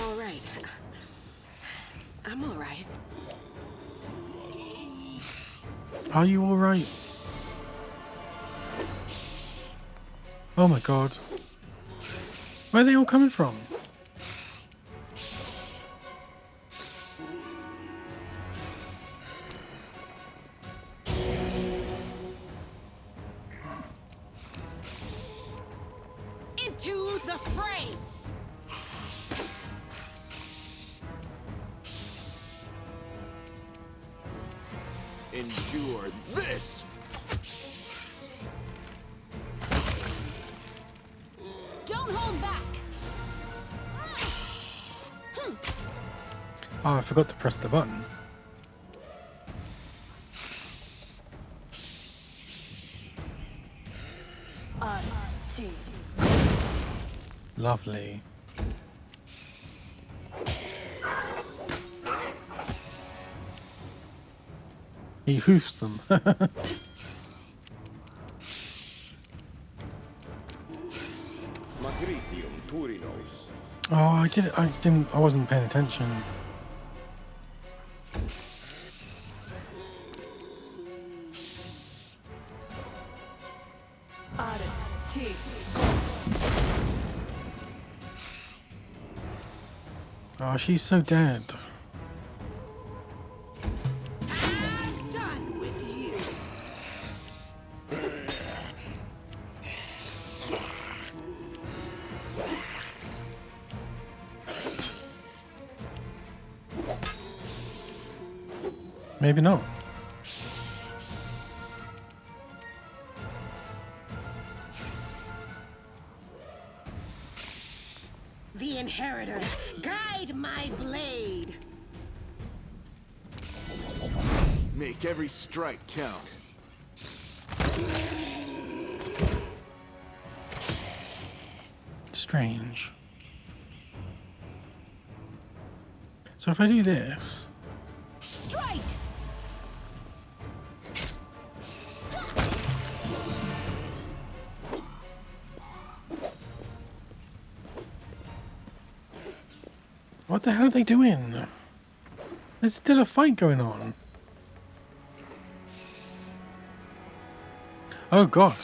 all right. I'm all right. Are you alright? Oh my god. Where are they all coming from? Into the fray! Endure this! Don't hold back. Oh, I forgot to press the button. Lovely. He hoofs them. Oh, I wasn't paying attention. Oh, she's so dead. Done with you. Maybe not. The Inheritor, guide my blade. Make every strike count. Strange. So if I do this... Strike! What the hell are they doing? There's still a fight going on. Oh god.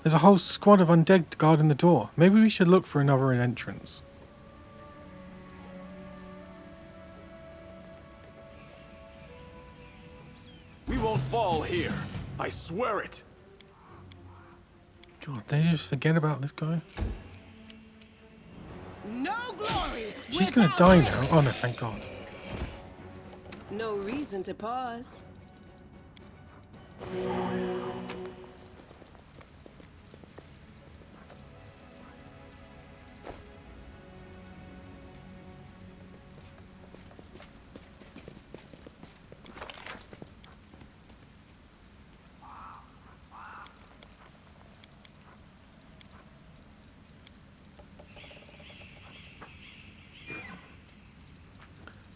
There's a whole squad of undead guarding the door. Maybe we should look for another entrance. We won't fall here. I swear it. God, they just forget about this guy. No glory. She's gonna die now. Oh no, thank god. No reason to pause.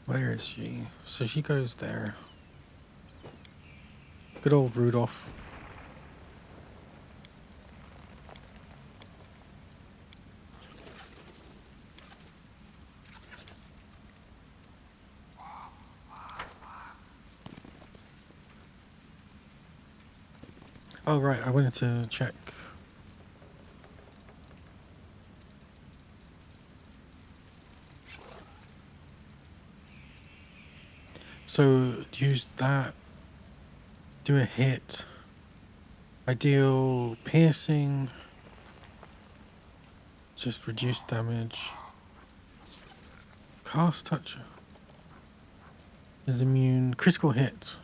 Where is she? So she goes there. Good old Rudolph. Oh right, I wanted to check. So use that. Do a hit. Ideal piercing. Just reduce damage. Cast touch. Is immune. Critical hit.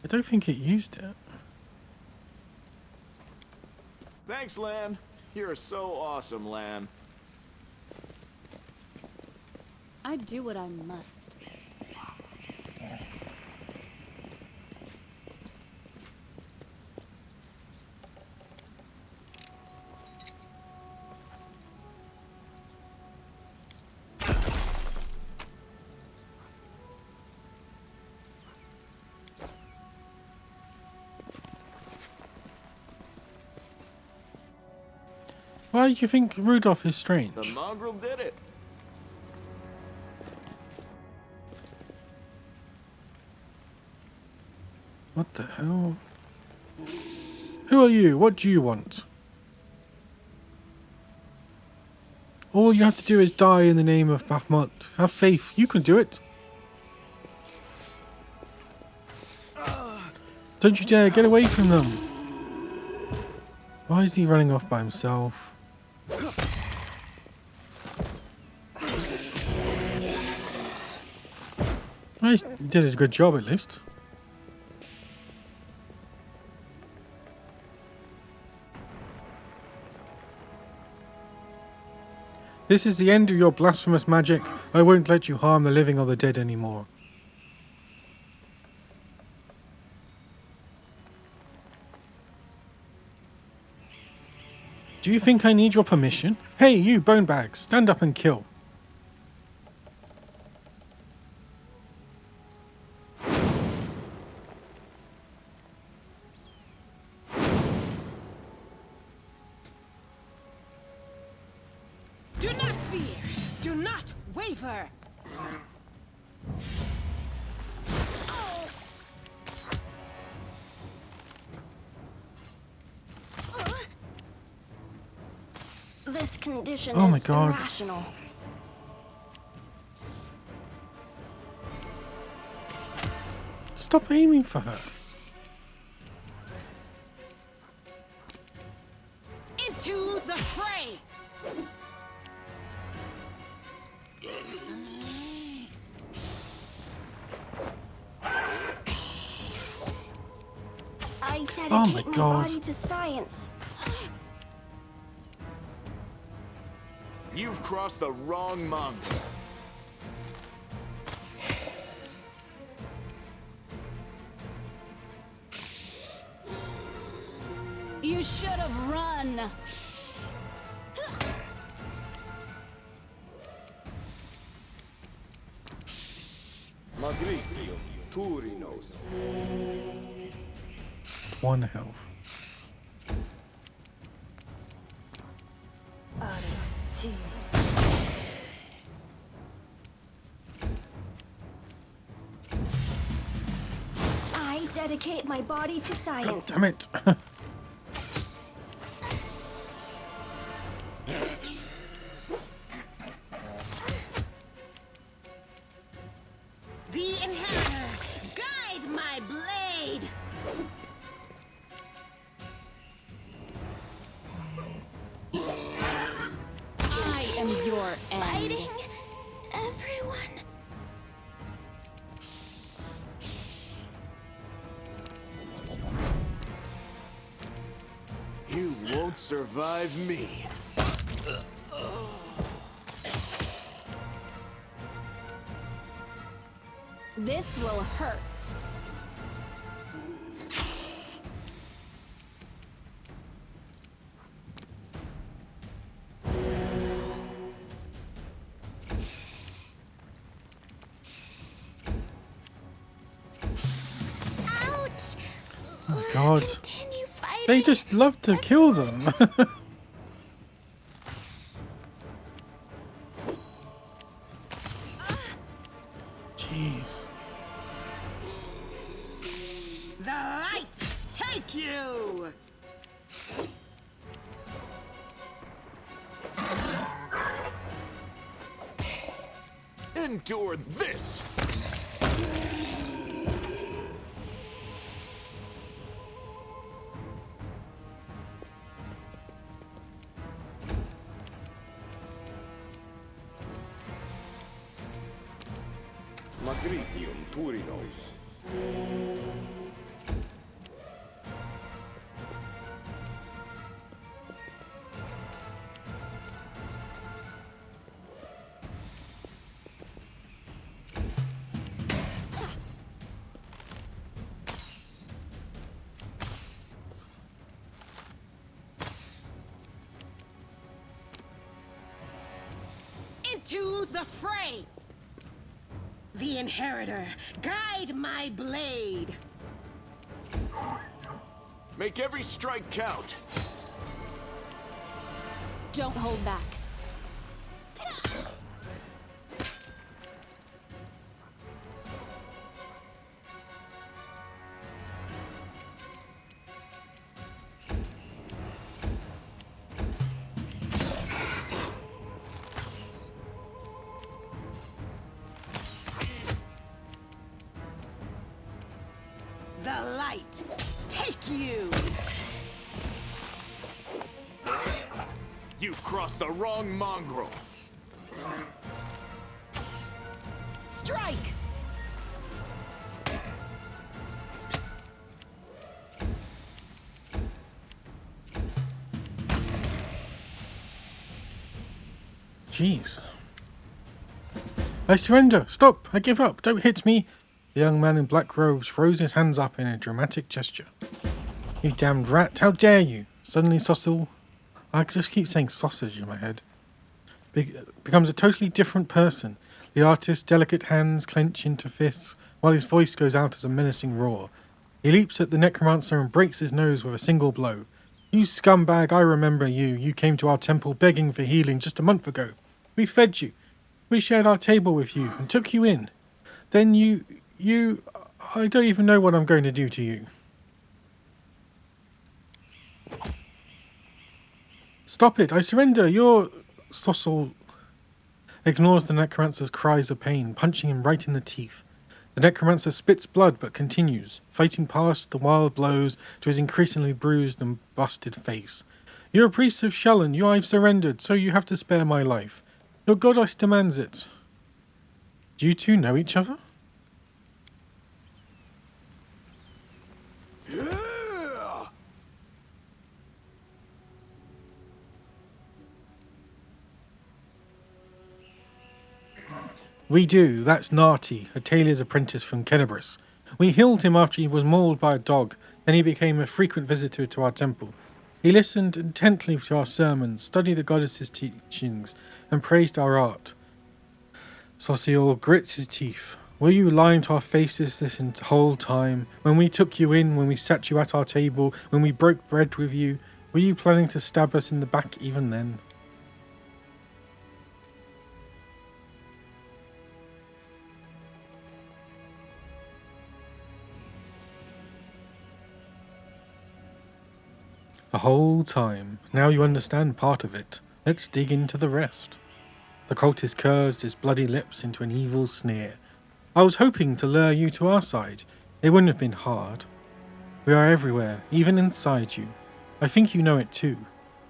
I don't think it used it. Thanks, Lan. You're so awesome, Lan. I do what I must. Why do you think Rudolph is strange? The mongrel did it. What the hell? Who are you? What do you want? All you have to do is die in the name of Bahamut. Have faith. You can do it. Don't you dare get away from them. Why is he running off by himself? Well, he did a good job at least. This is the end of your blasphemous magic. I won't let you harm the living or the dead anymore. Do you think I need your permission? Hey, you bonebags, stand up and kill. Do not fear. Do not waver. This condition Oh my is God. irrational. Stop aiming for her. Into the fray. I dedicate Oh my my God. body to science. You've crossed the wrong mongrel. You should have run. Magricio, Turinos. 1 health. I dedicate my body to God science. damn it. The inheritor, guide my blade. I am your end. Fighting everyone. You won't survive me. This will hurt. Ouch! Oh my God. Continue fighting. They just love to kill them. The light take you! Endure this! Magritium Turinos. Into the fray! The Inheritor, guide my blade! Make every strike count! Don't hold back. The light take you! You've crossed the wrong mongrel! Strike! Jeez. I surrender! Stop! I give up! Don't hit me! The young man in black robes froze his hands up in a dramatic gesture. You damned rat! How dare you! Suddenly Sossel, I just keep saying sausage in my head, becomes a totally different person. The artist's delicate hands clench into fists, while his voice goes out as a menacing roar. He leaps at the necromancer and breaks his nose with a single blow. You scumbag, I remember you. You came to our temple begging for healing just a month ago. We fed you. We shared our table with you and took you in. Then I don't even know what I'm going to do to you. Stop it, I surrender, you're... Sossel ignores the necromancer's cries of pain, punching him right in the teeth. The necromancer spits blood but continues, fighting past the wild blows to his increasingly bruised and busted face. You're a priest of Shellan, I've surrendered, so you have to spare my life. Your goddess demands it. Do you two know each other? We do. That's Narti, a tailor's apprentice from Kenabris. We healed him after he was mauled by a dog, then he became a frequent visitor to our temple. He listened intently to our sermons, studied the goddess's teachings, and praised our art. Sossiel grits his teeth. Were you lying to our faces this whole time? When we took you in, when we sat you at our table, when we broke bread with you, were you planning to stab us in the back even then? The whole time. Now you understand part of it. Let's dig into the rest. The cultist curves his bloody lips into an evil sneer. I was hoping to lure you to our side. It wouldn't have been hard. We are everywhere, even inside you. I think you know it too.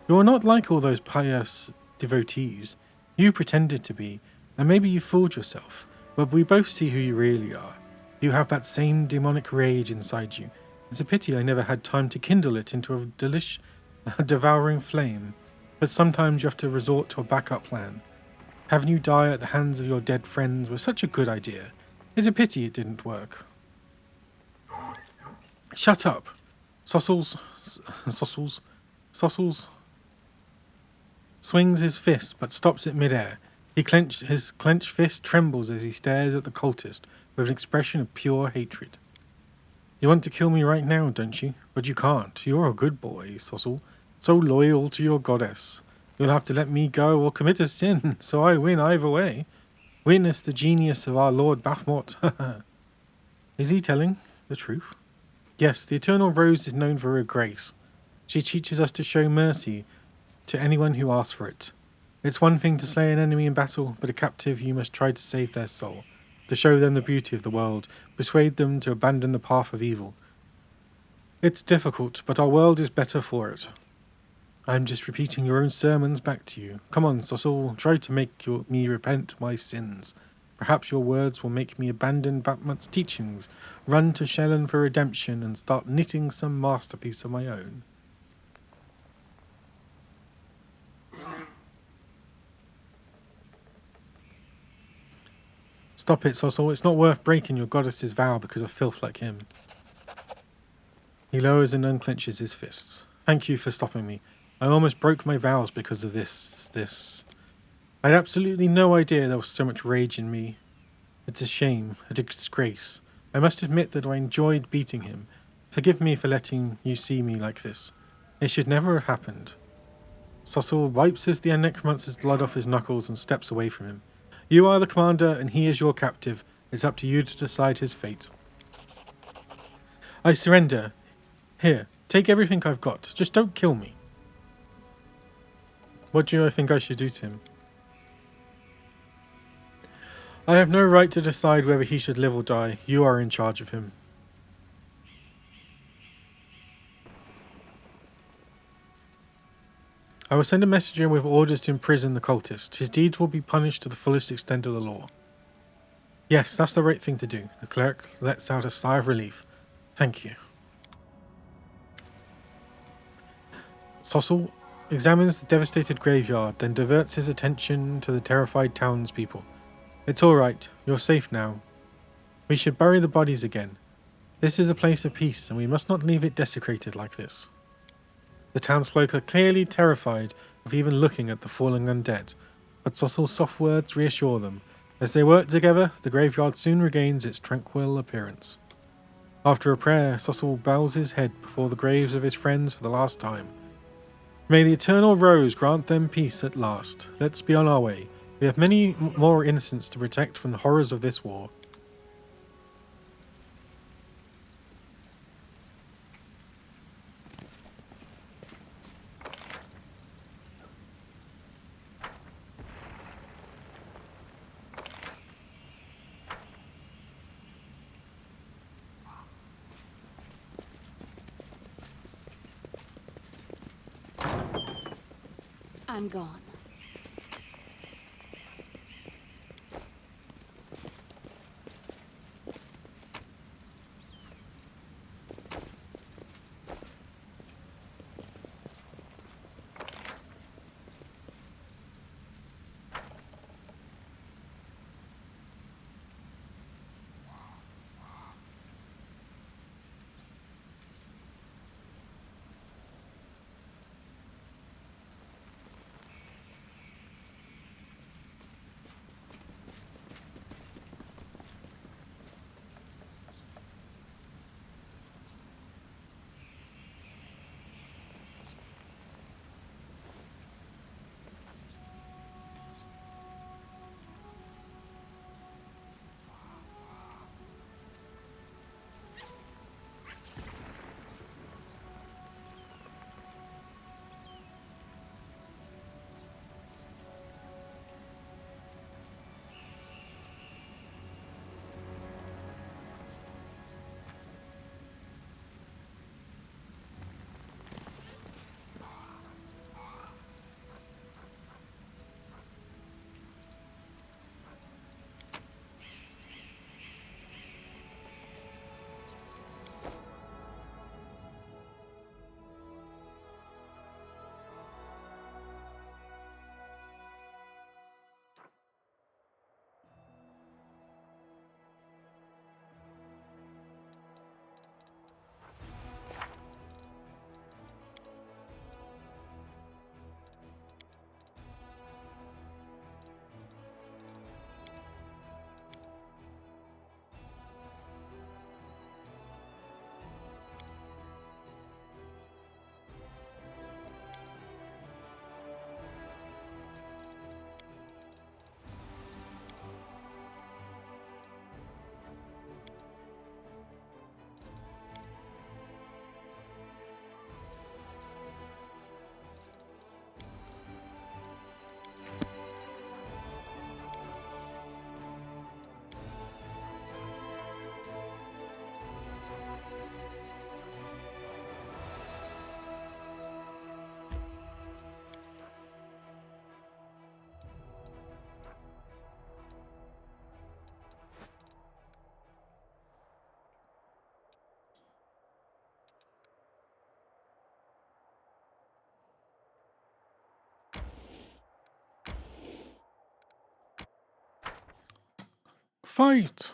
You are not like all those pious devotees. You pretended to be, and maybe you fooled yourself, but we both see who you really are. You have that same demonic rage inside you. It's a pity I never had time to kindle it into a devouring flame, but sometimes you have to resort to a backup plan. Having you die at the hands of your dead friends was such a good idea. It's a pity it didn't work. Shut up. Sossels swings his fist but stops it mid-air. His clenched fist trembles as he stares at the cultist with an expression of pure hatred. You want to kill me right now, don't you? But you can't. You're a good boy, Sossel. So loyal to your goddess. You'll have to let me go or commit a sin, so I win either way. Witness the genius of our Lord Baphmot. Is he telling the truth? Yes, the Eternal Rose is known for her grace. She teaches us to show mercy to anyone who asks for it. It's one thing to slay an enemy in battle, but a captive you must try to save their soul, to show them the beauty of the world, persuade them to abandon the path of evil. It's difficult, but our world is better for it. I'm just repeating your own sermons back to you. Come on, Sossel, try to make me repent my sins. Perhaps your words will make me abandon Batmut's teachings, run to Shelyn for redemption, and start knitting some masterpiece of my own. Stop it, Sossel. It's not worth breaking your goddess's vow because of filth like him. He lowers and unclenches his fists. Thank you for stopping me. I almost broke my vows because of this. I had absolutely no idea there was so much rage in me. It's a shame, a disgrace. I must admit that I enjoyed beating him. Forgive me for letting you see me like this. It should never have happened. Sossel wipes the necromancer's blood off his knuckles and steps away from him. You are the commander and he is your captive. It's up to you to decide his fate. I surrender. Here, take everything I've got. Just don't kill me. What do you think I should do to him? I have no right to decide whether he should live or die. You are in charge of him. I will send a messenger with orders to imprison the cultist. His deeds will be punished to the fullest extent of the law. Yes, that's the right thing to do. The cleric lets out a sigh of relief. Thank you. Sossel examines the devastated graveyard, then diverts his attention to the terrified townspeople. It's all right. You're safe now. We should bury the bodies again. This is a place of peace, and we must not leave it desecrated like this. The townsfolk are clearly terrified of even looking at the fallen undead, but Sossel's soft words reassure them. As they work together, the graveyard soon regains its tranquil appearance. After a prayer, Sossel bows his head before the graves of his friends for the last time. May the Eternal Rose grant them peace at last. Let's be on our way. We have many more innocents to protect from the horrors of this war. I'm gone. Fight!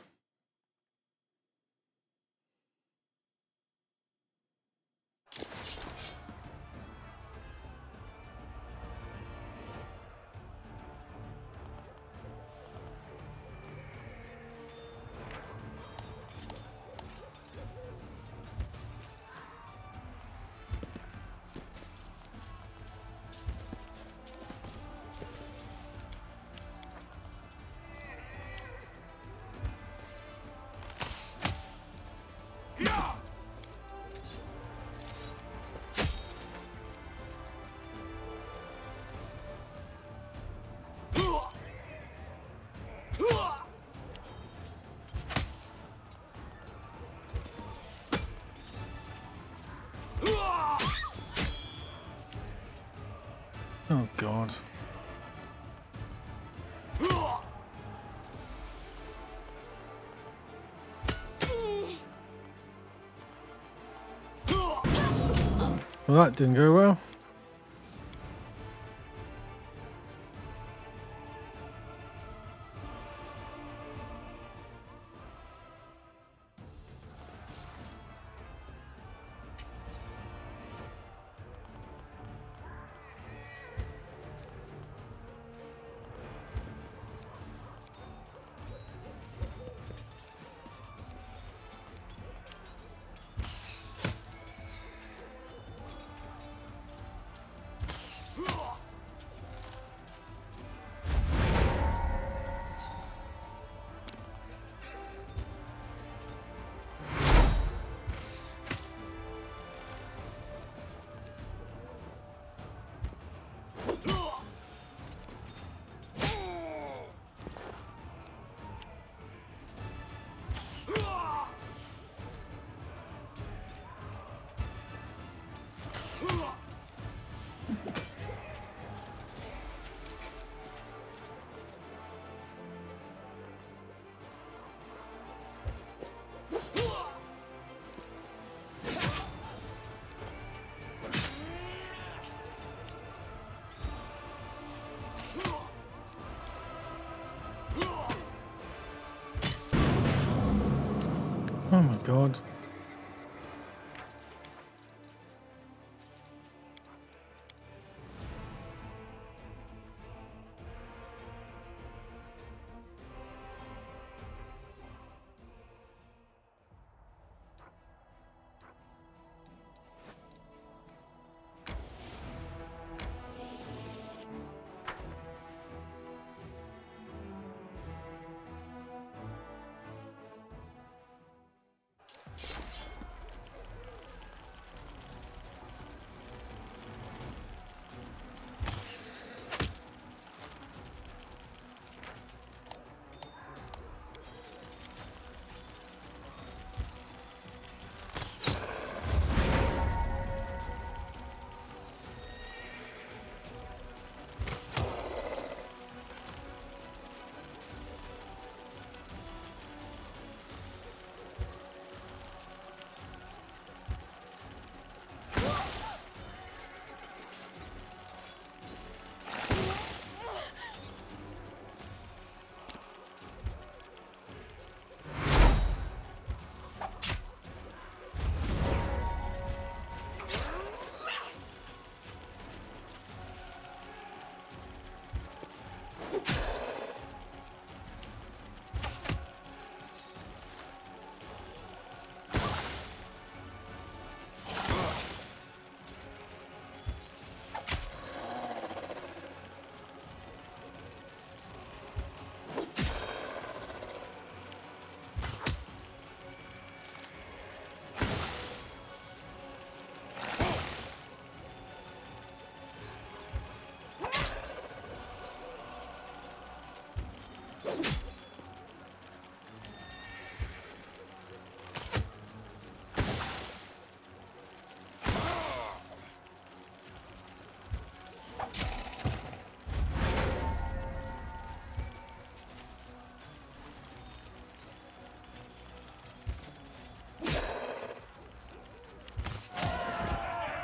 Oh God. Well, that didn't go well. Oh my God.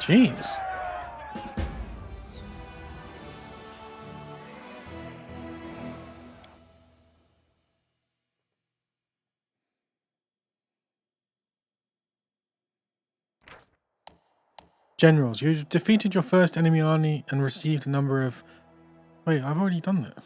Jeez. Generals, you defeated your first enemy army and received a number of... Wait, I've already done that.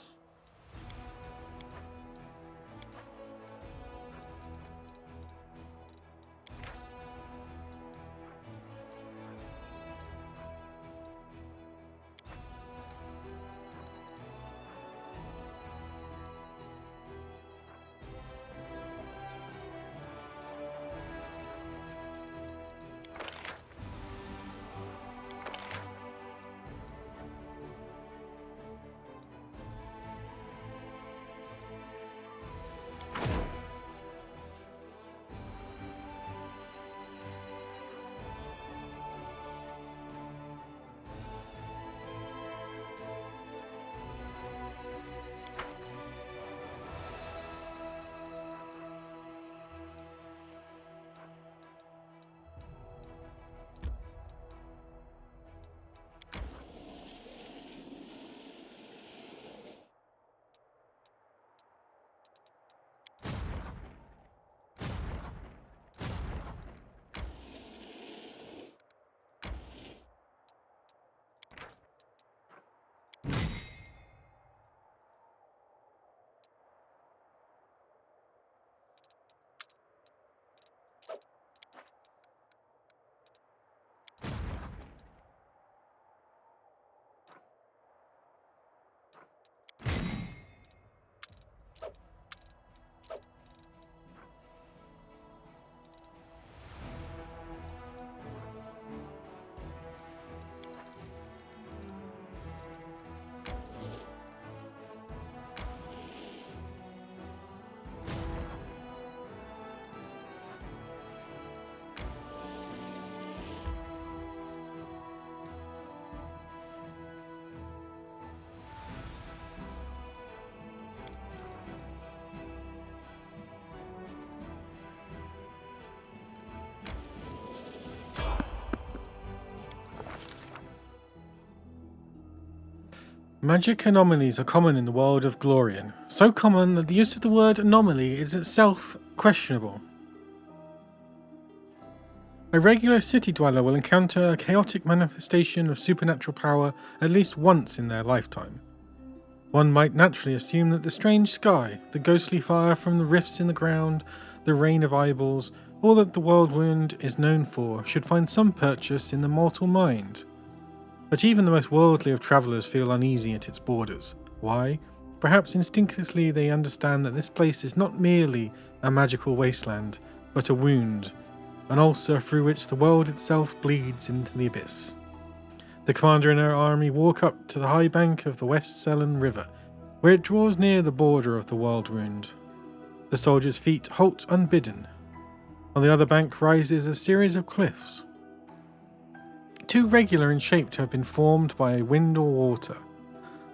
Magic anomalies are common in the world of Glorian, so common that the use of the word anomaly is itself questionable. A regular city dweller will encounter a chaotic manifestation of supernatural power at least once in their lifetime. One might naturally assume that the strange sky, the ghostly fire from the rifts in the ground, the rain of eyeballs, all that the world wound is known for should find some purchase in the mortal mind. But even the most worldly of travellers feel uneasy at its borders. Why? Perhaps instinctively they understand that this place is not merely a magical wasteland, but a wound, an ulcer through which the world itself bleeds into the abyss. The commander and her army walk up to the high bank of the West Selen River, where it draws near the border of the world wound. The soldiers' feet halt unbidden. On the other bank rises a series of cliffs, too regular in shape to have been formed by wind or water.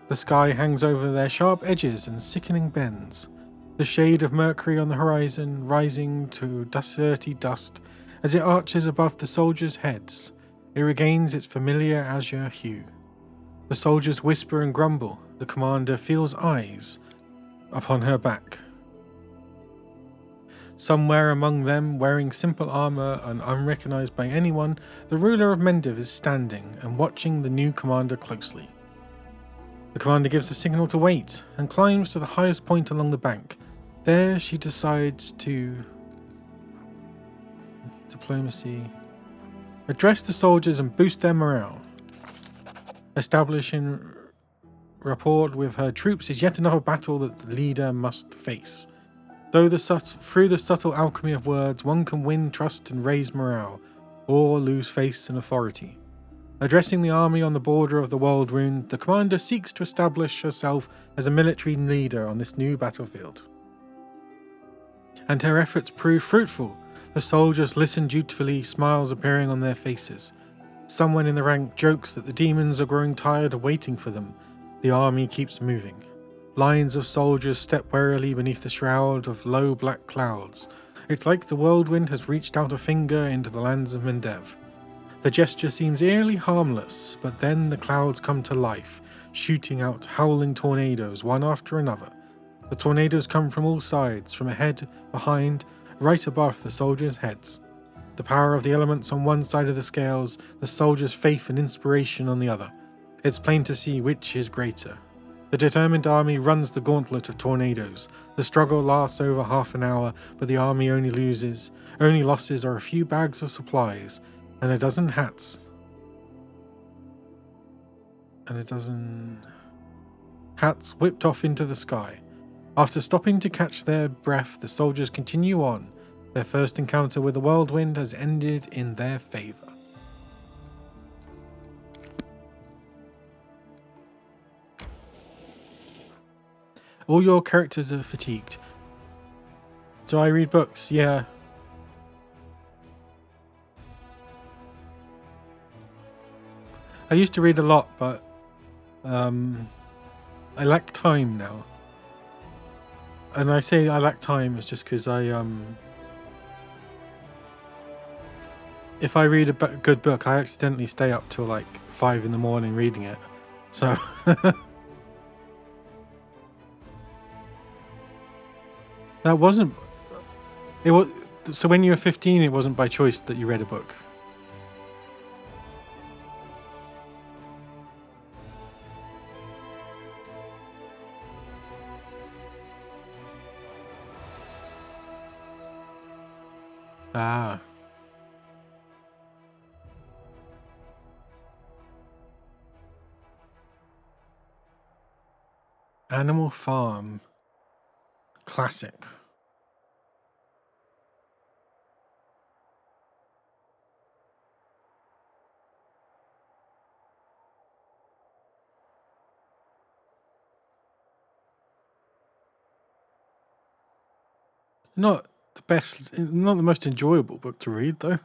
The sky hangs over their sharp edges and sickening bends, the shade of Mercury on the horizon rising to dirty dust as it arches above the soldiers' heads. It regains its familiar azure hue. The soldiers whisper and grumble. The commander feels eyes upon her back. Somewhere among them, wearing simple armour and unrecognised by anyone, the ruler of Mendiv is standing and watching the new commander closely. The commander gives a signal to wait and climbs to the highest point along the bank. There she decides to... diplomacy... address the soldiers and boost their morale. Establishing rapport with her troops is yet another battle that the leader must face. Through the subtle alchemy of words, one can win trust and raise morale, or lose face and authority. Addressing the army on the border of the world wound, the commander seeks to establish herself as a military leader on this new battlefield. And her efforts prove fruitful. The soldiers listen dutifully, smiles appearing on their faces. Someone in the rank jokes that the demons are growing tired of waiting for them. The army keeps moving. Lines of soldiers step warily beneath the shroud of low black clouds. It's like the whirlwind has reached out a finger into the lands of Mendev. The gesture seems eerily harmless, but then the clouds come to life, shooting out howling tornadoes one after another. The tornadoes come from all sides, from ahead, behind, right above the soldiers' heads. The power of the elements on one side of the scales, the soldiers' faith and inspiration on the other. It's plain to see which is greater. The determined army runs the gauntlet of tornadoes. The struggle lasts over half an hour, but the army only losses are a few bags of supplies, and a dozen hats. And a dozen hats whipped off into the sky. After stopping to catch their breath, the soldiers continue on. Their first encounter with the whirlwind has ended in their favor. All your characters are fatigued. Do I read books? Yeah. I used to read a lot, but I lack time now. And I say I lack time, it's just because if I read a good book, I accidentally stay up till like 5 in the morning reading it. So that wasn't. It was so when you were 15, it wasn't by choice that you read a book. Ah. Animal Farm. Classic. Not the best, not the most enjoyable book to read, though.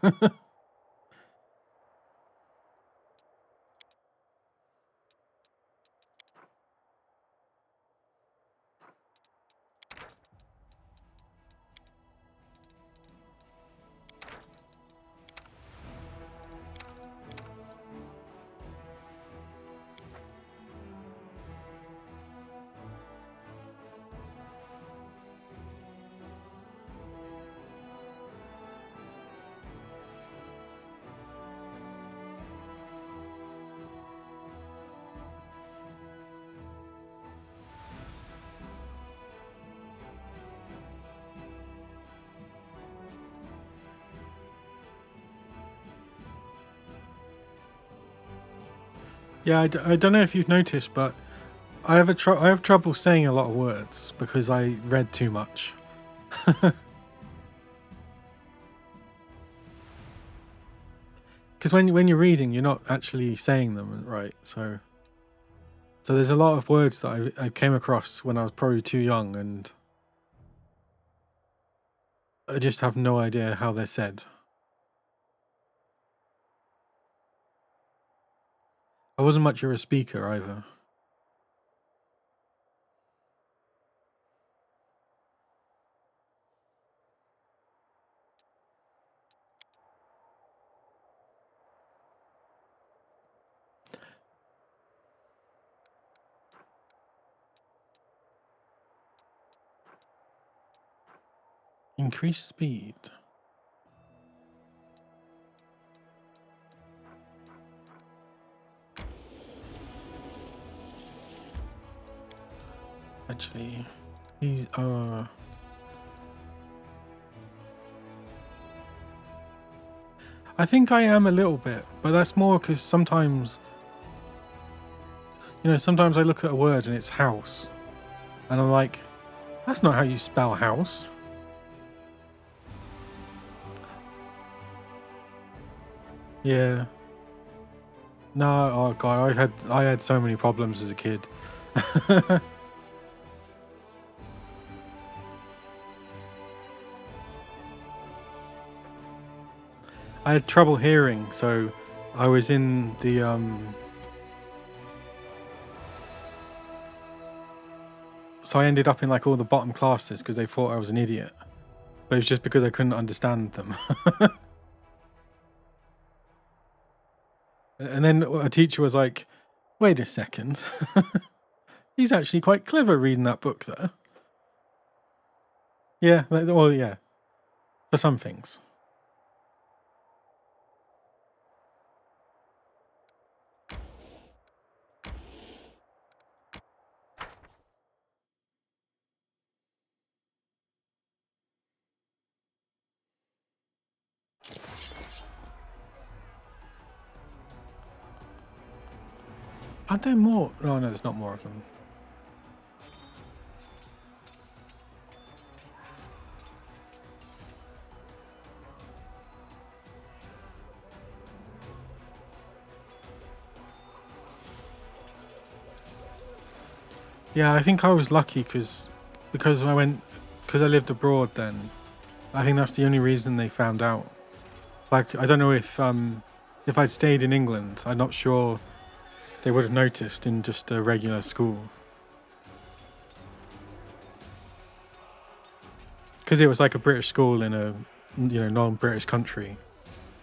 Yeah, I don't know if you've noticed, but I have trouble saying a lot of words because I read too much. Because when you're reading, you're not actually saying them right. So there's a lot of words that I came across when I was probably too young, and I just have no idea how they're said. I wasn't much of a speaker either. Increase speed. Actually, these are. I think I am a little bit, but that's more because sometimes, sometimes I look at a word and it's house, and I'm like, that's not how you spell house. Yeah. No, oh god, I had so many problems as a kid. I had trouble hearing, so I was in the so I ended up in like all the bottom classes because they thought I was an idiot. But it was just because I couldn't understand them. And then a teacher was like, wait a second. He's actually quite clever reading that book there. Yeah, well, yeah. For some things. Are there more? Oh no, there's not more of them. Yeah, I think I was lucky because I lived abroad then. I think that's the only reason they found out. Like, I don't know if I'd stayed in England, I'm not sure they would have noticed in just a regular school. Because it was like a British school in a, you know, non-British country.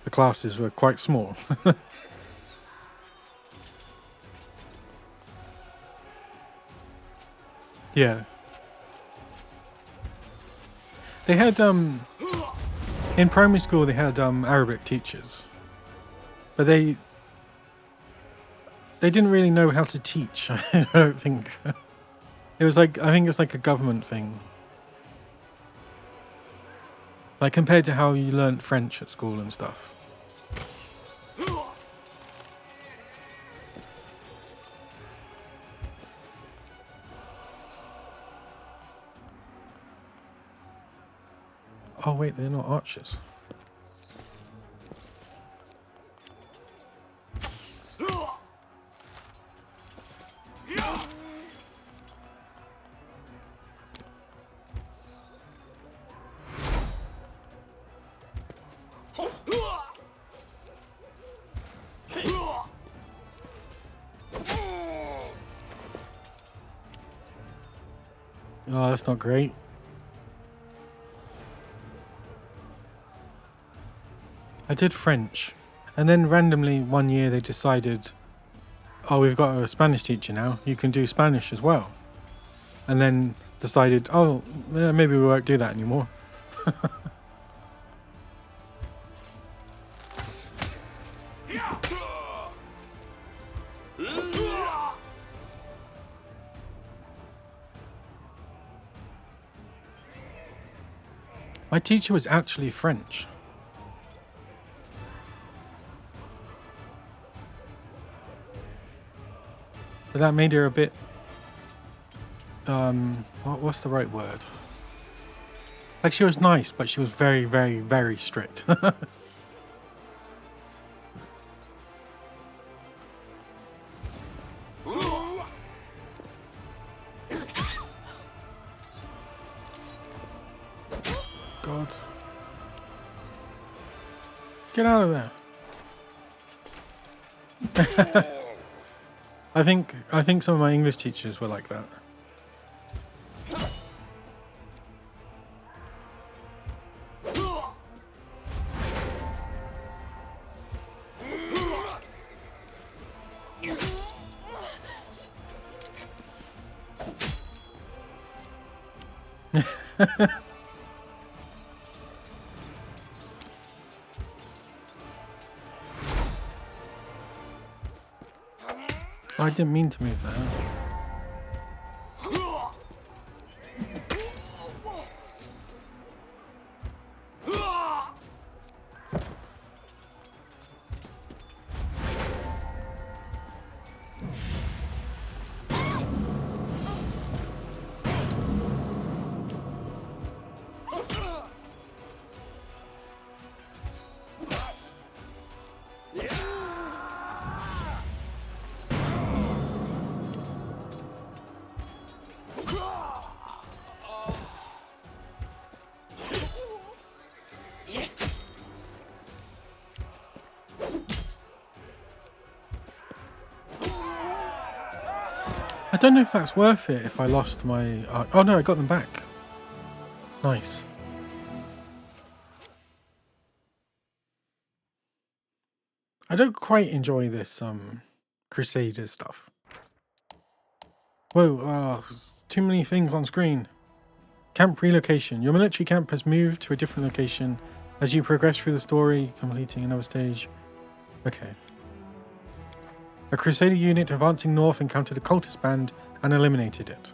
The classes were quite small. Yeah. They had, in primary school they had Arabic teachers. But they didn't really know how to teach, I don't think. It was like, I think it's like a government thing. Like compared to how you learnt French at school and stuff. Oh wait, they're not archers. Oh, that's not great. I did French, and then randomly one year they decided, oh, we've got a Spanish teacher now, you can do Spanish as well. And then decided, oh, maybe we won't do that anymore. My teacher was actually French. But that made her a bit, what's the right word? Like, she was nice, but she was very, very, very strict. God. Get out of there. I think some of my English teachers were like that. I didn't mean to move that. I don't know if that's worth it if I lost my... oh no, I got them back. Nice. I don't quite enjoy this Crusader stuff. Whoa, too many things on screen. Camp relocation. Your military camp has moved to a different location as you progress through the story, completing another stage. Okay. A Crusader unit advancing north encountered a cultist band and eliminated it.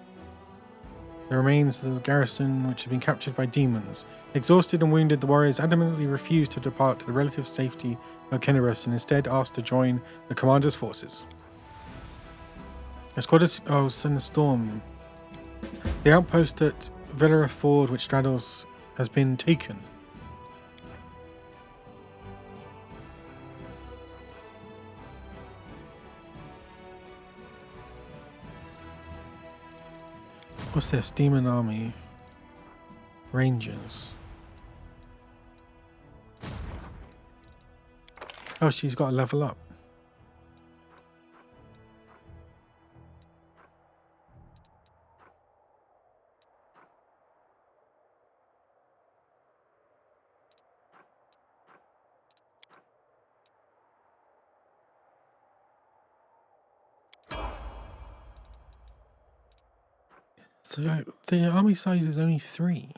The remains of the garrison, which had been captured by demons. Exhausted and wounded, the warriors adamantly refused to depart to the relative safety of Kenneros and instead asked to join the commander's forces. A squad is... Oh, send the storm. The outpost at Villa Ford, which straddles, has been taken. What's this? Demon Army. Rangers. Oh, she's got to level up. So the army size is only 3.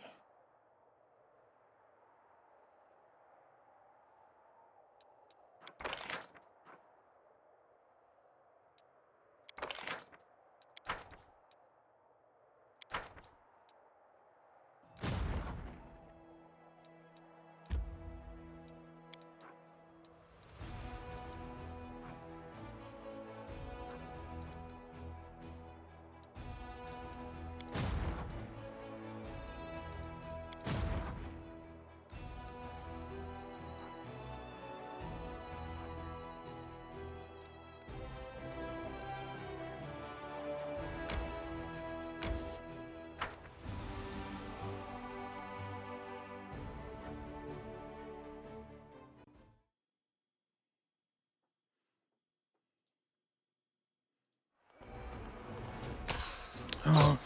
Oh.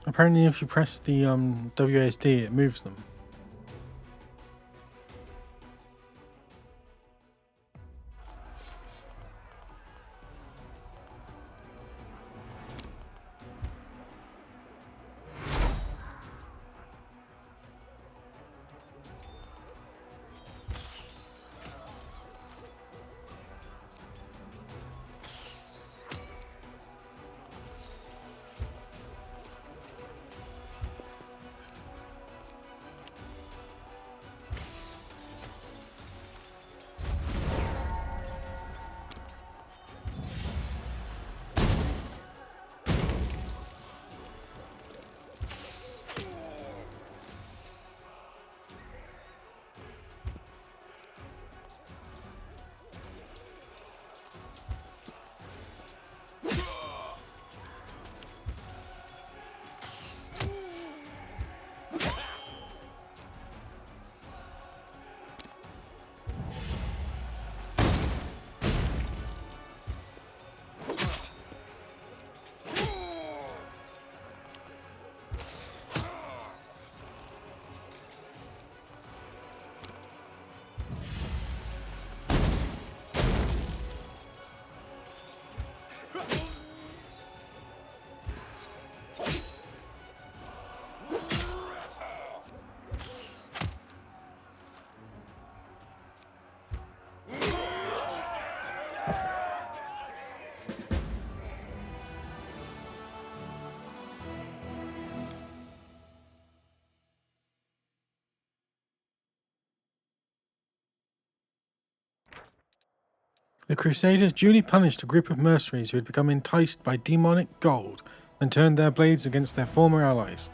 Apparently if you press the WASD it moves them. The Crusaders duly punished a group of mercenaries who had become enticed by demonic gold and turned their blades against their former allies.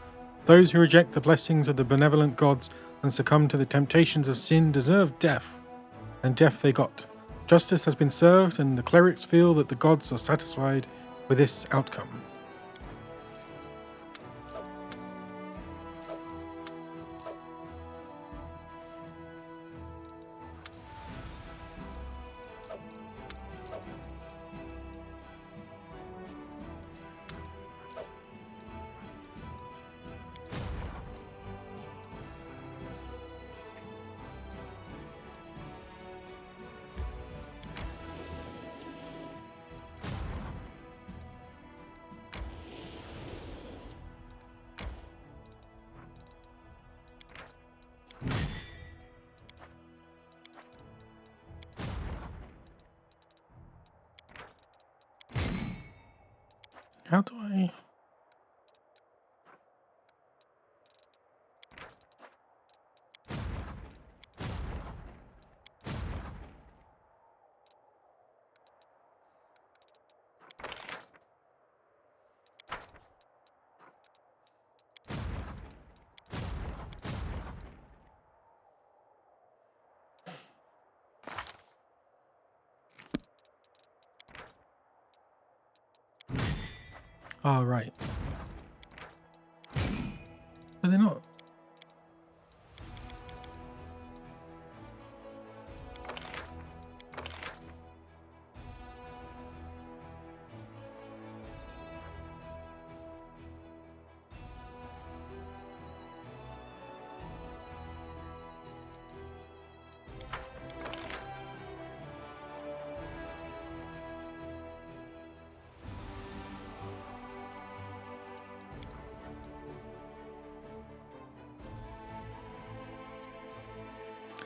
Those who reject the blessings of the benevolent gods and succumb to the temptations of sin deserve death, and death they got. Justice has been served, and the clerics feel that the gods are satisfied with this outcome. How do I... Oh, right. But they're not.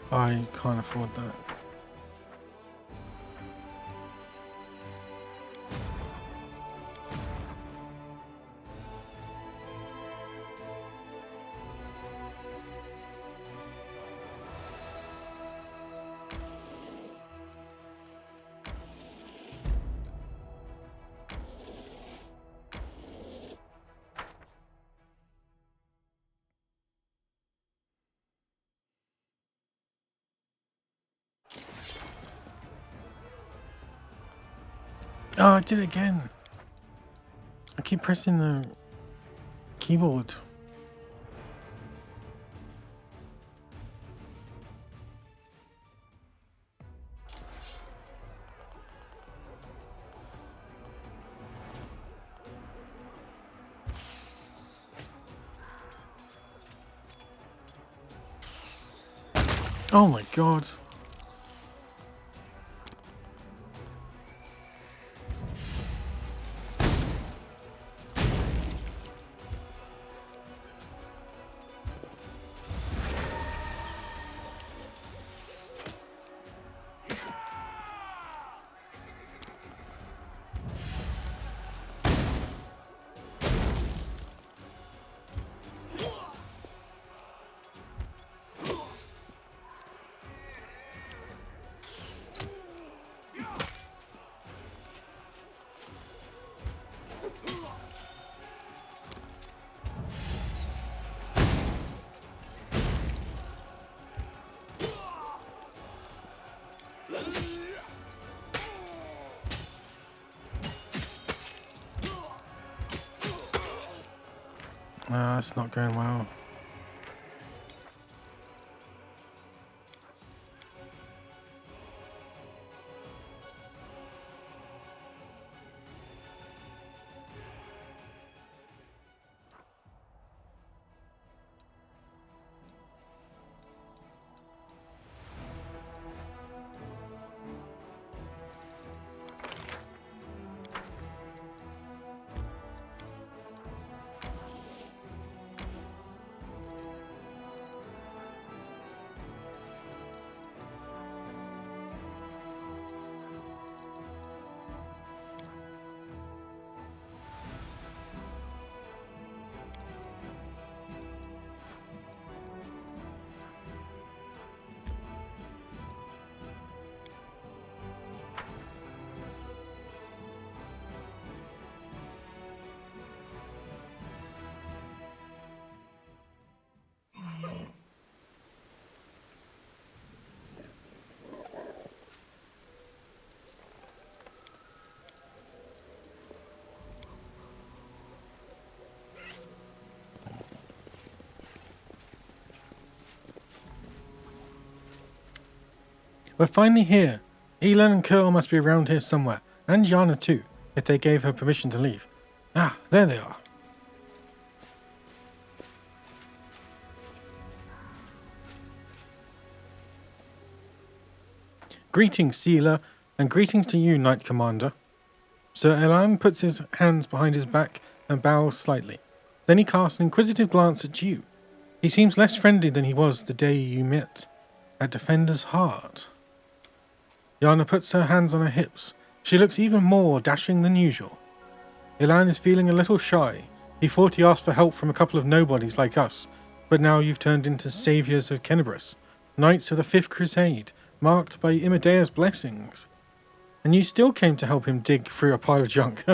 I can't afford that. Oh, I did it again. I keep pressing the keyboard. Oh my god. It's not going well. We're finally here. Elan and Curl must be around here somewhere. And Yana too, if they gave her permission to leave. Ah, there they are. Greetings, Sealer, and greetings to you, Knight Commander. Sir Elan puts his hands behind his back and bows slightly. Then he casts an inquisitive glance at you. He seems less friendly than he was the day you met at Defender's Heart. Yana puts her hands on her hips. She looks even more dashing than usual. Elan is feeling a little shy. He thought he asked for help from a couple of nobodies like us, but now you've turned into saviors of Kenabris, knights of the 5th Crusade, marked by Imedea's blessings. And you still came to help him dig through a pile of junk.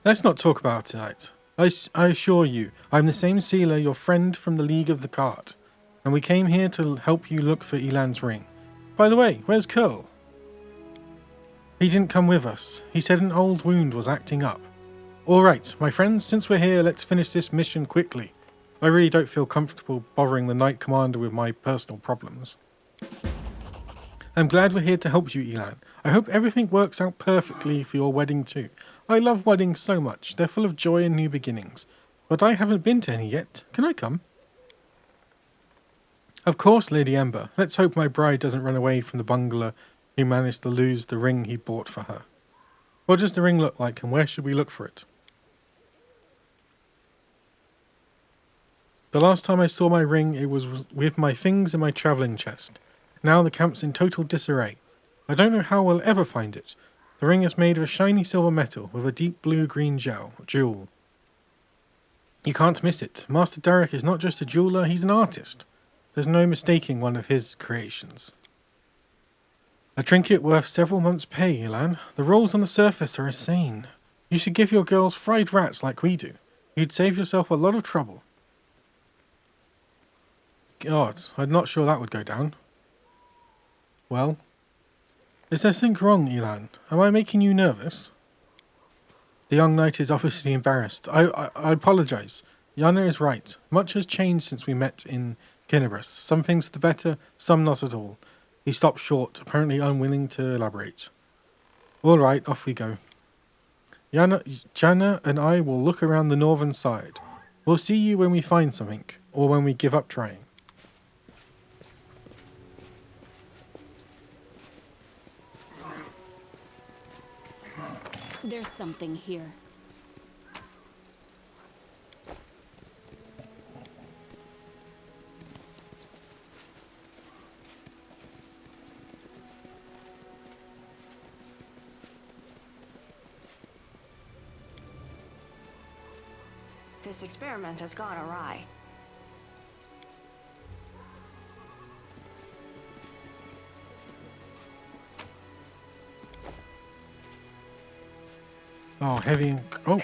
Let's not talk about it tonight. I assure you, I'm the same Sealer, your friend from the League of the Cart, and we came here to help you look for Elan's ring. By the way, where's Curl? He didn't come with us. He said an old wound was acting up. Alright, my friends, since we're here, let's finish this mission quickly. I really don't feel comfortable bothering the Knight Commander with my personal problems. I'm glad we're here to help you, Elan. I hope everything works out perfectly for your wedding too. I love weddings so much. They're full of joy and new beginnings. But I haven't been to any yet. Can I come? Of course, Lady Ember. Let's hope my bride doesn't run away from the bungler who managed to lose the ring he bought for her. What does the ring look like, and where should we look for it? The last time I saw my ring, it was with my things in my travelling chest. Now the camp's in total disarray. I don't know how we'll ever find it. The ring is made of a shiny silver metal with a deep blue-green jewel. You can't miss it. Master Derek is not just a jeweller, he's an artist. There's no mistaking one of his creations. A trinket worth several months' pay, Elan. The rolls on the surface are insane. You should give your girls fried rats like we do. You'd save yourself a lot of trouble. God, I'm not sure that would go down. Well, is there something wrong, Elan? Am I making you nervous? The young knight is obviously embarrassed. I apologize. Yana is right. Much has changed since we met in Kinabris. Some things for the better, some not at all. He stopped short, apparently unwilling to elaborate. All right, off we go. Jana and I will look around the northern side. We'll see you when we find something, or when we give up trying. There's something here. This experiment has gone awry. Oh, heavy. Oh.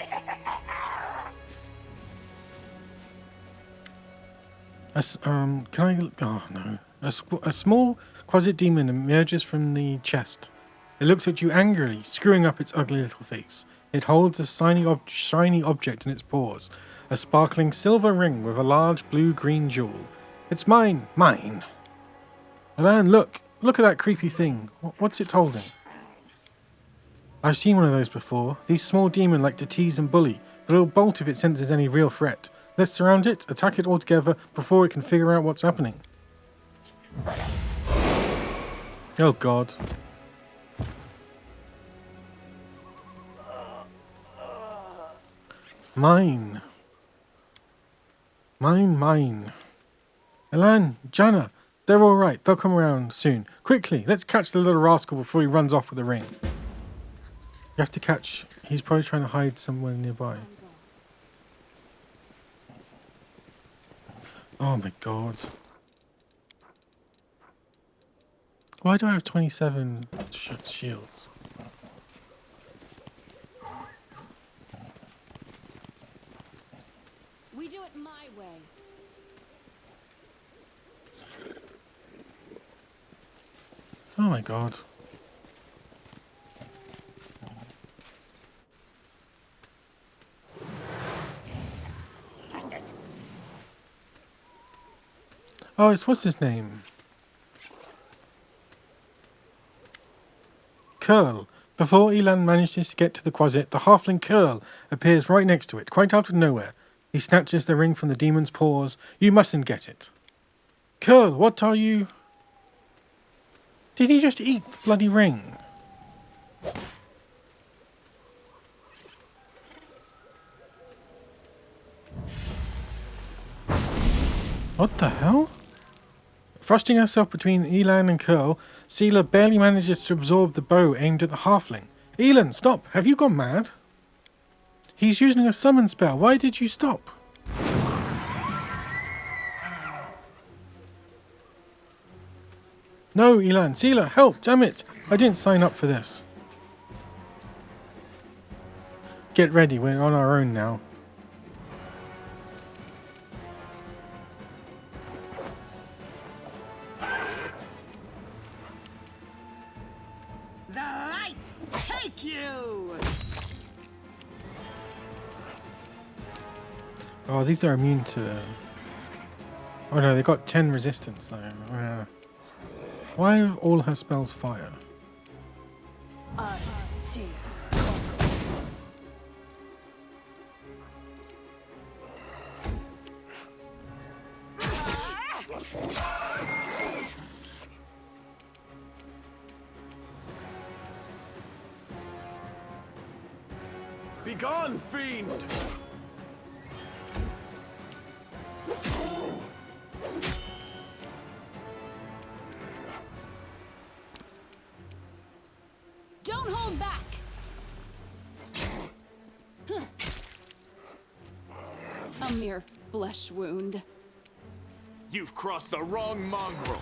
Can I? Oh no. A small quasi-demon emerges from the chest. It looks at you angrily, screwing up its ugly little face. It holds a shiny object in its paws, a sparkling silver ring with a large blue-green jewel. It's mine, mine. Alan, look at that creepy thing. What's it holding? I've seen one of those before. These small demons like to tease and bully, but it'll bolt if it senses any real threat. Let's surround it, attack it altogether before it can figure out what's happening. Oh God. Mine. Mine. Elan, Jana, they're all right. They'll come around soon. Quickly, let's catch the little rascal before he runs off with the ring. You have to catch... He's probably trying to hide somewhere nearby. Oh my God. Why do I have 27 shields? We do it my way. Oh my God. Oh, it's what's his name? Curl. Before Elan manages to get to the closet, the halfling Curl appears right next to it, quite out of nowhere. He snatches the ring from the demon's paws. You mustn't get it. Curl, what are you... Did he just eat the bloody ring? What the hell? Thrusting herself between Elan and Curl, Seela barely manages to absorb the bow aimed at the halfling. Elan, stop! Have you gone mad? He's using a summon spell. Why did you stop? No, Elan. Seela, help! Damn it! I didn't sign up for this. Get ready, we're on our own now. The light Oh, these are immune to... Oh no, they got 10 resistance though. Why are all her spells fire? Begone, fiend! Don't hold back! A mere flesh wound. You've crossed the wrong mongrel.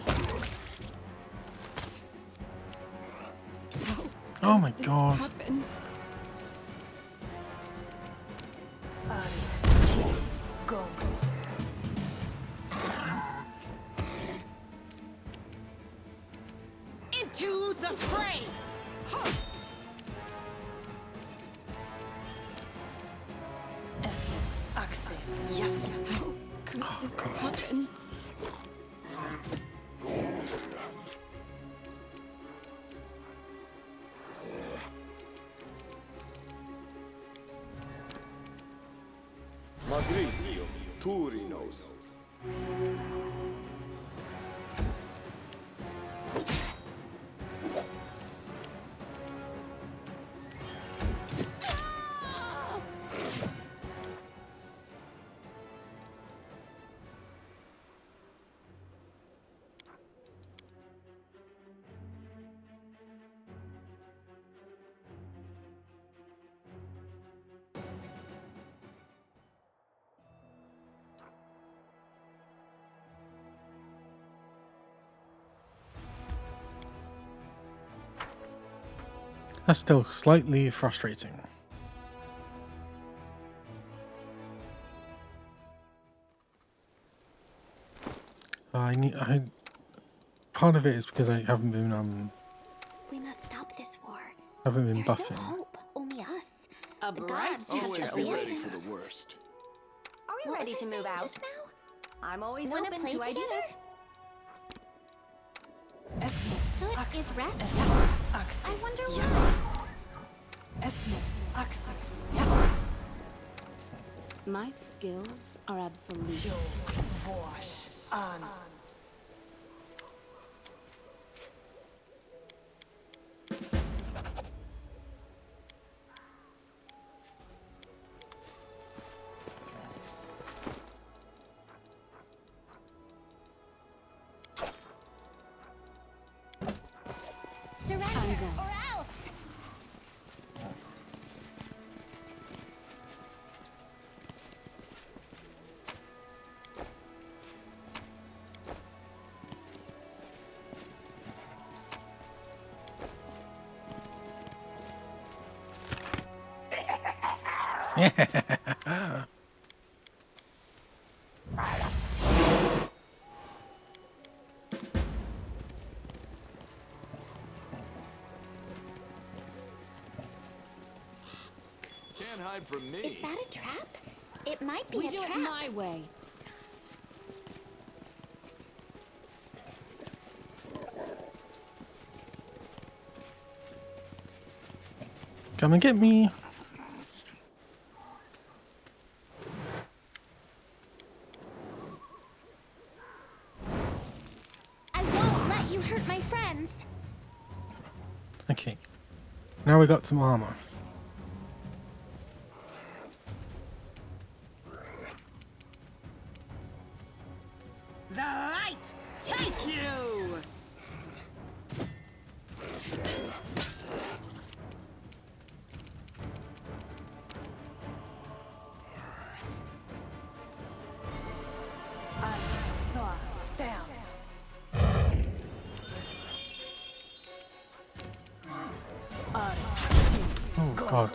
Oh my god. Happen? Go. Into the fray! Yes. Could this happen? Magritio, Turinos. That's still slightly frustrating. Part of it is because I haven't been We must stop this war. buffing. There's no hope. Only us. A The bright gods have future abandoned awaits. For the worst. Are we What ready was to I move saying out? just now? I'm always Wanna open play to together? ideas. Soot is restless. I wonder why. My skills are absolute. Surrender or else. Can't hide from me. Is that a trap? It might be We a do trap. it my way. Come and get me. I won't let you hurt my friends. Okay. Now we got some armor. The light take you! Oh god.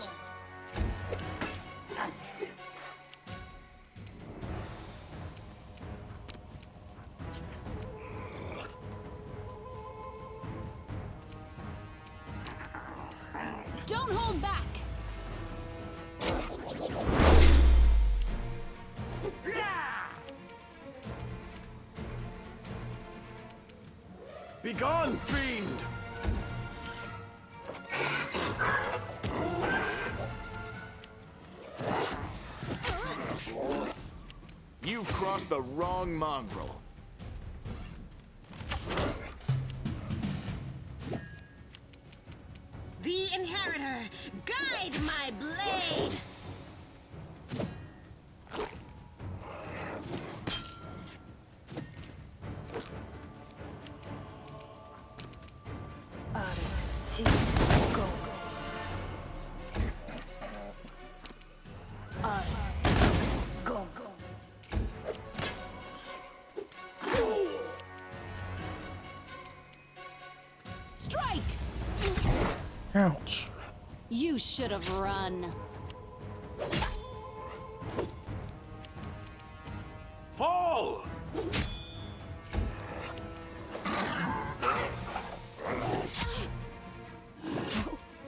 Don't hold back! Begone, fiend! You've crossed the wrong mongrel. The Inheritor, guide my blade! Strike! Ouch. You should have run. Fall!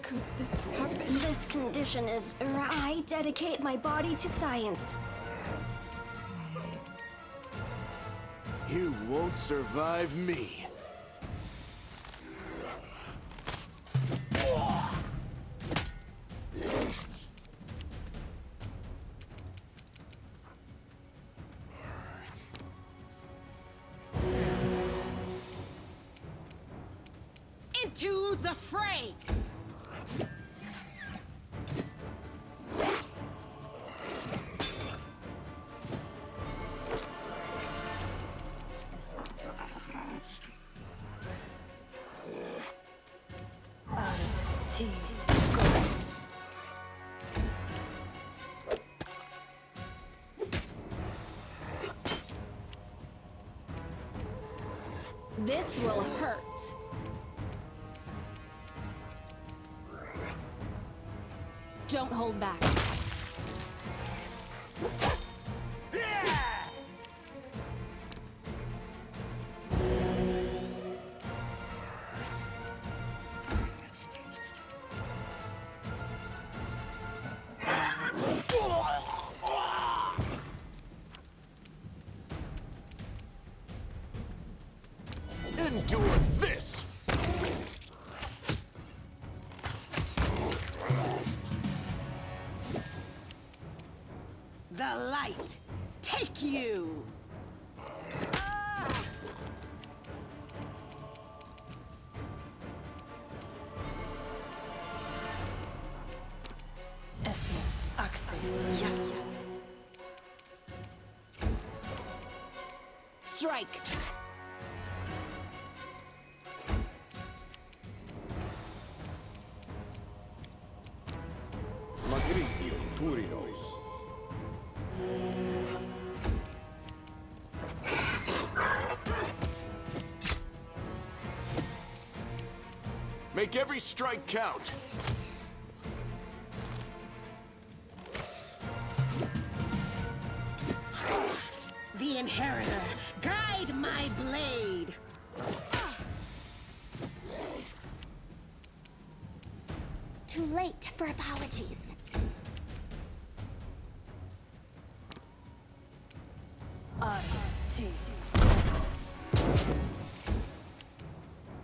Could this happen? This condition is... I dedicate my body to science. You won't survive me. Into the fray! This will hurt. Don't hold back. Endure this! The light, take you! Strike! Magritio Turinos. Make every strike count. The Inheritor, guide my blade! Too late for apologies.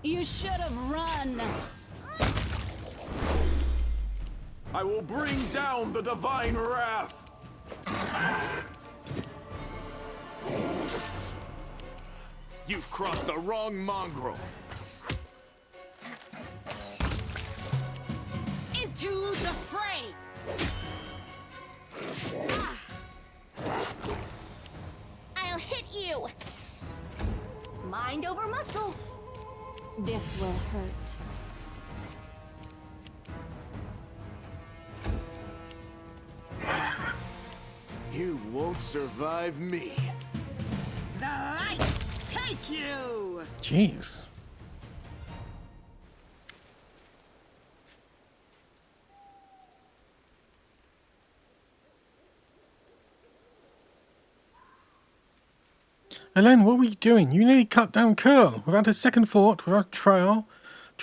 You should have run. I will bring down the divine wrath. You've crossed the wrong mongrel. Into the fray! I'll hit you. Mind over muscle. This will hurt. You won't survive me. The light, take you! Jeez. Elaine, what were you doing? You nearly cut down Curl without a second thought, without a trial,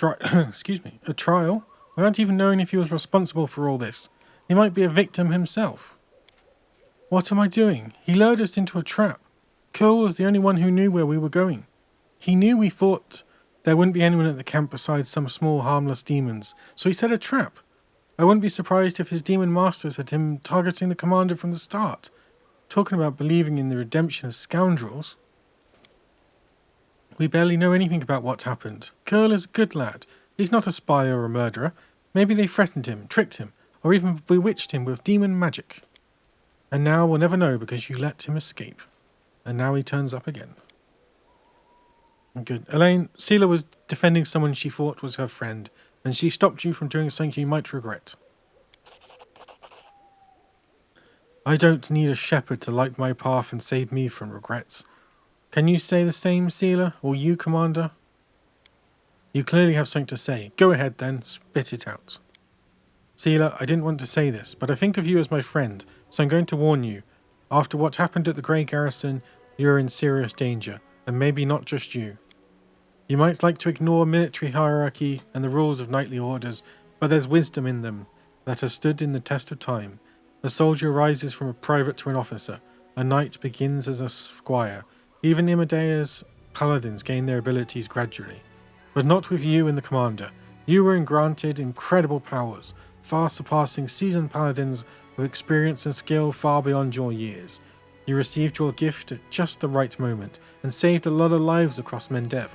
a trial, without even knowing if he was responsible for all this. He might be a victim himself. What am I doing? He lured us into a trap. Curl was the only one who knew where we were going. He knew we thought there wouldn't be anyone at the camp besides some small harmless demons, so he set a trap. I wouldn't be surprised if his demon masters had him targeting the commander from the start. Talking about believing in the redemption of scoundrels. We barely know anything about what's happened. Curl is a good lad. He's not a spy or a murderer. Maybe they threatened him, tricked him, or even bewitched him with demon magic. And now we'll never know because you let him escape. And now he turns up again. Good. Elaine, Seela was defending someone she thought was her friend, and she stopped you from doing something you might regret. I don't need a shepherd to light my path and save me from regrets. Can you say the same, Seela? Or you, Commander? You clearly have something to say. Go ahead then, spit it out. Seela, I didn't want to say this, but I think of you as my friend, so I'm going to warn you. After what happened at the Grey Garrison, you're in serious danger, and maybe not just you. You might like to ignore military hierarchy and the rules of knightly orders, but there's wisdom in them that has stood in the test of time. A soldier rises from a private to an officer. A knight begins as a squire. Even Imadea's paladins gain their abilities gradually. But not with you and the commander. You were granted incredible powers, far surpassing seasoned paladins with experience and skill far beyond your years. You received your gift at just the right moment and saved a lot of lives across Mendev.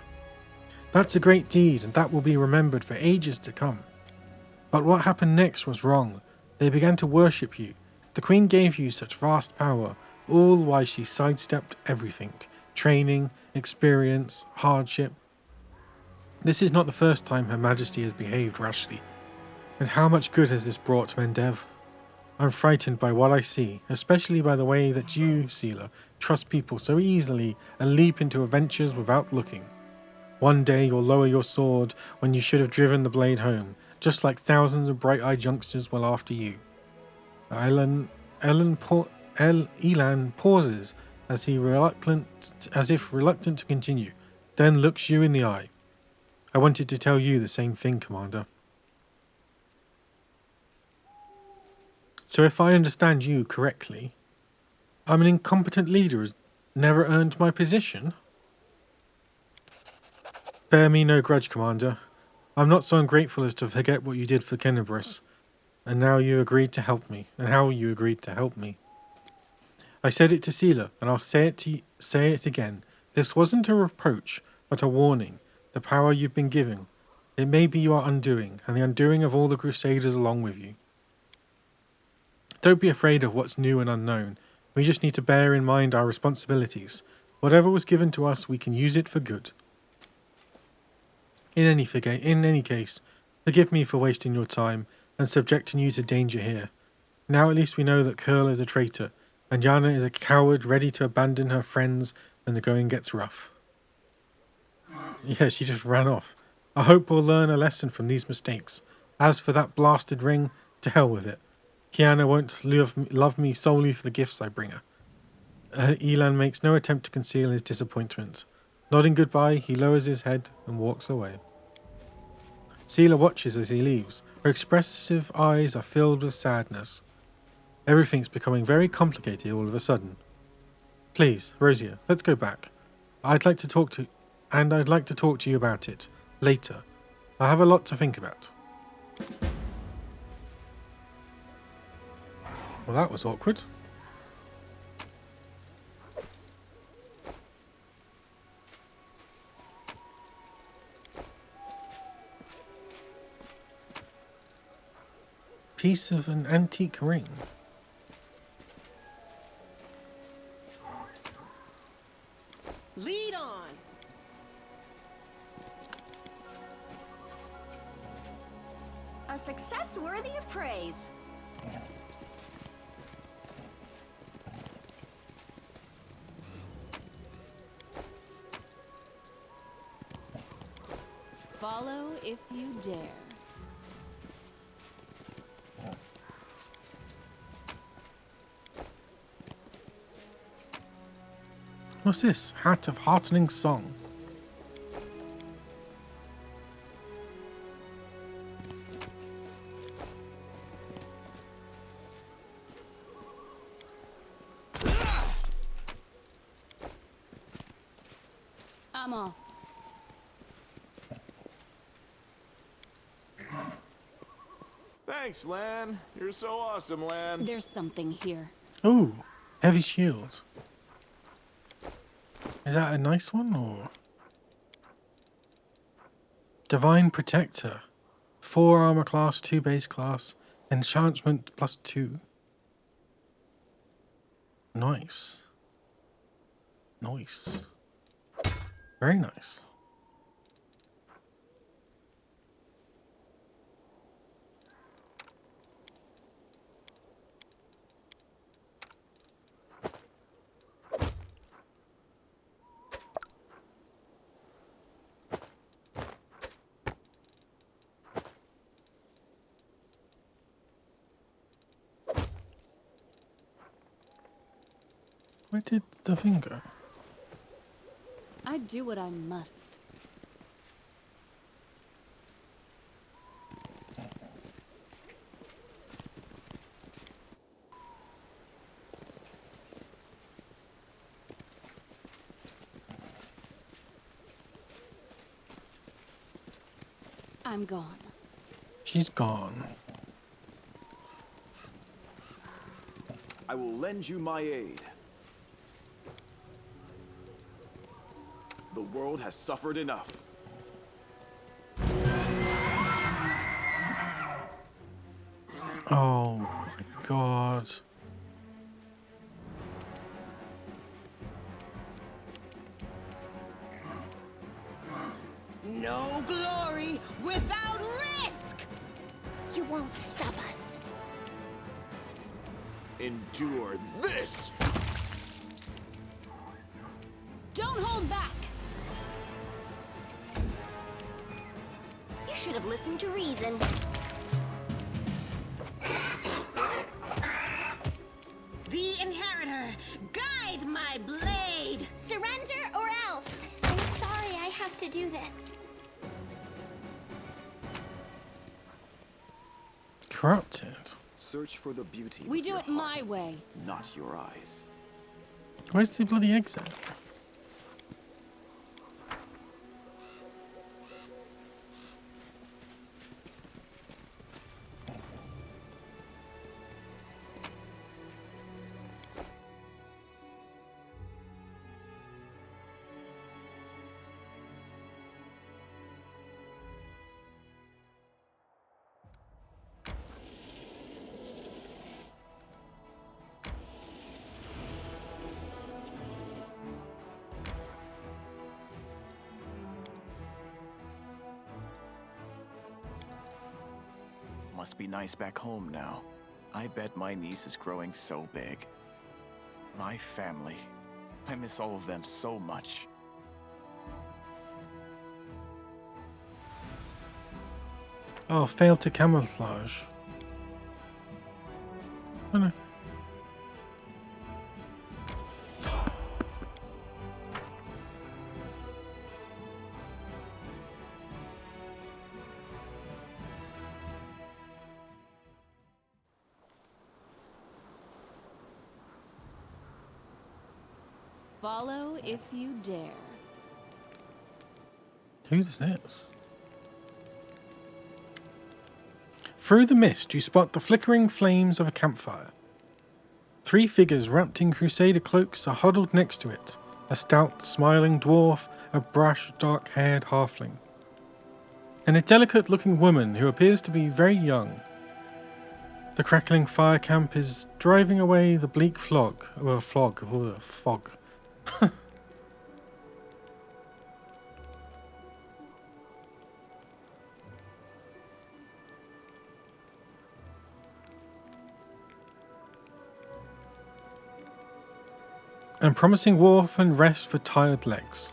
That's a great deed, and that will be remembered for ages to come. But what happened next was wrong. They began to worship you. The Queen gave you such vast power, all while she sidestepped everything. Training, experience, hardship. This is not the first time Her Majesty has behaved rashly. And how much good has this brought Mendev? I'm frightened by what I see, especially by the way that you, Seela, trust people so easily and leap into adventures without looking. One day you'll lower your sword when you should have driven the blade home, just like thousands of bright-eyed youngsters will after you. Elan pauses as if reluctant to continue, then looks you in the eye. I wanted to tell you the same thing, Commander. So if I understand you correctly, I'm an incompetent leader who's never earned my position? Bear me no grudge, Commander. I'm not so ungrateful as to forget what you did for Kenabris. And now you agreed to help me, and how you agreed to help me. I said it to Seela, and I'll say it again. This wasn't a reproach, but a warning. The power you've been given, it may be your undoing, and the undoing of all the Crusaders along with you. Don't be afraid of what's new and unknown. We just need to bear in mind our responsibilities. Whatever was given to us, we can use it for good. In any case, forgive me for wasting your time and subjecting you to danger here. Now at least we know that Curl is a traitor, and Yana is a coward ready to abandon her friends when the going gets rough. Yeah, she just ran off. I hope we'll learn a lesson from these mistakes. As for that blasted ring, to hell with it. Kiana won't love me solely for the gifts I bring her. Elan makes no attempt to conceal his disappointment. Nodding goodbye, he lowers his head and walks away. Seela watches as he leaves. Her expressive eyes are filled with sadness. Everything's becoming very complicated all of a sudden. Please, Rosia, let's go back. I'd like to talk to you about it later. I have a lot to think about. Well, that was awkward. Piece of an antique ring. Lead on. A success worthy of praise. Follow if you dare. What's this? Hat of Heartening Song. I'm off. Thanks, Lan. You're so awesome, Lan. There's something here. Ooh, heavy shield. Is that a nice one or? Divine Protector. 4 armor class, 2 base class, enchantment +2. Nice. Nice. Very nice. Where did the thing go? I do what I must. I'm gone. She's gone. I will lend you my aid. The world has suffered enough. Oh my god. No glory without risk! You won't stop us. Endure this! Don't hold back! You should have listened to reason. The Inheritor, guide my blade! Surrender or else. I'm sorry I have to do this. Corrupted. Search for the beauty. We with do your it my heart, way. not your eyes. Where's the bloody exit? Must be nice back home now. I bet my niece is growing so big. My family. I miss all of them so much. Oh, failed to camouflage. Oh no. Follow if you dare. Who's this? Through the mist, you spot the flickering flames of a campfire. 3 figures wrapped in Crusader cloaks are huddled next to it. A stout, smiling dwarf, a brash, dark-haired halfling, and a delicate-looking woman who appears to be very young. The crackling fire camp is driving away the bleak fog. And promising warmth and rest for tired legs.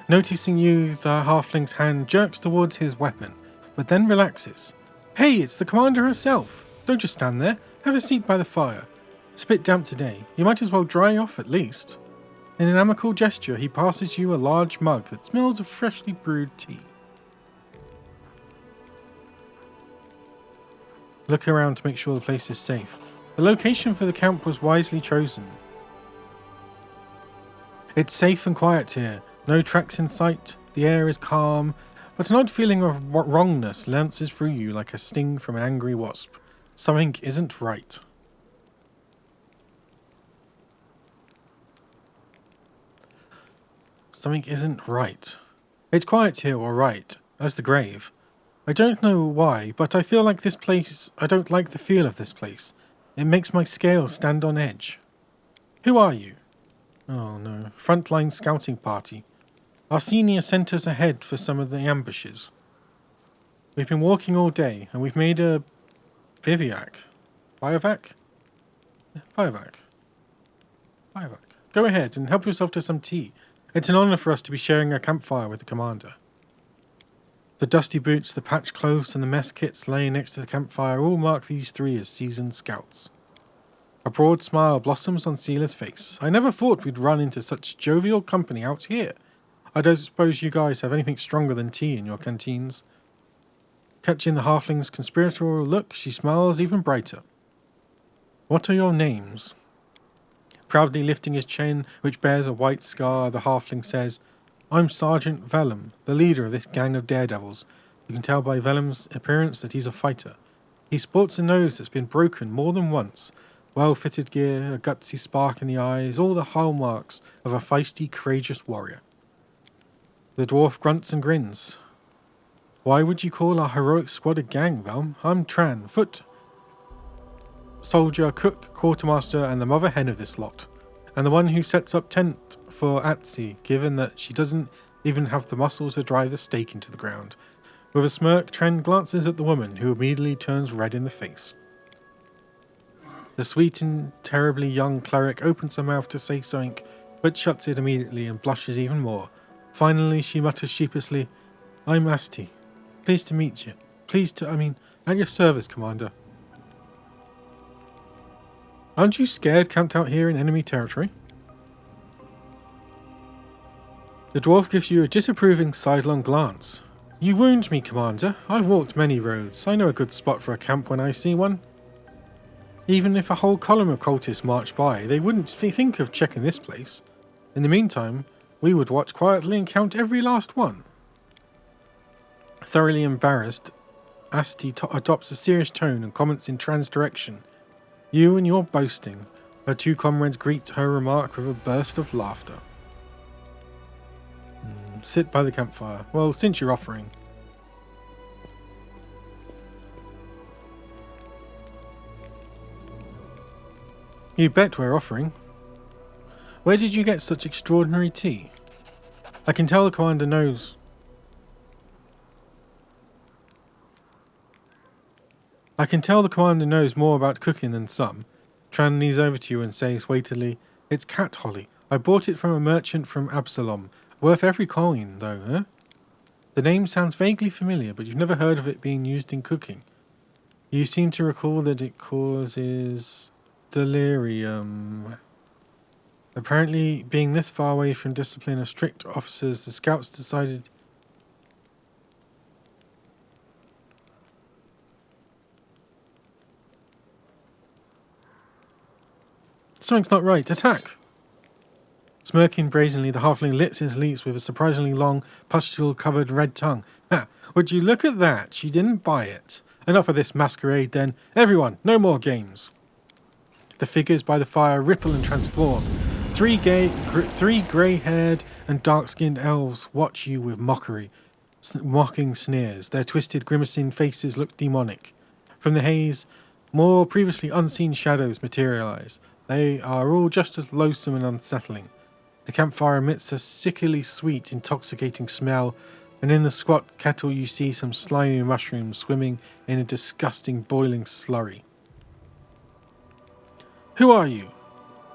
Noticing you, the halfling's hand jerks towards his weapon, but then relaxes. Hey, it's the commander herself. Don't just stand there. Have a seat by the fire. It's a bit damp today. You might as well dry off at least. In an amicable gesture, he passes you a large mug that smells of freshly brewed tea. Look around to make sure the place is safe. The location for the camp was wisely chosen. It's safe and quiet here. No tracks in sight. The air is calm, but an odd feeling of wrongness lances through you like a sting from an angry wasp. Something isn't right. Something isn't right. It's quiet here, all right, as the grave. I don't know why, but I feel like this place... I don't like the feel of this place. It makes my scales stand on edge. Who are you? Oh no, frontline scouting party. Our senior sent us ahead for some of the ambushes. We've been walking all day, and we've made a... bivouac. Bivouac? Bivouac. Bivouac. Go ahead and help yourself to some tea. It's an honor for us to be sharing a campfire with the commander. The dusty boots, the patched clothes, and the mess kits laying next to the campfire all mark these three as seasoned scouts. A broad smile blossoms on Seela's face. I never thought we'd run into such jovial company out here. I don't suppose you guys have anything stronger than tea in your canteens. Catching the halfling's conspiratorial look, she smiles even brighter. What are your names? Proudly lifting his chin, which bears a white scar, the halfling says, I'm Sergeant Vellum, the leader of this gang of daredevils. You can tell by Vellum's appearance that he's a fighter. He sports a nose that's been broken more than once, well-fitted gear, a gutsy spark in the eyes, all the hallmarks of a feisty, courageous warrior. The dwarf grunts and grins. Why would you call our heroic squad a gang, Vellum? I'm Tran, foot soldier, cook, quartermaster, and the mother hen of this lot. And the one who sets up tent for Atsi, given that she doesn't even have the muscle to drive the stake into the ground. With a smirk, Tran glances at the woman, who immediately turns red in the face. The sweet and terribly young cleric opens her mouth to say something, but shuts it immediately and blushes even more. Finally, she mutters sheepishly, I'm Asti. Pleased to meet you. At your service, Commander. Aren't you scared camped out here in enemy territory? The dwarf gives you a disapproving sidelong glance. You wound me, Commander. I've walked many roads. I know a good spot for a camp when I see one. Even if a whole column of cultists marched by, they wouldn't think of checking this place. In the meantime, we would watch quietly and count every last one. Thoroughly embarrassed, Asti adopts a serious tone and comments in Tran's direction. You and your boasting. Her two comrades greet her remark with a burst of laughter. Sit by the campfire. Well, since you're offering. You bet we're offering. Where did you get such extraordinary tea? I can tell the commander knows. I can tell the commander knows more about cooking than some. Tran leans over to you and says weightily, It's cat holly. I bought it from a merchant from Absalom. Worth every coin, though, eh? The name sounds vaguely familiar, but you've never heard of it being used in cooking. You seem to recall that it causes delirium. Apparently, being this far away from discipline of strict officers, the scouts decided... Something's not right. Attack! Smirking brazenly, the halfling licks his lips with a surprisingly long, pustule-covered red tongue. Ha! Would you look at that? She didn't buy it. Enough of this masquerade, then. Everyone, no more games. The figures by the fire ripple and transform. Three grey-haired and dark-skinned elves watch you with mocking sneers. Their twisted, grimacing faces look demonic. From the haze, more previously unseen shadows materialize. They are all just as loathsome and unsettling. The campfire emits a sickly sweet, intoxicating smell, and in the squat kettle you see some slimy mushrooms swimming in a disgusting, boiling slurry. Who are you?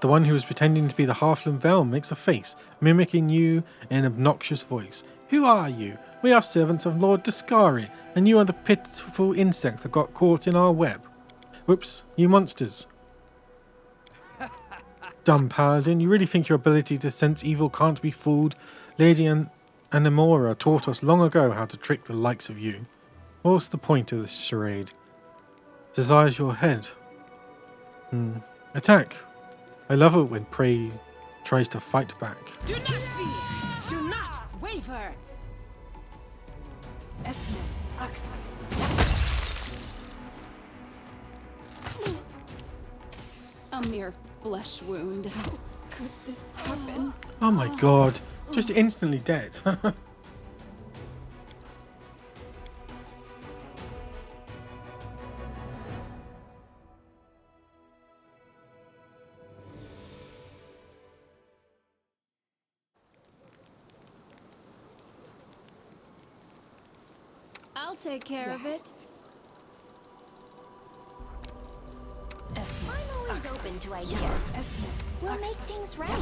The one who is pretending to be the halfling Vel makes a face, mimicking you in an obnoxious voice. Who are you? We are servants of Lord Discari, and you are the pitiful insect that got caught in our web. Whoops, you monsters. Dumb paladin, you really think your ability to sense evil can't be fooled? Lady Anemora taught us long ago how to trick the likes of you. What's the point of this charade? Desires your head. Attack! I love it when prey tries to fight back. Do not fear! Do not waver! A mere flesh wound. How could this happen? Oh my god. Just instantly dead. I'll take care of it. I'm always open to ideas. We'll make things right.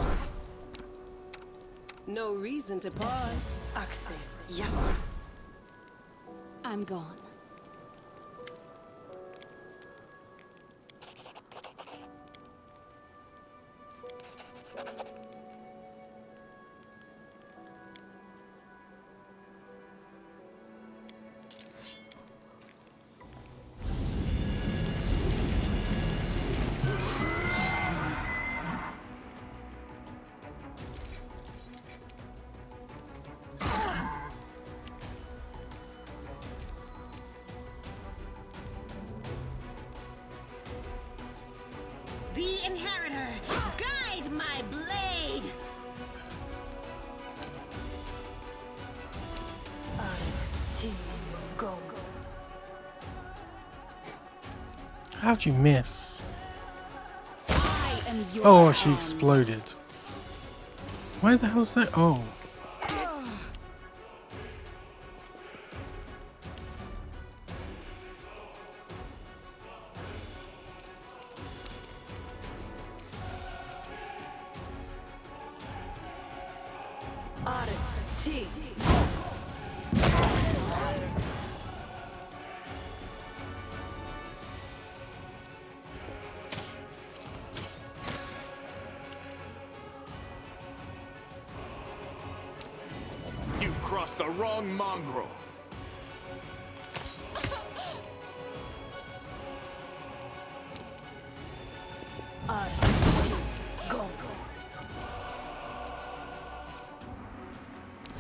No reason to pause. I'm gone. The Inheritor, guide my blade! How'd you miss? I am your Oh, she end. exploded. Where the hell's that? Oh. You've crossed the wrong mongrel.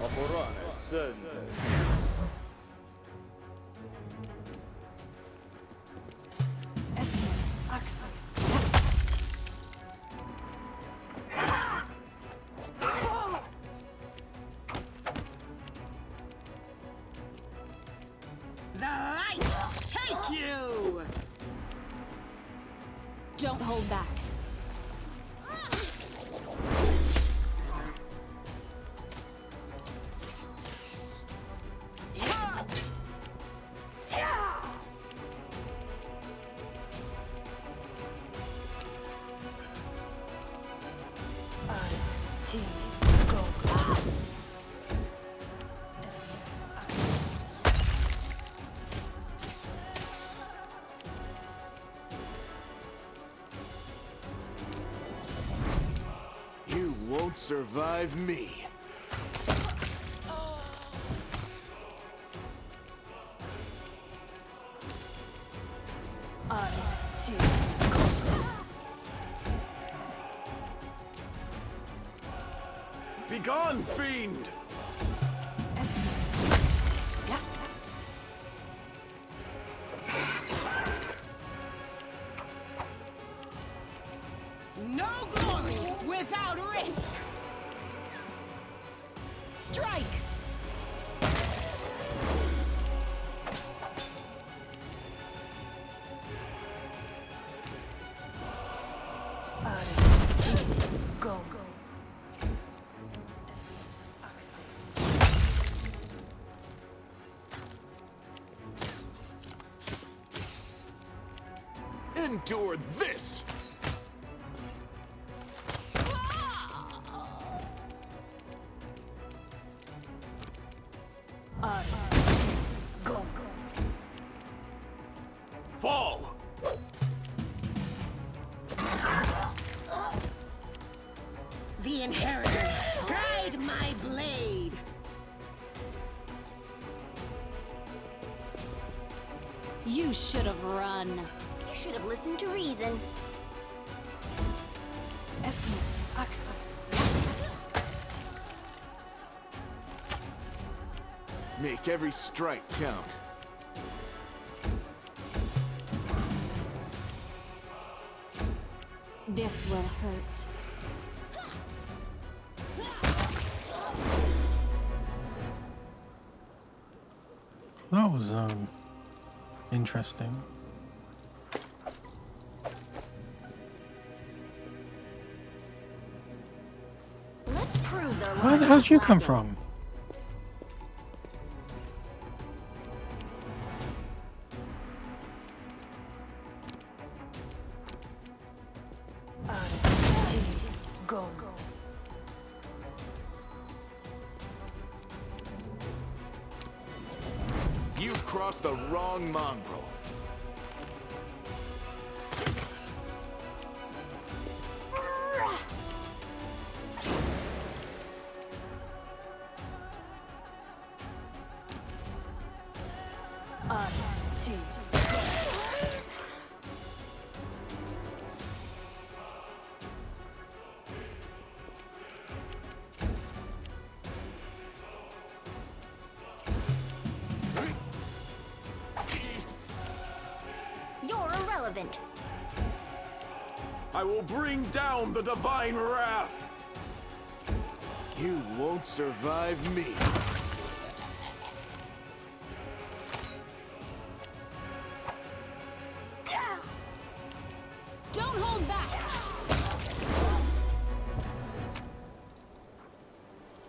Overrun ascend. The light take you! Don't hold back. You won't survive me. Begone, fiend! No glory without risk! Strike! Endure this! Fall! The Inheritor, guide my blade! You should have run. You should have listened to reason. Make every strike count. This will hurt. That was interesting. Let's prove they're Where the hell did you come from? Go. You've crossed the wrong mongrel. You're irrelevant. I will bring down the divine wrath. You won't survive me. Don't hold back!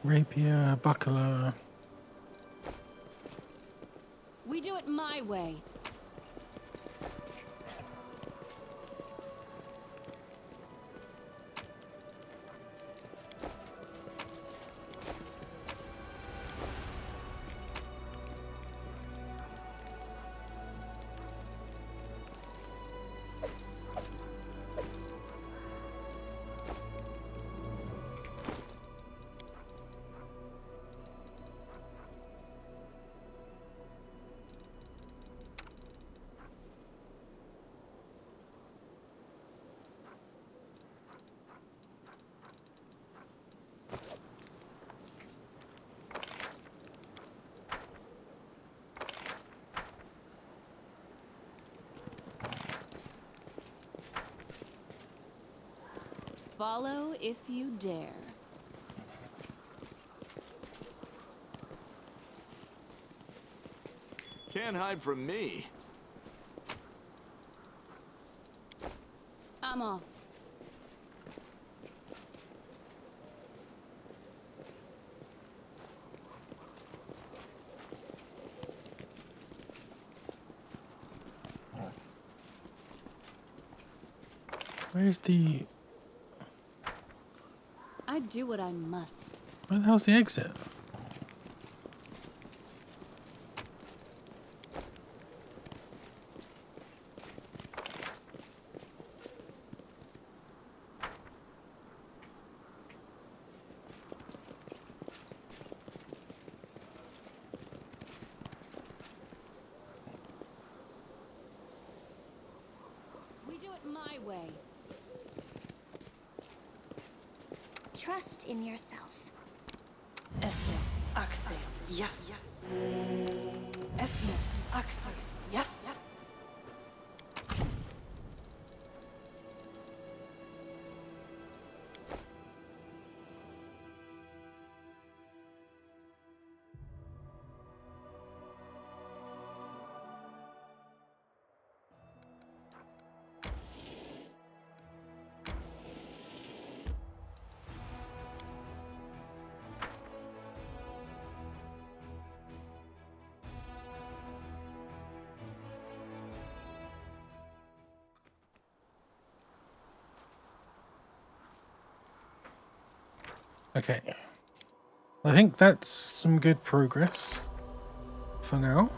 Rapier, buckler. We do it my way. Follow if you dare. Can't hide from me. I'm off. Where's the... I do what I must. Where the hell's the exit? We do it my way. Trust in yourself. Esmith, access. Yes. Esmith, access. Yes. Okay. I think that's some good progress for now.